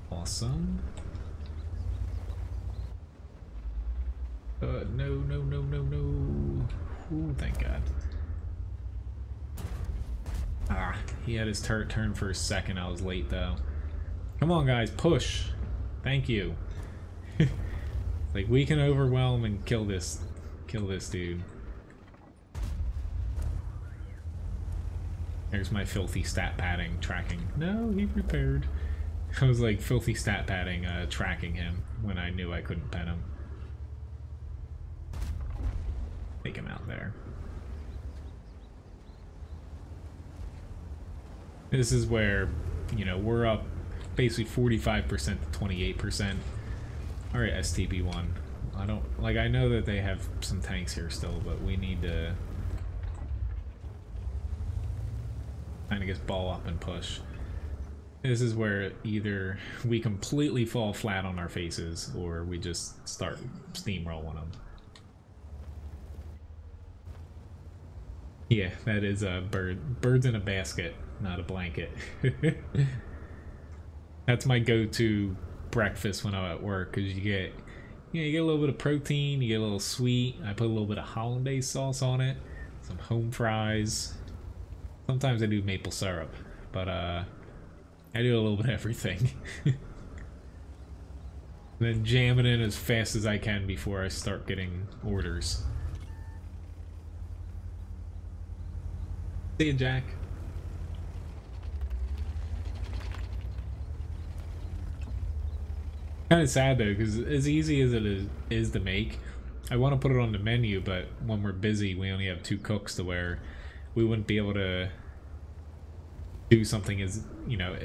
Awesome. No, no, no, no, no. Ooh, thank God. Ah, he had his turret turn for a second. I was late though. Come on, guys, push. Thank you. Like, we can overwhelm and kill this dude. There's my filthy stat padding tracking. No, he repaired. I was like filthy stat padding tracking him when I knew I couldn't pen him. Take him out there. This is where, you know, we're up basically 45% to 28%. Alright, STB1. I know that they have some tanks here still, but we need to kind of just ball up and push. This is where either we completely fall flat on our faces or we just start steamrolling them. Yeah, that is a bird. Birds in a basket, not a blanket. That's my go-to breakfast when I'm at work, because you get a little bit of protein, you get a little sweet. I put a little bit of hollandaise sauce on it, some home fries. Sometimes I do maple syrup, but I do a little bit of everything. Then jam it in as fast as I can before I start getting orders. See ya, Jack. Kind of sad though, because as easy as it is to make, I want to put it on the menu, but when we're busy, we only have 2 cooks to where we wouldn't be able to do something as, you know,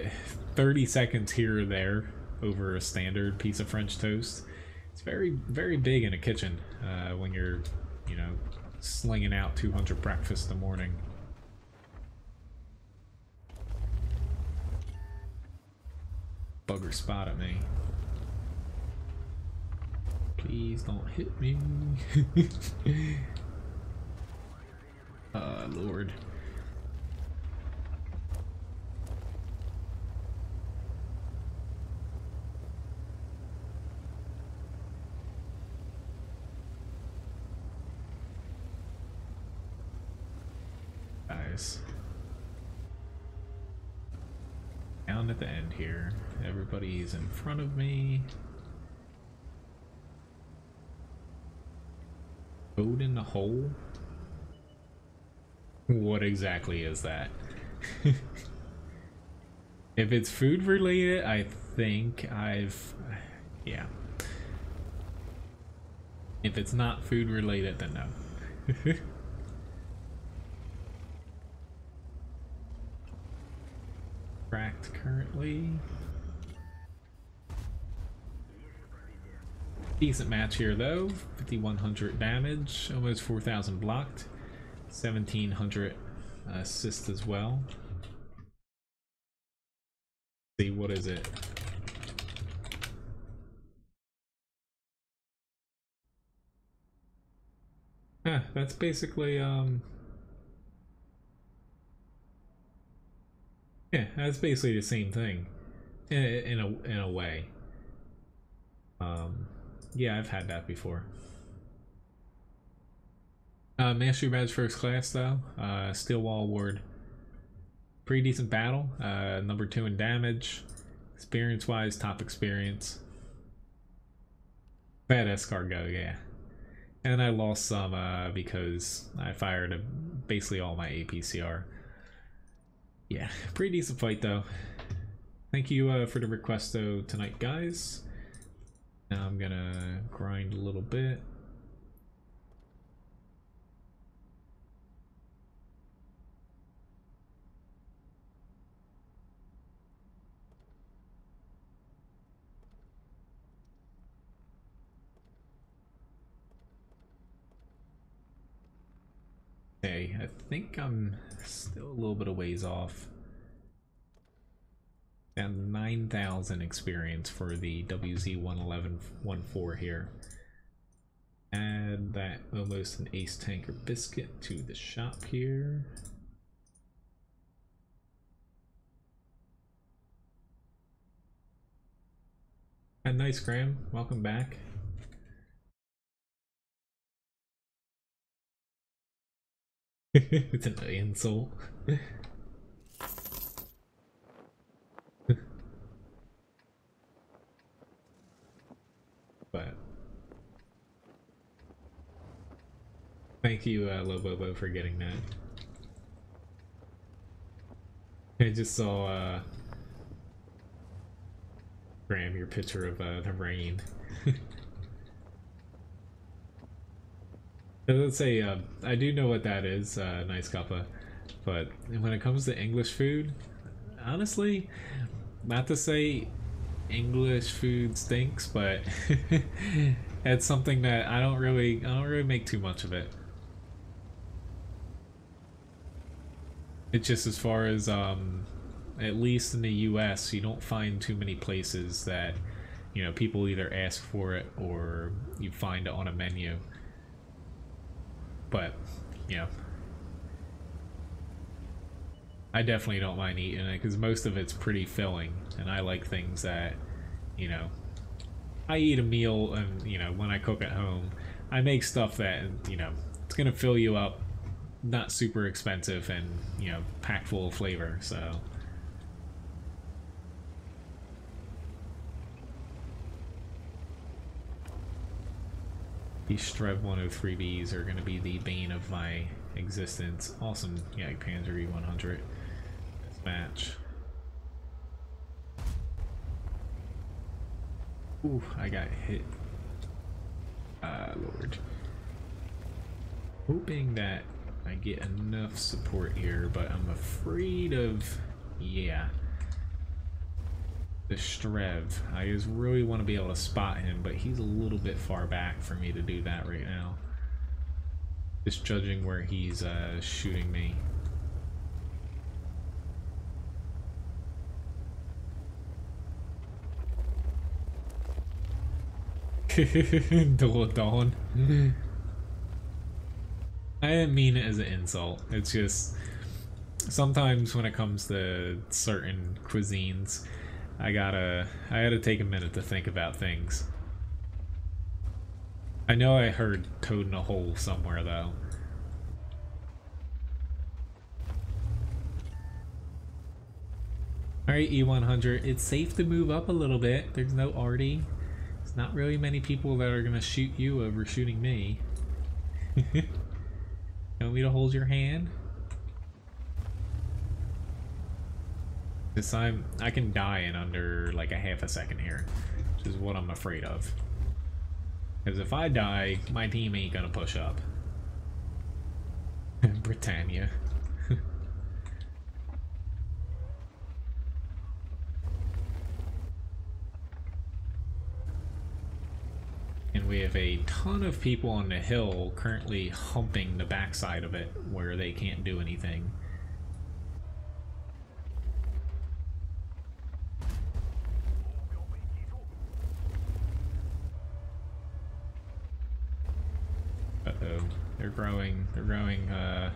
30 seconds here or there over a standard piece of French toast. It's very, very big in a kitchen when you're, you know, slinging out 200 breakfasts in the morning. Bugger spot at me. Please don't hit me. Lord. Guys. Down at the end here. Everybody's in front of me. Code in the hole? What exactly is that? If it's food related, I think yeah. If it's not food related, then no. Cracked currently. Decent match here though. 5100 damage, almost 4000 blocked, 1700 assist as well. See, what is it? That's basically yeah, that's basically the same thing in a way. Yeah, I've had that before. Mastery badge first class though. Steel wall award. Pretty decent battle. Number 2 in damage. Experience wise, top experience. Bad escargot, yeah. And I lost some because I fired basically all my APCR. Yeah, pretty decent fight though. Thank you for the request though tonight, guys. Now I'm gonna grind a little bit. Okay, I think I'm still a little bit of ways off. And 9,000 experience for the WZ-111-14 here. Add that almost an ace tanker biscuit to the shop here. And nice, Graham. Welcome back. It's an insult. But thank you, Lobobo, for getting that. I just saw Graham, your picture of the rain. Let's say I do know what that is, nice cuppa, but when it comes to English food, honestly, not to say English food stinks, but it's something that I don't really make too much of it. It's just as far as at least in the US, you don't find too many places that, you know, people either ask for it or you find it on a menu. But, you know, I definitely don't mind eating it because most of it's pretty filling, and I like things that, you know, I eat a meal and, you know, when I cook at home, I make stuff that, you know, it's gonna fill you up, not super expensive and, you know, packed full of flavor, so. These Strev 103Bs are going to be the bane of my existence. Awesome, yeah, Panzer E100. This match. Ooh, I got hit. Lord. Hoping that I get enough support here, but I'm afraid of, yeah, the Strev. I just really want to be able to spot him, but he's a little bit far back for me to do that right now. Just judging where he's shooting me. Dawn. I didn't mean it as an insult. It's just sometimes when it comes to certain cuisines, I gotta take a minute to think about things. I know I heard toad in a hole somewhere though. Alright, E100, it's safe to move up a little bit. There's no arty. There's not really many people that are gonna shoot you over shooting me. You want me to hold your hand? This time, I can die in under like a half a second here, which is what I'm afraid of. Because if I die, my team ain't gonna push up. Britannia. And we have a ton of people on the hill currently humping the backside of it where they can't do anything. Uh-oh. They're growing a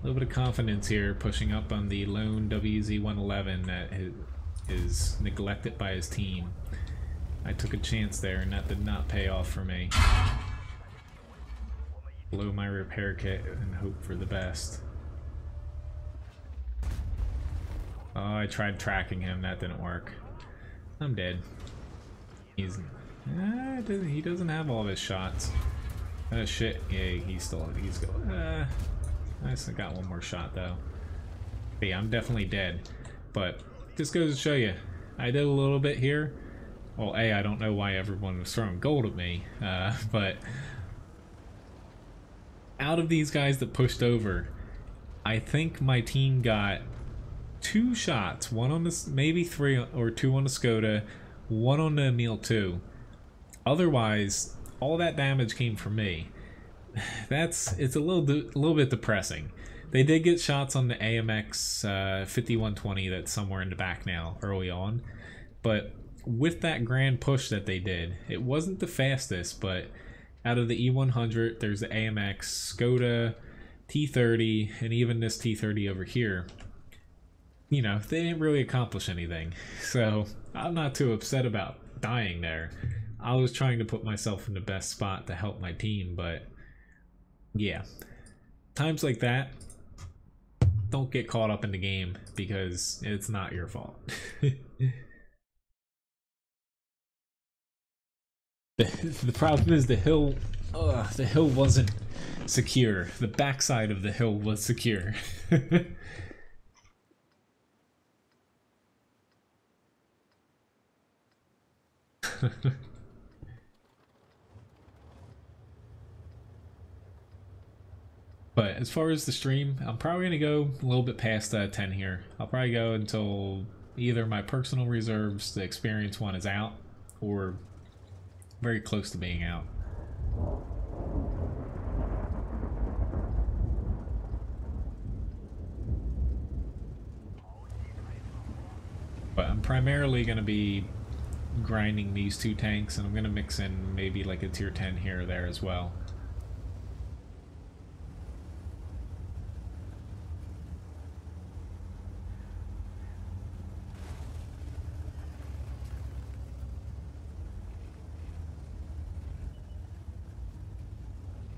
little bit of confidence here, pushing up on the lone WZ-111 that is neglected by his team. I took a chance there and that did not pay off for me. Blow my repair kit and hope for the best. Oh, I tried tracking him, that didn't work. I'm dead. He doesn't have all of his shots. Oh shit, yeah, he's going. I still got one more shot though. But yeah, I'm definitely dead. But this goes to show you, I did a little bit here. Well, I don't know why everyone was throwing gold at me, but out of these guys that pushed over, I think my team got 2 shots, one on the, maybe 3 or 2 on the Skoda, 1 on the Emil 2. Otherwise, all that damage came from me. It's a little bit depressing. They did get shots on the AMX 5120 that's somewhere in the back now, early on, but with that grand push that they did, it wasn't the fastest, but out of the E100, there's the AMX, Skoda, T30, and even this T30 over here. You know, they didn't really accomplish anything. So I'm not too upset about dying there. I was trying to put myself in the best spot to help my team, but yeah. Times like that, don't get caught up in the game because it's not your fault. The problem is the hill wasn't secure. The backside of the hill was secure. But as far as the stream, I'm probably gonna go a little bit past 10 here. I'll probably go until either my personal reserves, the experience one, is out, or very close to being out. But I'm primarily going to be grinding these 2 tanks, and I'm going to mix in maybe like a tier 10 here or there as well.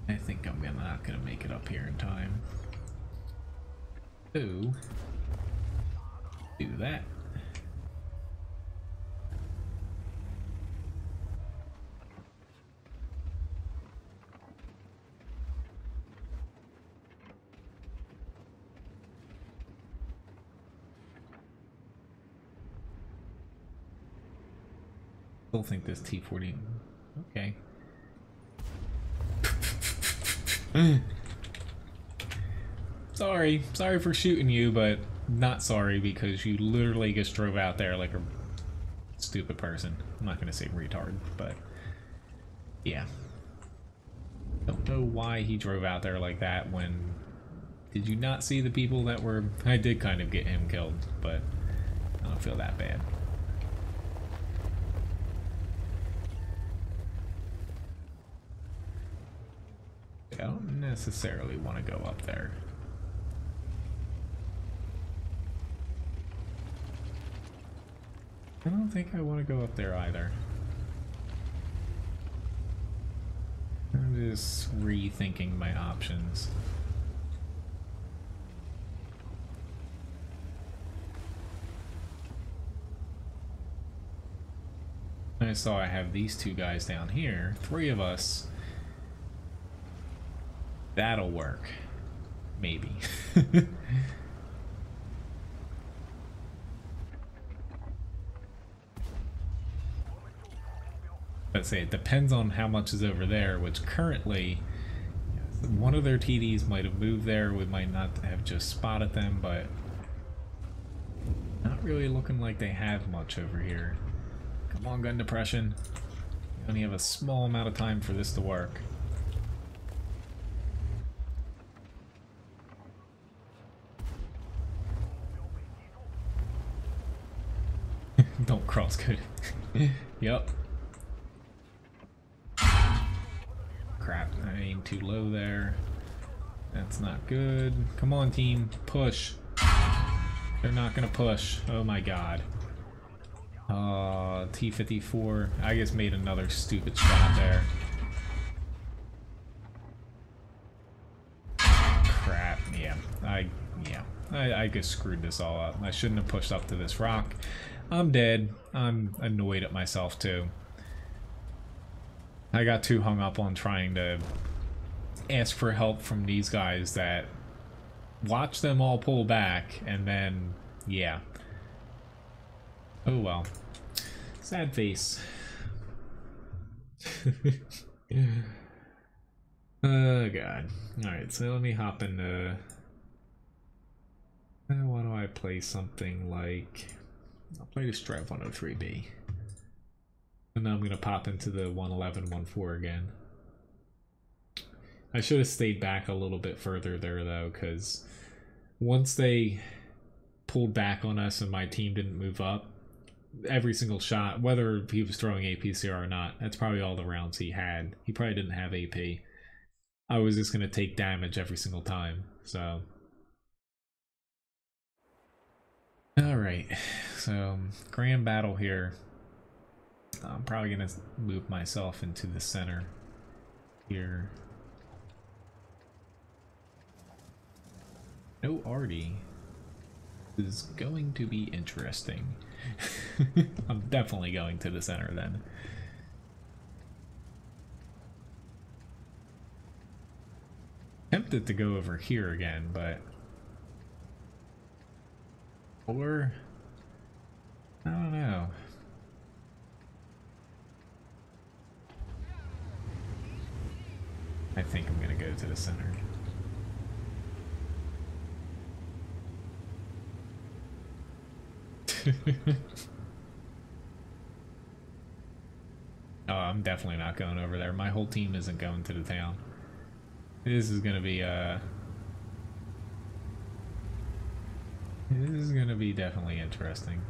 I think I'm not gonna make it up here in time. So, do that. Still think this T-40... Okay. Sorry for shooting you, but not sorry because you literally just drove out there like a stupid person. I'm not gonna say retard, but yeah. Don't know why he drove out there like that when... Did you not see the people that were... I did kind of get him killed, but I don't feel that bad. I don't necessarily want to go up there. I don't think I want to go up there either. I'm just rethinking my options. I saw I have these two guys down here. 3 of us. That'll work. Maybe. Let's say it depends on how much is over there, which currently one of their TDs might have moved there. We might not have just spotted them, but not really looking like they have much over here. Come on, gun depression. We only have a small amount of time for this to work. Don't cross code. Yep. Crap, I aimed too low there. That's not good. Come on, team. Push. They're not gonna push. Oh my god. T-54. I just made another stupid shot there. Crap. Yeah. I just screwed this all up. I shouldn't have pushed up to this rock. I'm dead. I'm annoyed at myself too. I got too hung up on trying to ask for help from these guys that watch them all pull back and then, yeah. Oh well. Sad face. Oh god. Alright, so let me hop into... why don't I play something like... I'll play the Strive 103B. And then I'm going to pop into the 111-14 again. I should have stayed back a little bit further there though, because once they pulled back on us and my team didn't move up, every single shot, whether he was throwing APCR or not, that's probably all the rounds he had. He probably didn't have AP. I was just going to take damage every single time, so... Alright, so grand battle here. I'm probably going to move myself into the center here. No Artie. This is going to be interesting. I'm definitely going to the center then. Tempted to go over here again, but... Or... I don't know. I think I'm gonna go to the center. Oh, I'm definitely not going over there. My whole team isn't going to the town. This is gonna be definitely interesting.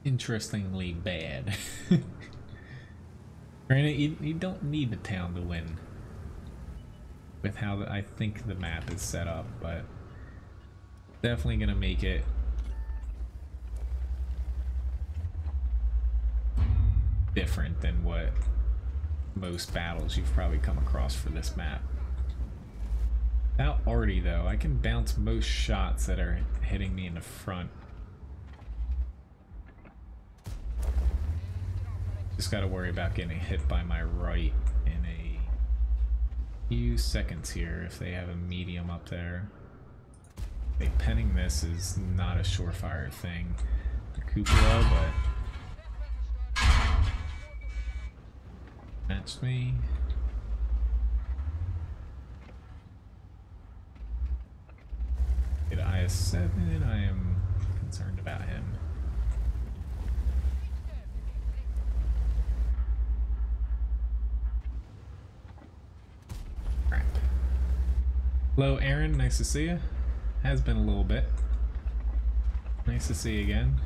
Interestingly bad. Granted, you don't need the town to win with how I think the map is set up, but definitely gonna make it different than what most battles you've probably come across for this map. Without Artie though, I can bounce most shots that are hitting me in the front. Just gotta worry about getting hit by my right in a few seconds here if they have a medium up there. Penning this is not a surefire thing. The cupola, but matched me. At IS-7, I am concerned about him. Crap. Hello, Aaron. Nice to see you. Has been a little bit. Nice to see you again.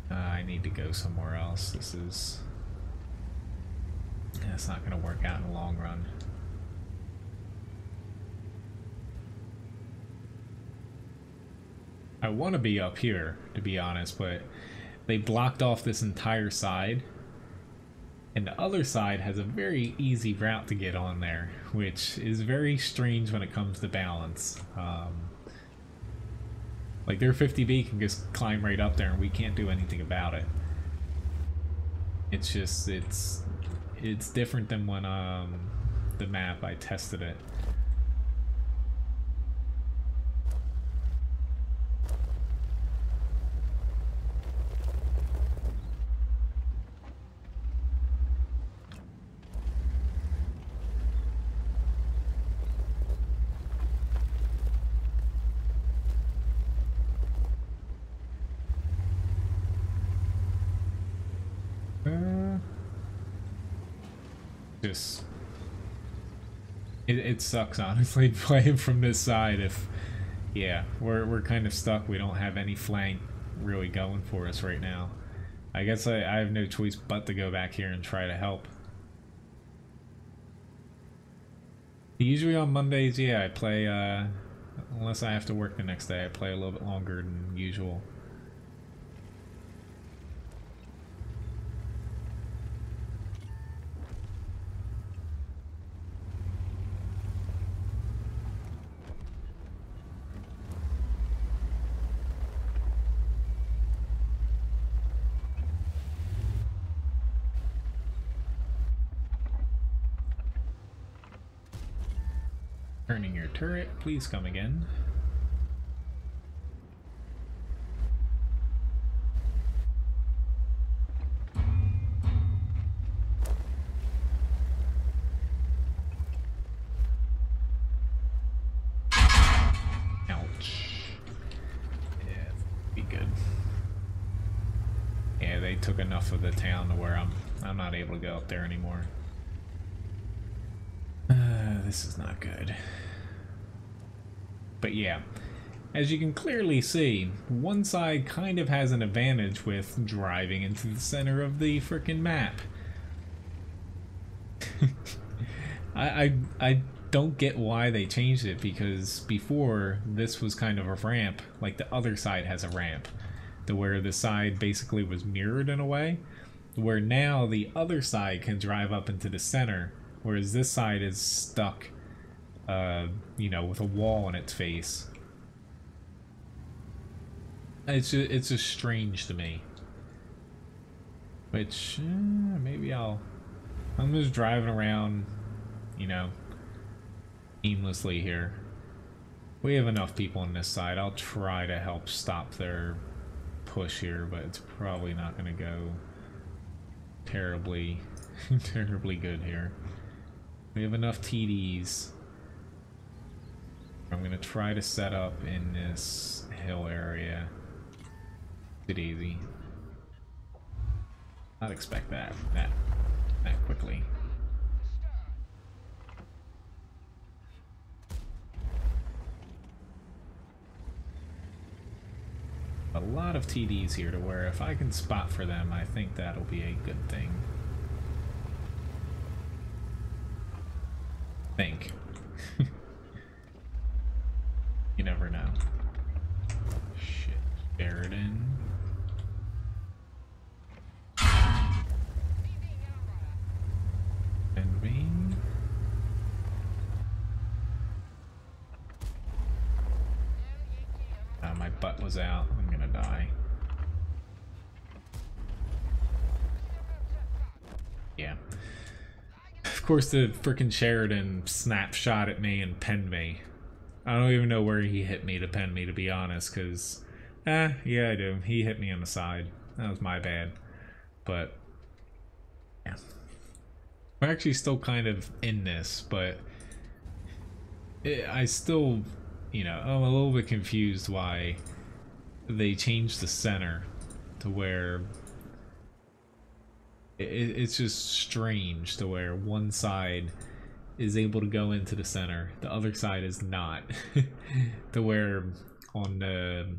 I need to go somewhere else. This is... It's not going to work out in the long run. I want to be up here, to be honest, but they blocked off this entire side. And the other side has a very easy route to get on there, which is very strange when it comes to balance. Like their 50B can just climb right up there and we can't do anything about it. It's just, it's different than when the map I tested it. It sucks, honestly, playing from this side. If yeah, we're kind of stuck. We don't have any flank really going for us right now. I guess I have no choice but to go back here and try to help. Usually on Mondays, yeah, I play unless I have to work the next day, I play a little bit longer than usual. Turning your turret, please come again. Ouch. Yeah, be good. Yeah, they took enough of the town to where I'm not able to go up there anymore. This is not good. But yeah, as you can clearly see, one side kind of has an advantage with driving into the center of the frickin' map. I don't get why they changed it, because before this was kind of a ramp, like the other side has a ramp, to where the side basically was mirrored in a way, where now the other side can drive up into the center, whereas this side is stuck, you know, with a wall in its face. It's just strange to me. Which, maybe I'm just driving around, you know, aimlessly here. We have enough people on this side. I'll try to help stop their push here, but it's probably not going to go terribly, terribly good here. We have enough TDs. I'm going to try to set up in this hill area. It's easy. Not expect that quickly. A lot of TDs here, to where if I can spot for them, I think that'll be a good thing. Think. You never know. Shit. Sheridan. And me. My butt was out. I'm gonna die. Of course, the freaking Sheridan snapshot at me and pinned me. I don't even know where he hit me to pin me, to be honest, because, yeah, I do. He hit me on the side. That was my bad. But, yeah. We're actually still kind of in this, but I still, you know, I'm a little bit confused why they changed the center to where it's just strange to where one side is able to go into the center, the other side is not. To where on the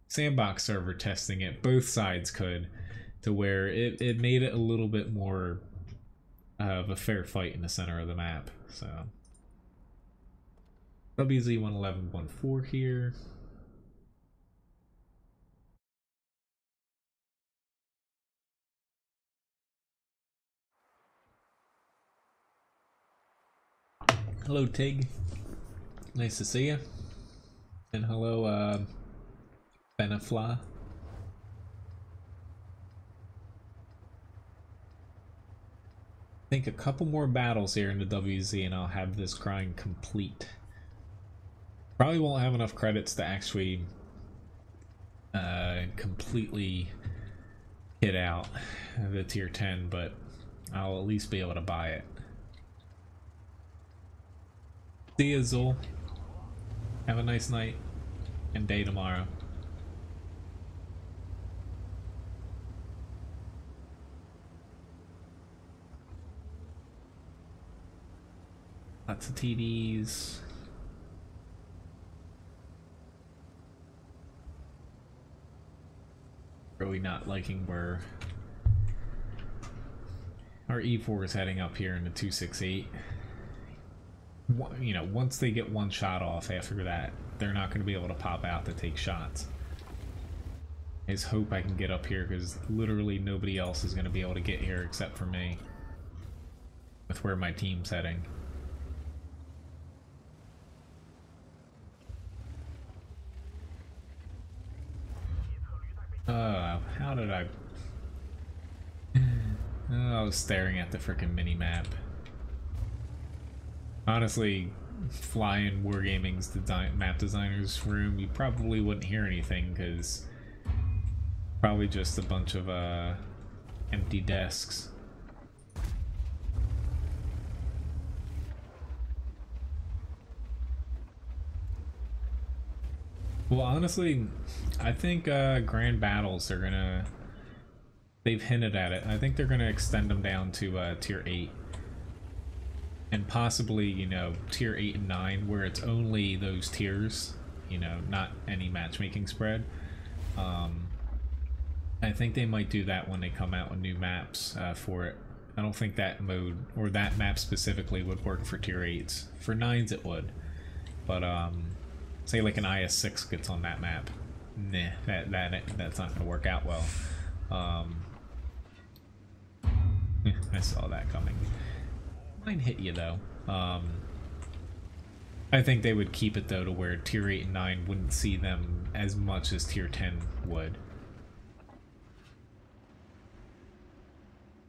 sandbox server testing it, both sides could, to where it made it a little bit more of a fair fight in the center of the map. So WZ11114 here. Hello, Tig. Nice to see you. And hello, Benefla. I think a couple more battles here in the WZ and I'll have this grind complete. Probably won't have enough credits to actually completely hit out the tier 10, but I'll at least be able to buy it. See ya, Zul. Have a nice night and day tomorrow. Lots of TDs. Really not liking where our E4 is heading up here in the 268. You know, once they get one shot off after that, they're not going to be able to pop out to take shots. I just hope I can get up here because literally nobody else is going to be able to get here except for me with where my team's heading. How did I... I was staring at the frickin' mini-map. Honestly, fly in Wargaming's map designer's room, you probably wouldn't hear anything, because probably just a bunch of empty desks. Well, honestly, I think Grand Battles are gonna... They've hinted at it. I think they're gonna extend them down to tier 8. And possibly, you know, tier 8 and 9, where it's only those tiers, you know, not any matchmaking spread. I think they might do that when they come out with new maps for it. I don't think that mode, or that map specifically, would work for tier 8s. For 9s it would. But, say like an IS-6 gets on that map. Nah, that's not going to work out well. I saw that coming. Might hit you though. I think they would keep it though to where tier 8 and 9 wouldn't see them as much as tier 10 would.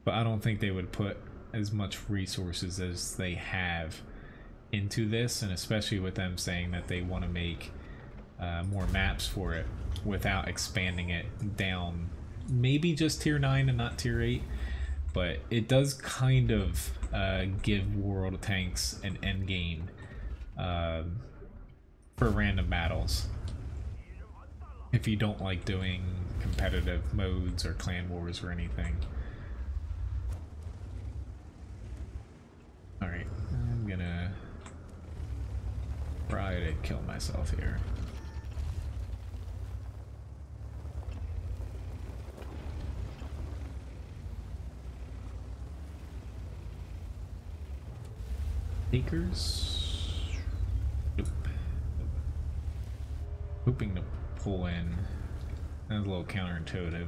But I don't think they would put as much resources as they have into this, and especially with them saying that they want to make more maps for it without expanding it down maybe just tier 9 and not tier 8. But it does kind of give World of Tanks an end game for random battles. If you don't like doing competitive modes or clan wars or anything. Alright, I'm gonna try to kill myself here. Takers? Nope. Hoping to pull in. That was a little counterintuitive.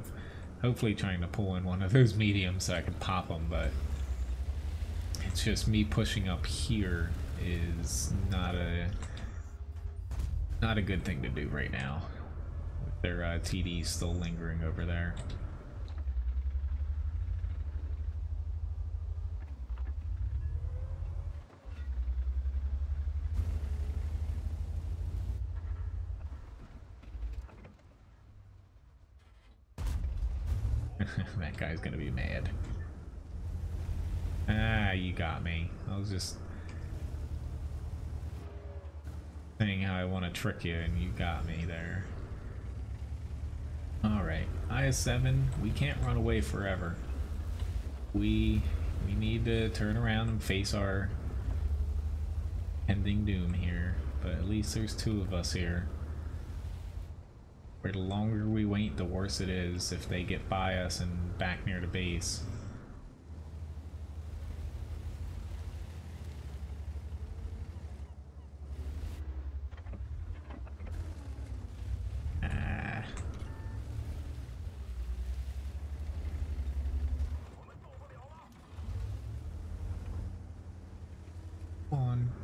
Hopefully trying to pull in one of those mediums so I can pop them, but it's just me pushing up here is not a good thing to do right now. With their TD still lingering over there. That guy's gonna be mad. Ah, you got me. I was just saying how I want to trick you, and you got me there. Alright, IS-7, we can't run away forever. We need to turn around and face our pending doom here, but at least there's two of us here. Where the longer we wait, the worse it is if they get by us and back near the base.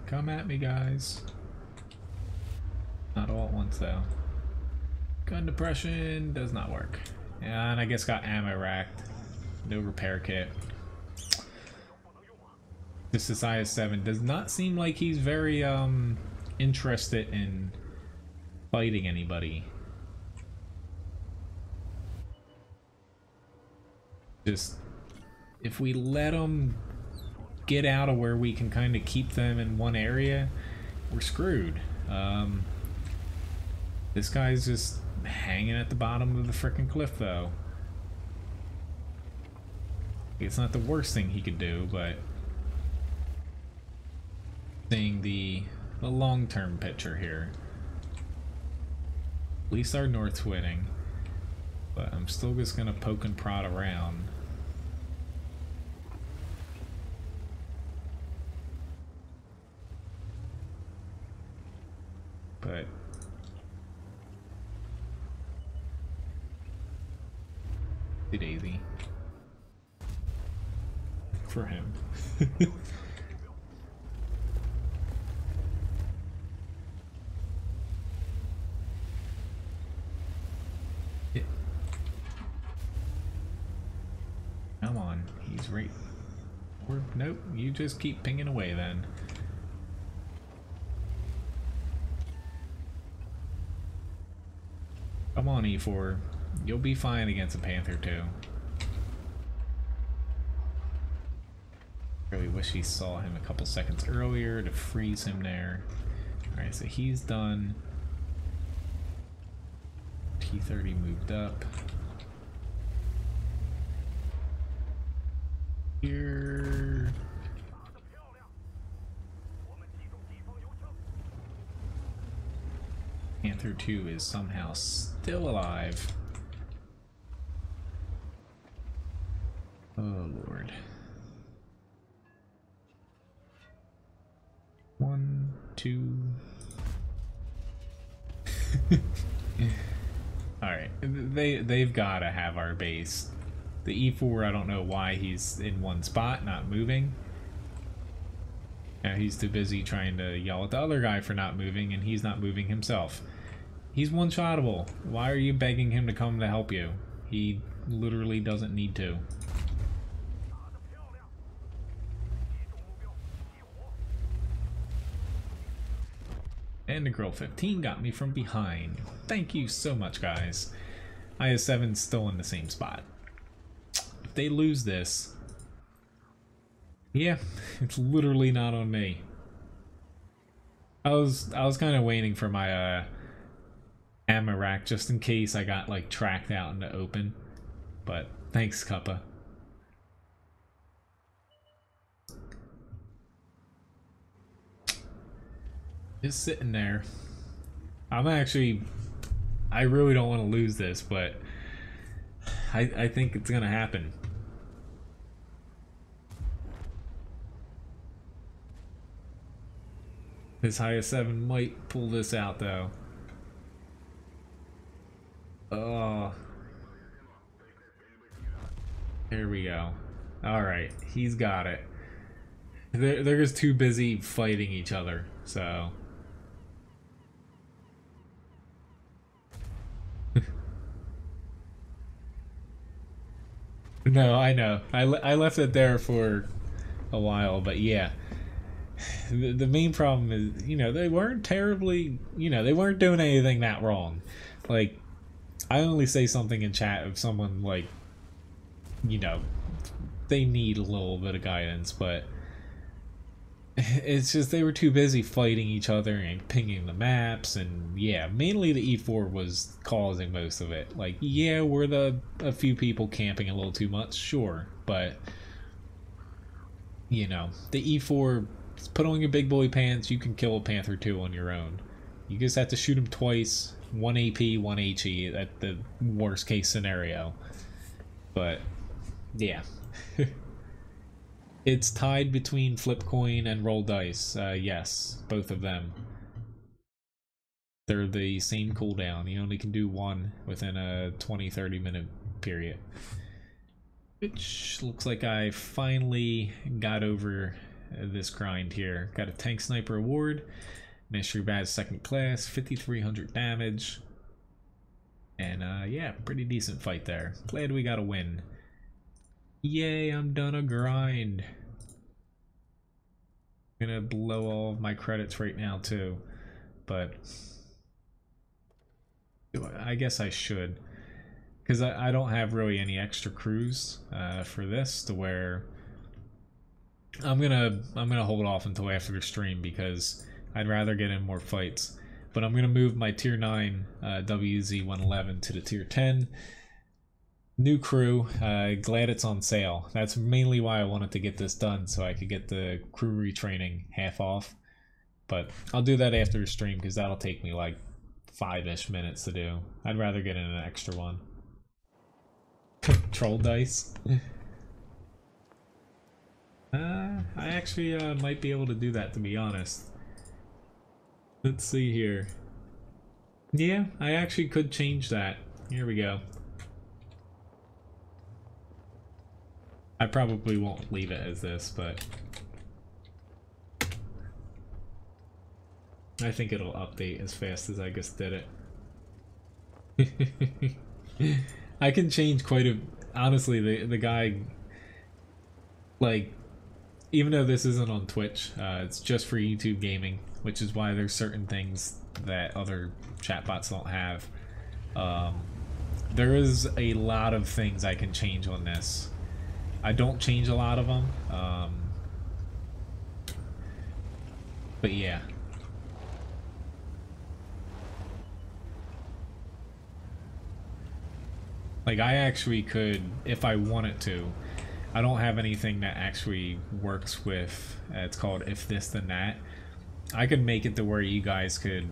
Come at me, guys. Not all at once, though. Gun depression does not work. And I guess got ammo racked. No repair kit. This is IS-7. Does not seem like he's very interested in fighting anybody. Just if we let him get out of where we can kind of keep them in one area, we're screwed. This guy's just hanging at the bottom of the frickin' cliff, though. It's not the worst thing he could do, but seeing the long-term picture here. At least our north's winning, but I'm still just gonna poke and prod around. But Daisy for him. Come on, he's right. Or nope, you just keep pinging away then. Come on, E4. You'll be fine against a Panther too. Really wish he saw him a couple seconds earlier to freeze him there. Alright, so he's done. T-30 moved up. Here. Panther 2 is somehow still alive. Oh Lord. 1, 2. Alright, they've gotta have our base. The E4, I don't know why he's in one spot, not moving. Yeah, he's too busy trying to yell at the other guy for not moving, and he's not moving himself. He's one-shottable. Why are you begging him to come to help you? He literally doesn't need to. And the Grill 15 got me from behind. Thank you so much, guys. IS-7's still in the same spot. If they lose this, yeah, it's literally not on me. I was kind of waiting for my ammo rack just in case I got like tracked out in the open, but thanks, Cuppa. Just sitting there. I really don't want to lose this, but I think it's gonna happen. This IS-7 might pull this out though. Oh. There we go. Alright, he's got it. They're just too busy fighting each other, so. No, I know. I left it there for a while, but yeah. The main problem is, you know, they weren't terribly, you know, they weren't doing anything that wrong. Like, I only say something in chat if someone, like, you know, they need a little bit of guidance, but it's just they were too busy fighting each other and pinging the maps, and yeah, mainly the E4 was causing most of it. Like, yeah, were a few people camping a little too much, sure, but you know, the E4, put on your big boy pants, you can kill a Panther 2 on your own. You just have to shoot him twice, 1 AP, 1 HE at the worst case scenario. But yeah. It's tied between flip coin and roll dice. Yes, both of them. They're the same cooldown. You only can do one within a 20-30 minute period. Which looks like I finally got over this grind here. Got a tank sniper award, mystery badge 2nd class, 5,300 damage. And yeah, pretty decent fight there. Glad we got a win. Yay, I'm done a grind. I'm gonna blow all of my credits right now too, but I guess I should, because I don't have really any extra crews for this, to where I'm gonna hold off until after the stream, because I'd rather get in more fights. But I'm gonna move my tier 9 WZ-111 to the tier 10. New crew, glad it's on sale. That's mainly why I wanted to get this done, so I could get the crew retraining half off. But I'll do that after the stream, because that'll take me like 5-ish minutes to do. I'd rather get in an extra one. Troll dice. I actually might be able to do that, to be honest. Let's see here. Yeah, I actually could change that. Here we go. I probably won't leave it as this, but I think it'll update as fast as I just did it. I can change quite a... Honestly, the guy... Like, even though this isn't on Twitch, it's just for YouTube gaming, which is why there's certain things that other chatbots don't have. There is a lot of things I can change on this. I don't change a lot of them, but yeah. Like, I actually could, if I wanted to, I don't have anything that actually works with, it's called if this then that. I could make it to where you guys could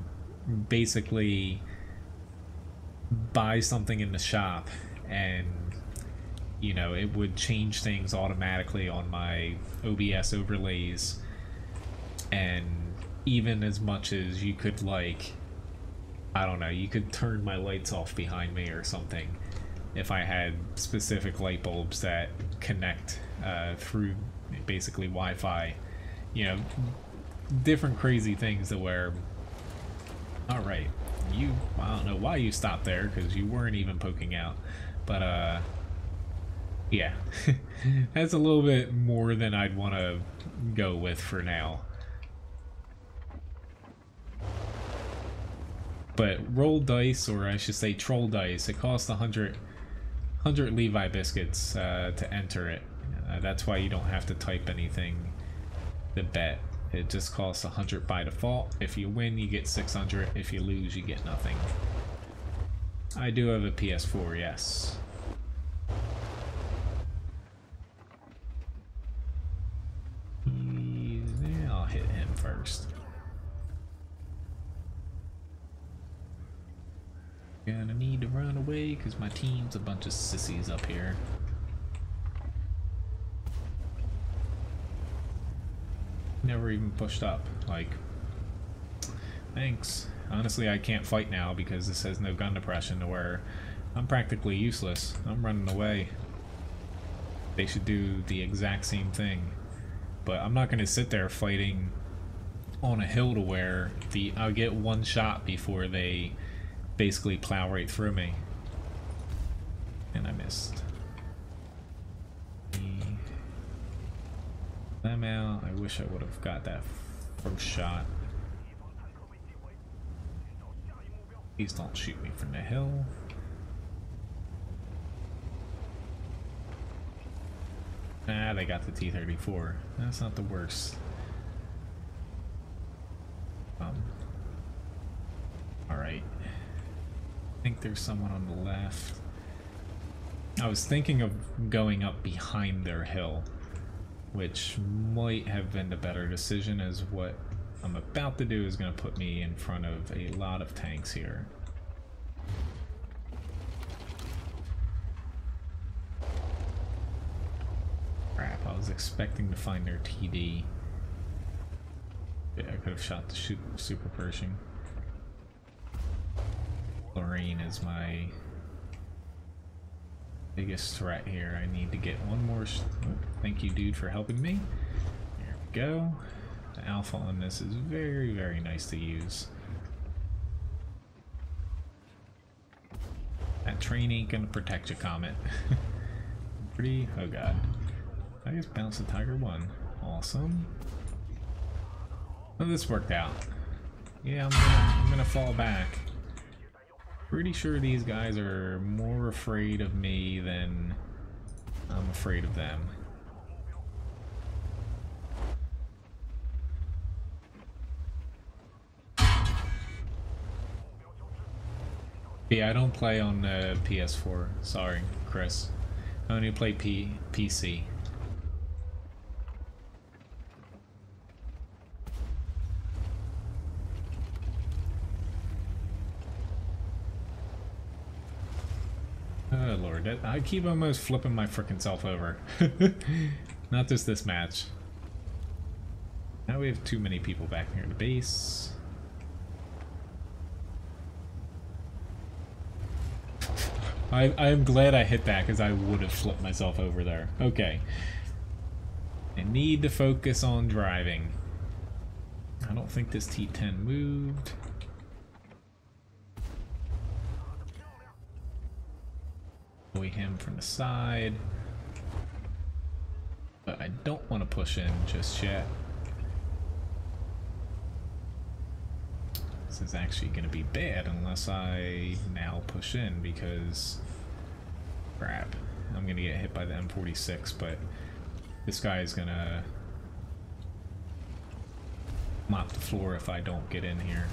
basically buy something in the shop, and you know, it would change things automatically on my OBS overlays, and even as much as you could, like, I don't know, you could turn my lights off behind me or something if I had specific light bulbs that connect through basically Wi-Fi. You know, different crazy things to where, alright, I don't know why you stopped there, because you weren't even poking out, but yeah, that's a little bit more than I'd want to go with for now. But roll dice, or I should say troll dice, it costs 100 Levi biscuits to enter it. That's why you don't have to type anything to bet. It just costs 100 by default. If you win, you get 600. If you lose, you get nothing. I do have a PS4, yes. I'll hit him first. Gonna need to run away because my team's a bunch of sissies up here. Never even pushed up. Like, thanks. Honestly, I can't fight now because this has no gun depression, to where I'm practically useless. I'm running away. They should do the exact same thing. But I'm not gonna sit there fighting on a hill to where I'll get one shot before they basically plow right through me. And I missed. I'm out. I wish I would have got that first shot. Please don't shoot me from the hill. Ah, they got the T-34. That's not the worst. Alright. I think there's someone on the left. I was thinking of going up behind their hill, which might have been the better decision, as what I'm about to do is going to put me in front of a lot of tanks here. Crap, I was expecting to find their TD. Yeah, I could have shot the Super Pershing. Lorraine is my biggest threat here. I need to get one more. Thank you, dude, for helping me. There we go. The alpha on this is very, very nice to use. That train ain't gonna protect you, Comet. Pretty. Oh god. I just bounced the Tiger 1. Awesome. Well, this worked out. Yeah, I'm gonna fall back. Pretty sure these guys are more afraid of me than I'm afraid of them. Yeah, I don't play on PS4. Sorry, Chris. I only play PC. Oh lord, I keep almost flipping my frickin' self over. Not just this match. Now we have too many people back near the base. I am glad I hit that, because I would have flipped myself over there. Okay. I need to focus on driving. I don't think this T-10 moved. Him from the side, but I don't want to push in just yet. This is actually going to be bad unless I now push in, because crap, I'm going to get hit by the M46, but this guy is going to mop the floor if I don't get in here.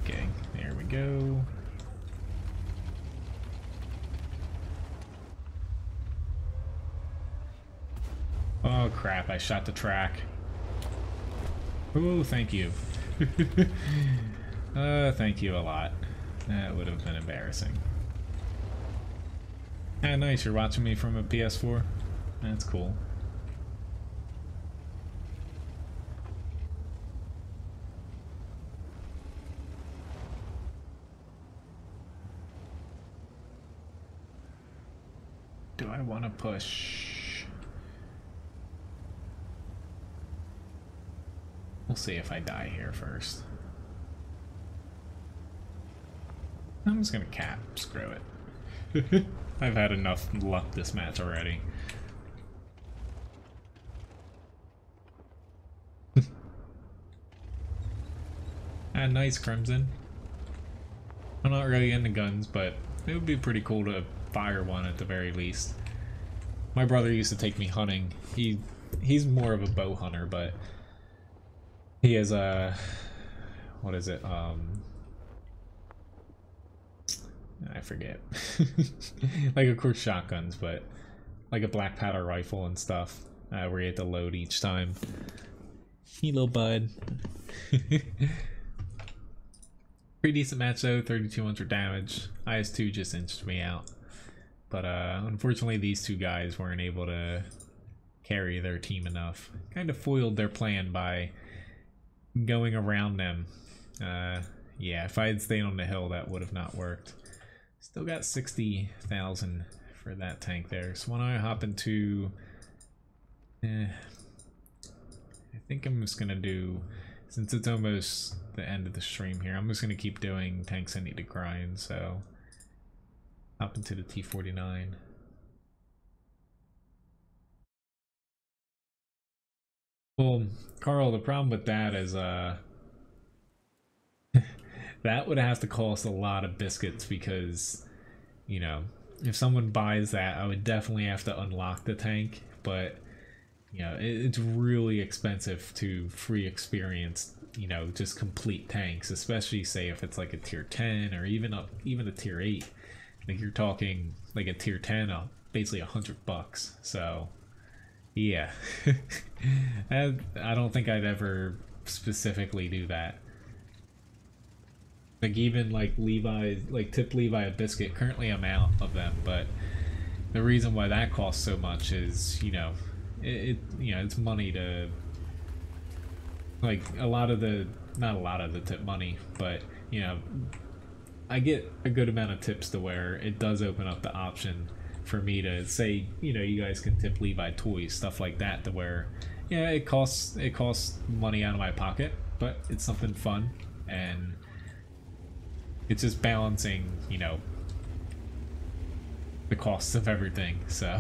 Okay, there we go. Oh crap, I shot the track. Oh, thank you. Thank you a lot. That would have been embarrassing. Ah, nice, you're watching me from a PS4? That's cool. Do I want to push? We'll see if I die here first. I'm just gonna cap. Screw it. I've had enough luck this match already. Ah, nice, Crimson. I'm not really into guns, but it would be pretty cool to fire one at the very least. My brother used to take me hunting. He's more of a bow hunter, but he has a what is it? I forget. Like, of course, shotguns, but like a black powder rifle and stuff, where you have to load each time. Hey, little bud. Pretty decent match though. 3,200 damage. IS-2 just inched me out. But unfortunately these two guys weren't able to carry their team enough. Kind of foiled their plan by going around them. Yeah, if I had stayed on the hill that would have not worked. Still got 60,000 for that tank there. So when I hop into... I think I'm just gonna do... Since it's almost the end of the stream here, I'm just gonna keep doing tanks I need to grind, so... Hop into the T-49. Well, Carl, the problem with that is, That would have to cost a lot of biscuits because, you know, if someone buys that, I would definitely have to unlock the tank. But, you know, it's really expensive to free experience, you know, just complete tanks, especially say if it's like a tier 10 or even a tier 8. Like you're talking like a tier 10 basically $100. So yeah. I don't think I'd ever specifically do that. Like even like Levi, like tip Levi a biscuit, currently I'm out of them, but the reason why that costs so much is, you know, you know, it's money to, like a lot of the, not a lot of the tip money, but you know, I get a good amount of tips to where it does open up the option for me to say, you know, you guys can tip Levi toys, stuff like that, to where, yeah, it costs money out of my pocket, but it's something fun, and it's just balancing, you know, the costs of everything, so.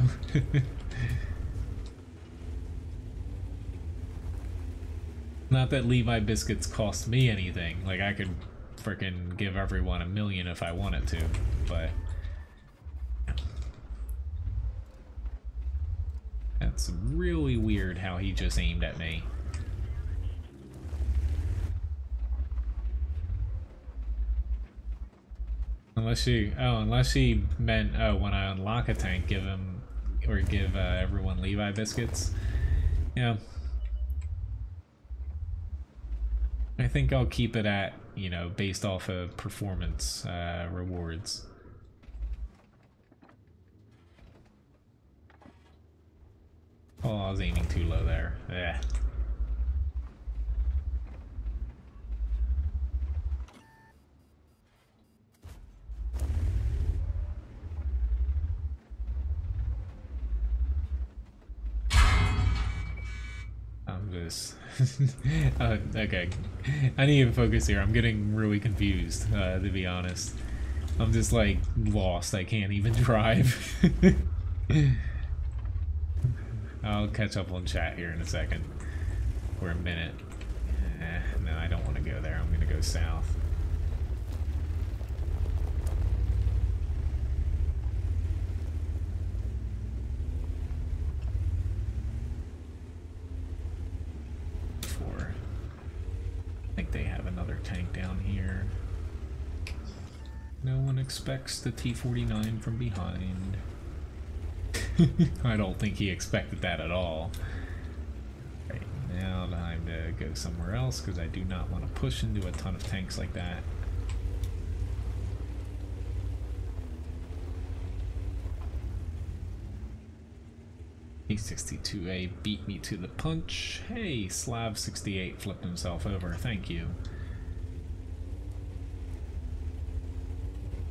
Not that Levi biscuits cost me anything, like I could freaking give everyone $1 million if I wanted to, but that's really weird how he just aimed at me. Unless he meant, oh, when I unlock a tank, give him, or give everyone Levi biscuits. Yeah. I think I'll keep it at, you know, based off of performance rewards. Oh, I was aiming too low there. Yeah. I'm just... okay. I need to focus here. I'm getting really confused, to be honest. I'm just, like, lost. I can't even drive. I'll catch up on chat here in a second. For a minute. No, I don't want to go there. I'm going to go south. I think they have another tank down here. No one expects the T-49 from behind. I don't think he expected that at all. Right, now time to go somewhere else because I do not want to push into a ton of tanks like that. P62A beat me to the punch. Hey, Slav68 flipped himself over. Thank you.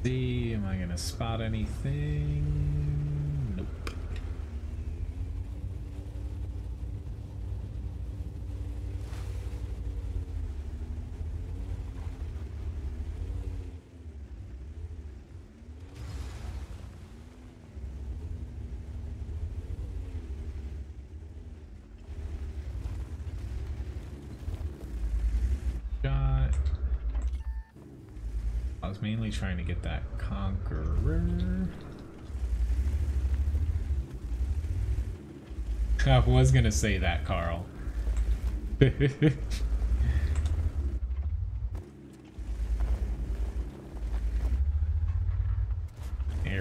See, am I gonna spot anything? Nope. I was mainly trying to get that Conqueror. I was gonna say that, Carl. There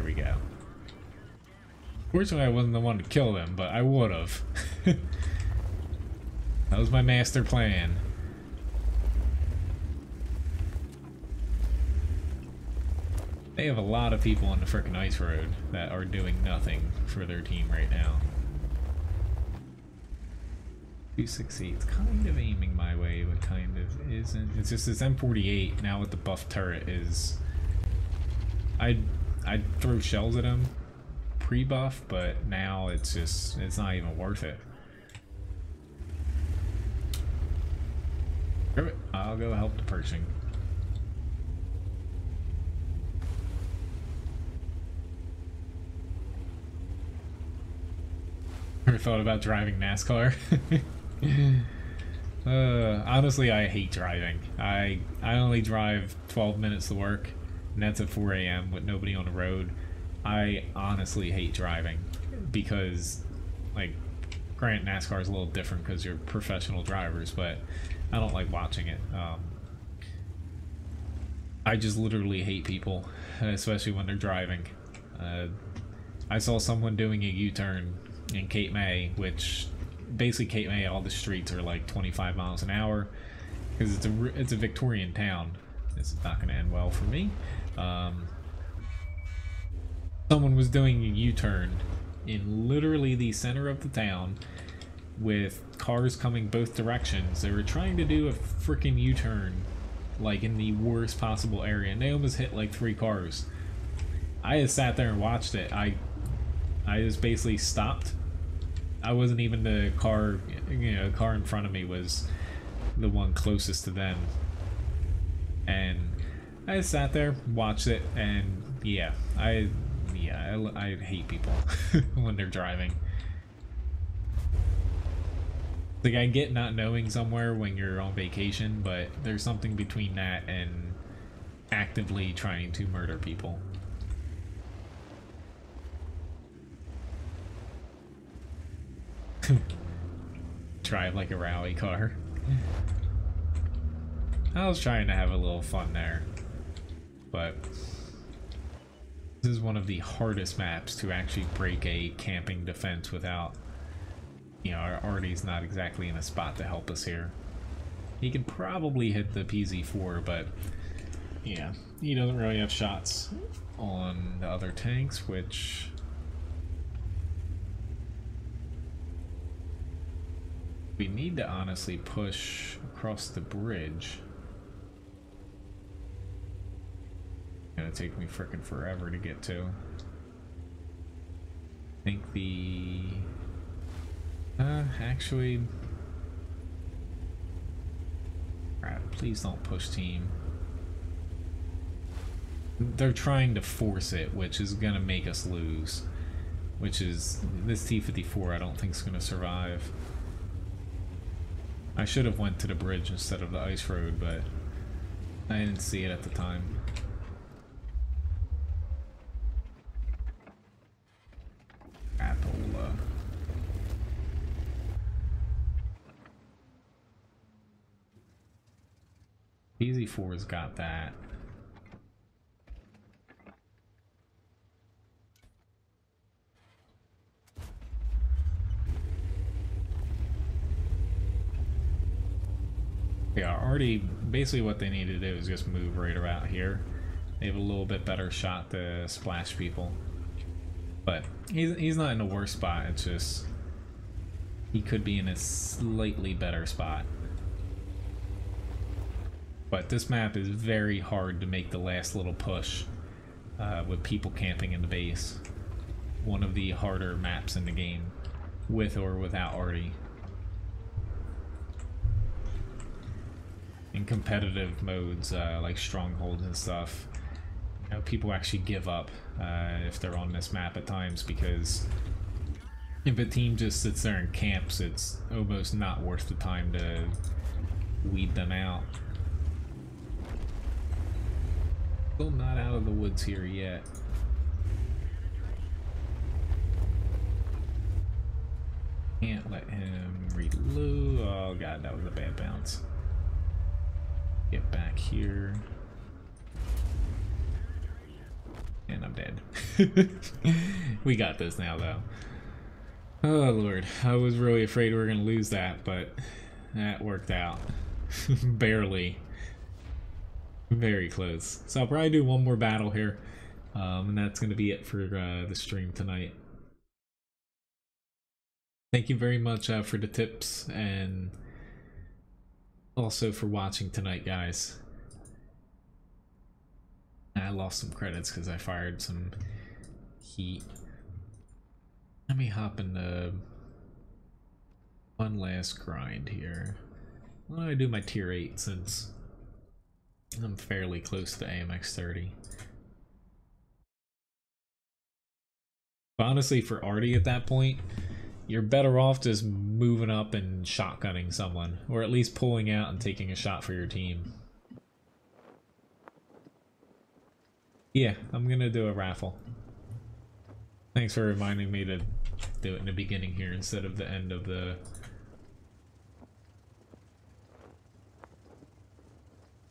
we go. Fortunately, I wasn't the one to kill them, but I would've. That was my master plan. They have a lot of people on the frickin' ice road that are doing nothing for their team right now. 268's kind of aiming my way, but kind of isn't. It's just this M48 now with the buff turret is... I'd throw shells at him pre-buff, but now it's just, it's not even worth it. I'll go help the Pershing. Ever thought about driving NASCAR? Honestly, I hate driving. I only drive 12 minutes to work, and that's at 4 a.m. with nobody on the road. I honestly hate driving because, like, granted, NASCAR is a little different because you're professional drivers, but I don't like watching it. I just literally hate people, especially when they're driving. I saw someone doing a U-turn in Cape May, which basically Cape May, all the streets are like 25 miles an hour because it's a Victorian town. This is not going to end well for me. Someone was doing a U-turn in literally the center of the town with cars coming both directions. They were trying to do a freaking U-turn like in the worst possible area, and they almost hit like 3 cars. I just sat there and watched it. I just basically stopped. I wasn't even the car, the car in front of me was the one closest to them. And I just sat there, watched it, and yeah, I hate people when they're driving. Like, I get not knowing somewhere when you're on vacation, but there's something between that and actively trying to murder people. Drive like a rally car. I was trying to have a little fun there, but this is one of the hardest maps to actually break a camping defense without, Artie's not exactly in a spot to help us here. He can probably hit the PZ4, but yeah, he doesn't really have shots on the other tanks, which we need to honestly push across the bridge. Gonna take me frickin' forever to get to. I think the actually, crap, please don't push team. They're trying to force it, which is gonna make us lose, which is this T-54 I don't think is gonna survive. I should have went to the bridge instead of the ice road, but I didn't see it at the time. Apple. PZ4's got that. Yeah, already basically what they need to do is just move right about here. They have a little bit better shot to splash people. But he's not in a worse spot, it's just he could be in a slightly better spot. But this map is very hard to make the last little push with people camping in the base. One of the harder maps in the game, with or without Artie. In competitive modes, like strongholds and stuff, people actually give up if they're on this map at times, because if a team just sits there and camps, it's almost not worth the time to weed them out. Still not out of the woods here yet. Can't let him reload. Oh god, that was a bad bounce. Get back here. And I'm dead. We got this now, though. Oh, Lord. I was really afraid we were going to lose that, but that worked out. Barely. Very close. So I'll probably do one more battle here, and that's going to be it for the stream tonight. Thank you very much for the tips, and also for watching tonight, guys. I lost some credits because I fired some heat. Let me hop into one last grind here. Why don't I do my tier 8 since I'm fairly close to AMX 30. But honestly, for Artie at that point, you're better off just moving up and shotgunning someone, or at least pulling out and taking a shot for your team. Yeah, I'm gonna do a raffle. Thanks for reminding me to do it in the beginning here instead of the end of the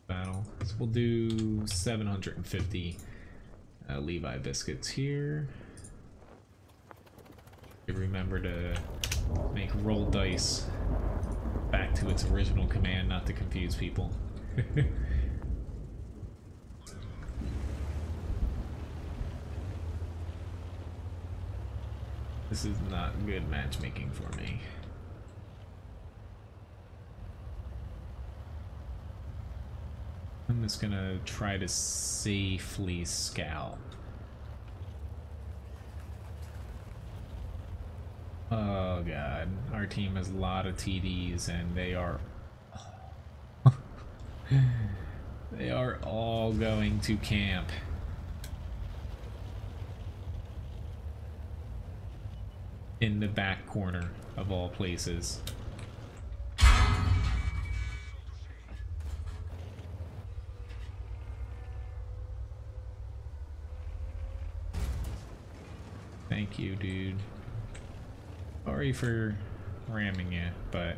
battle. So we'll do 750 Levi biscuits here. Remember to make roll dice back to its original command, not to confuse people. This is not good matchmaking for me. I'm just gonna try to safely scout. Oh god, our team has a lot of TDs and they are they are all going to camp. In the back corner of all places. Thank you, dude. Sorry for ramming you, but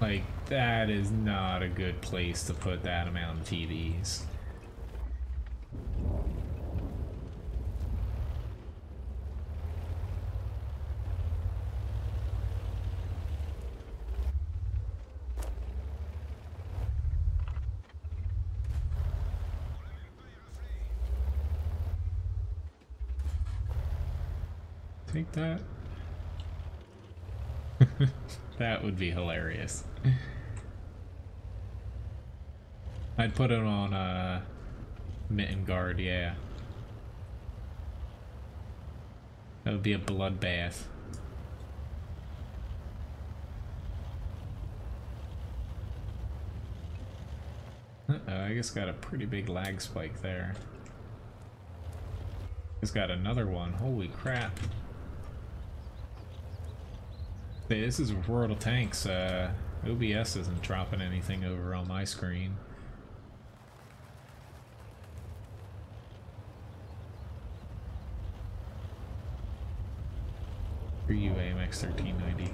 like, that is not a good place to put that amount of TDs. Take that. That would be hilarious. I'd put it on mitten guard, yeah. That would be a bloodbath. Uh-oh, I just got a pretty big lag spike there. Just got another one, holy crap. This is World of Tanks. OBS isn't dropping anything over on my screen. For you, AMX 1390.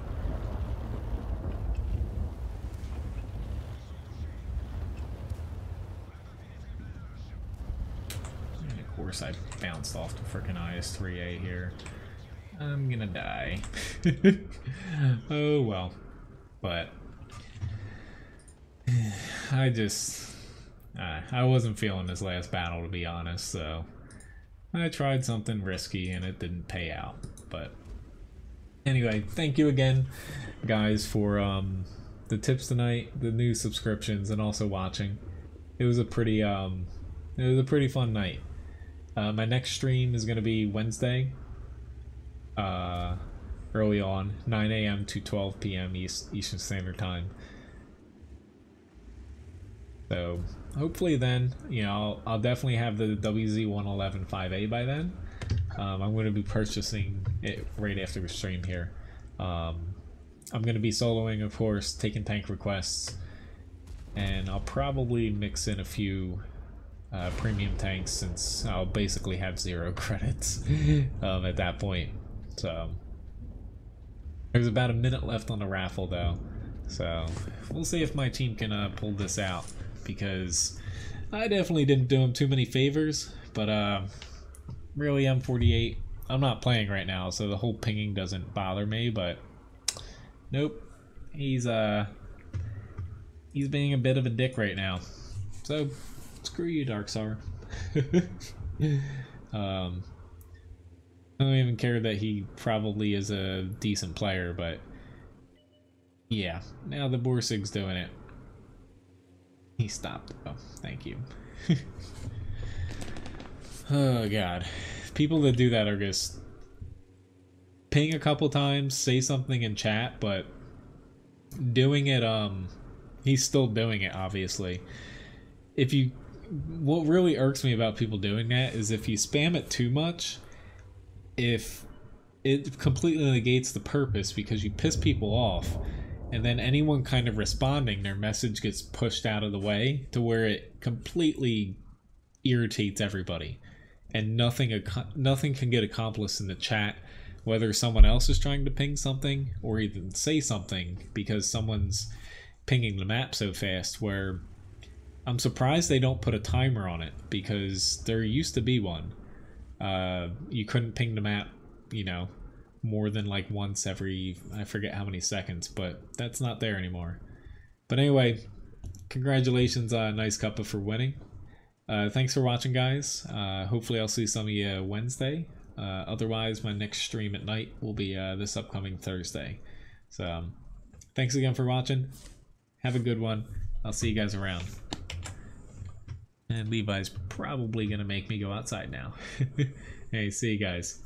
And of course, I bounced off the frickin' IS-3A here. I'm gonna die. Oh well. But I wasn't feeling this last battle, to be honest, so I tried something risky and it didn't pay out. But anyway, thank you again, guys, for the tips tonight, the new subscriptions, and also watching. It was a pretty fun night. My next stream is gonna be Wednesday. Early on, 9 a.m. to 12 p.m. Eastern Standard Time. So hopefully then, you know, I'll definitely have the WZ-111 5A by then. I'm going to be purchasing it right after the stream here. I'm going to be soloing, of course, taking tank requests, and I'll probably mix in a few premium tanks since I'll basically have 0 credits at that point. So there's about a minute left on the raffle though, so we'll see if my team can pull this out, because I definitely didn't do him too many favors. But really, M48, I'm not playing right now, so the whole pinging doesn't bother me. But nope, he's being a bit of a dick right now, so screw you, Darkstar. I don't even care that he probably is a decent player, but yeah, now the Borsig's doing it. He stopped though, thank you. Oh god, people that do that are just ping a couple times, say something in chat, but doing it, he's still doing it, obviously. If you what really irks me about people doing that is if you spam it too much, if it completely negates the purpose because you piss people off, and then anyone kind of responding, their message gets pushed out of the way to where it completely irritates everybody, and nothing can get accomplished in the chat, whether someone else is trying to ping something or even say something, because someone's pinging the map so fast. Where I'm surprised they don't put a timer on it, because there used to be one. You couldn't ping the map, you know, more than like once every, I forget how many seconds, but that's not there anymore. But anyway, congratulations on Nice Cuppa for winning. Thanks for watching, guys. Hopefully I'll see some of you Wednesday. Otherwise, my next stream at night will be this upcoming Thursday. So thanks again for watching. Have a good one. I'll see you guys around. And Levi's probably gonna make me go outside now. Hey, see you guys.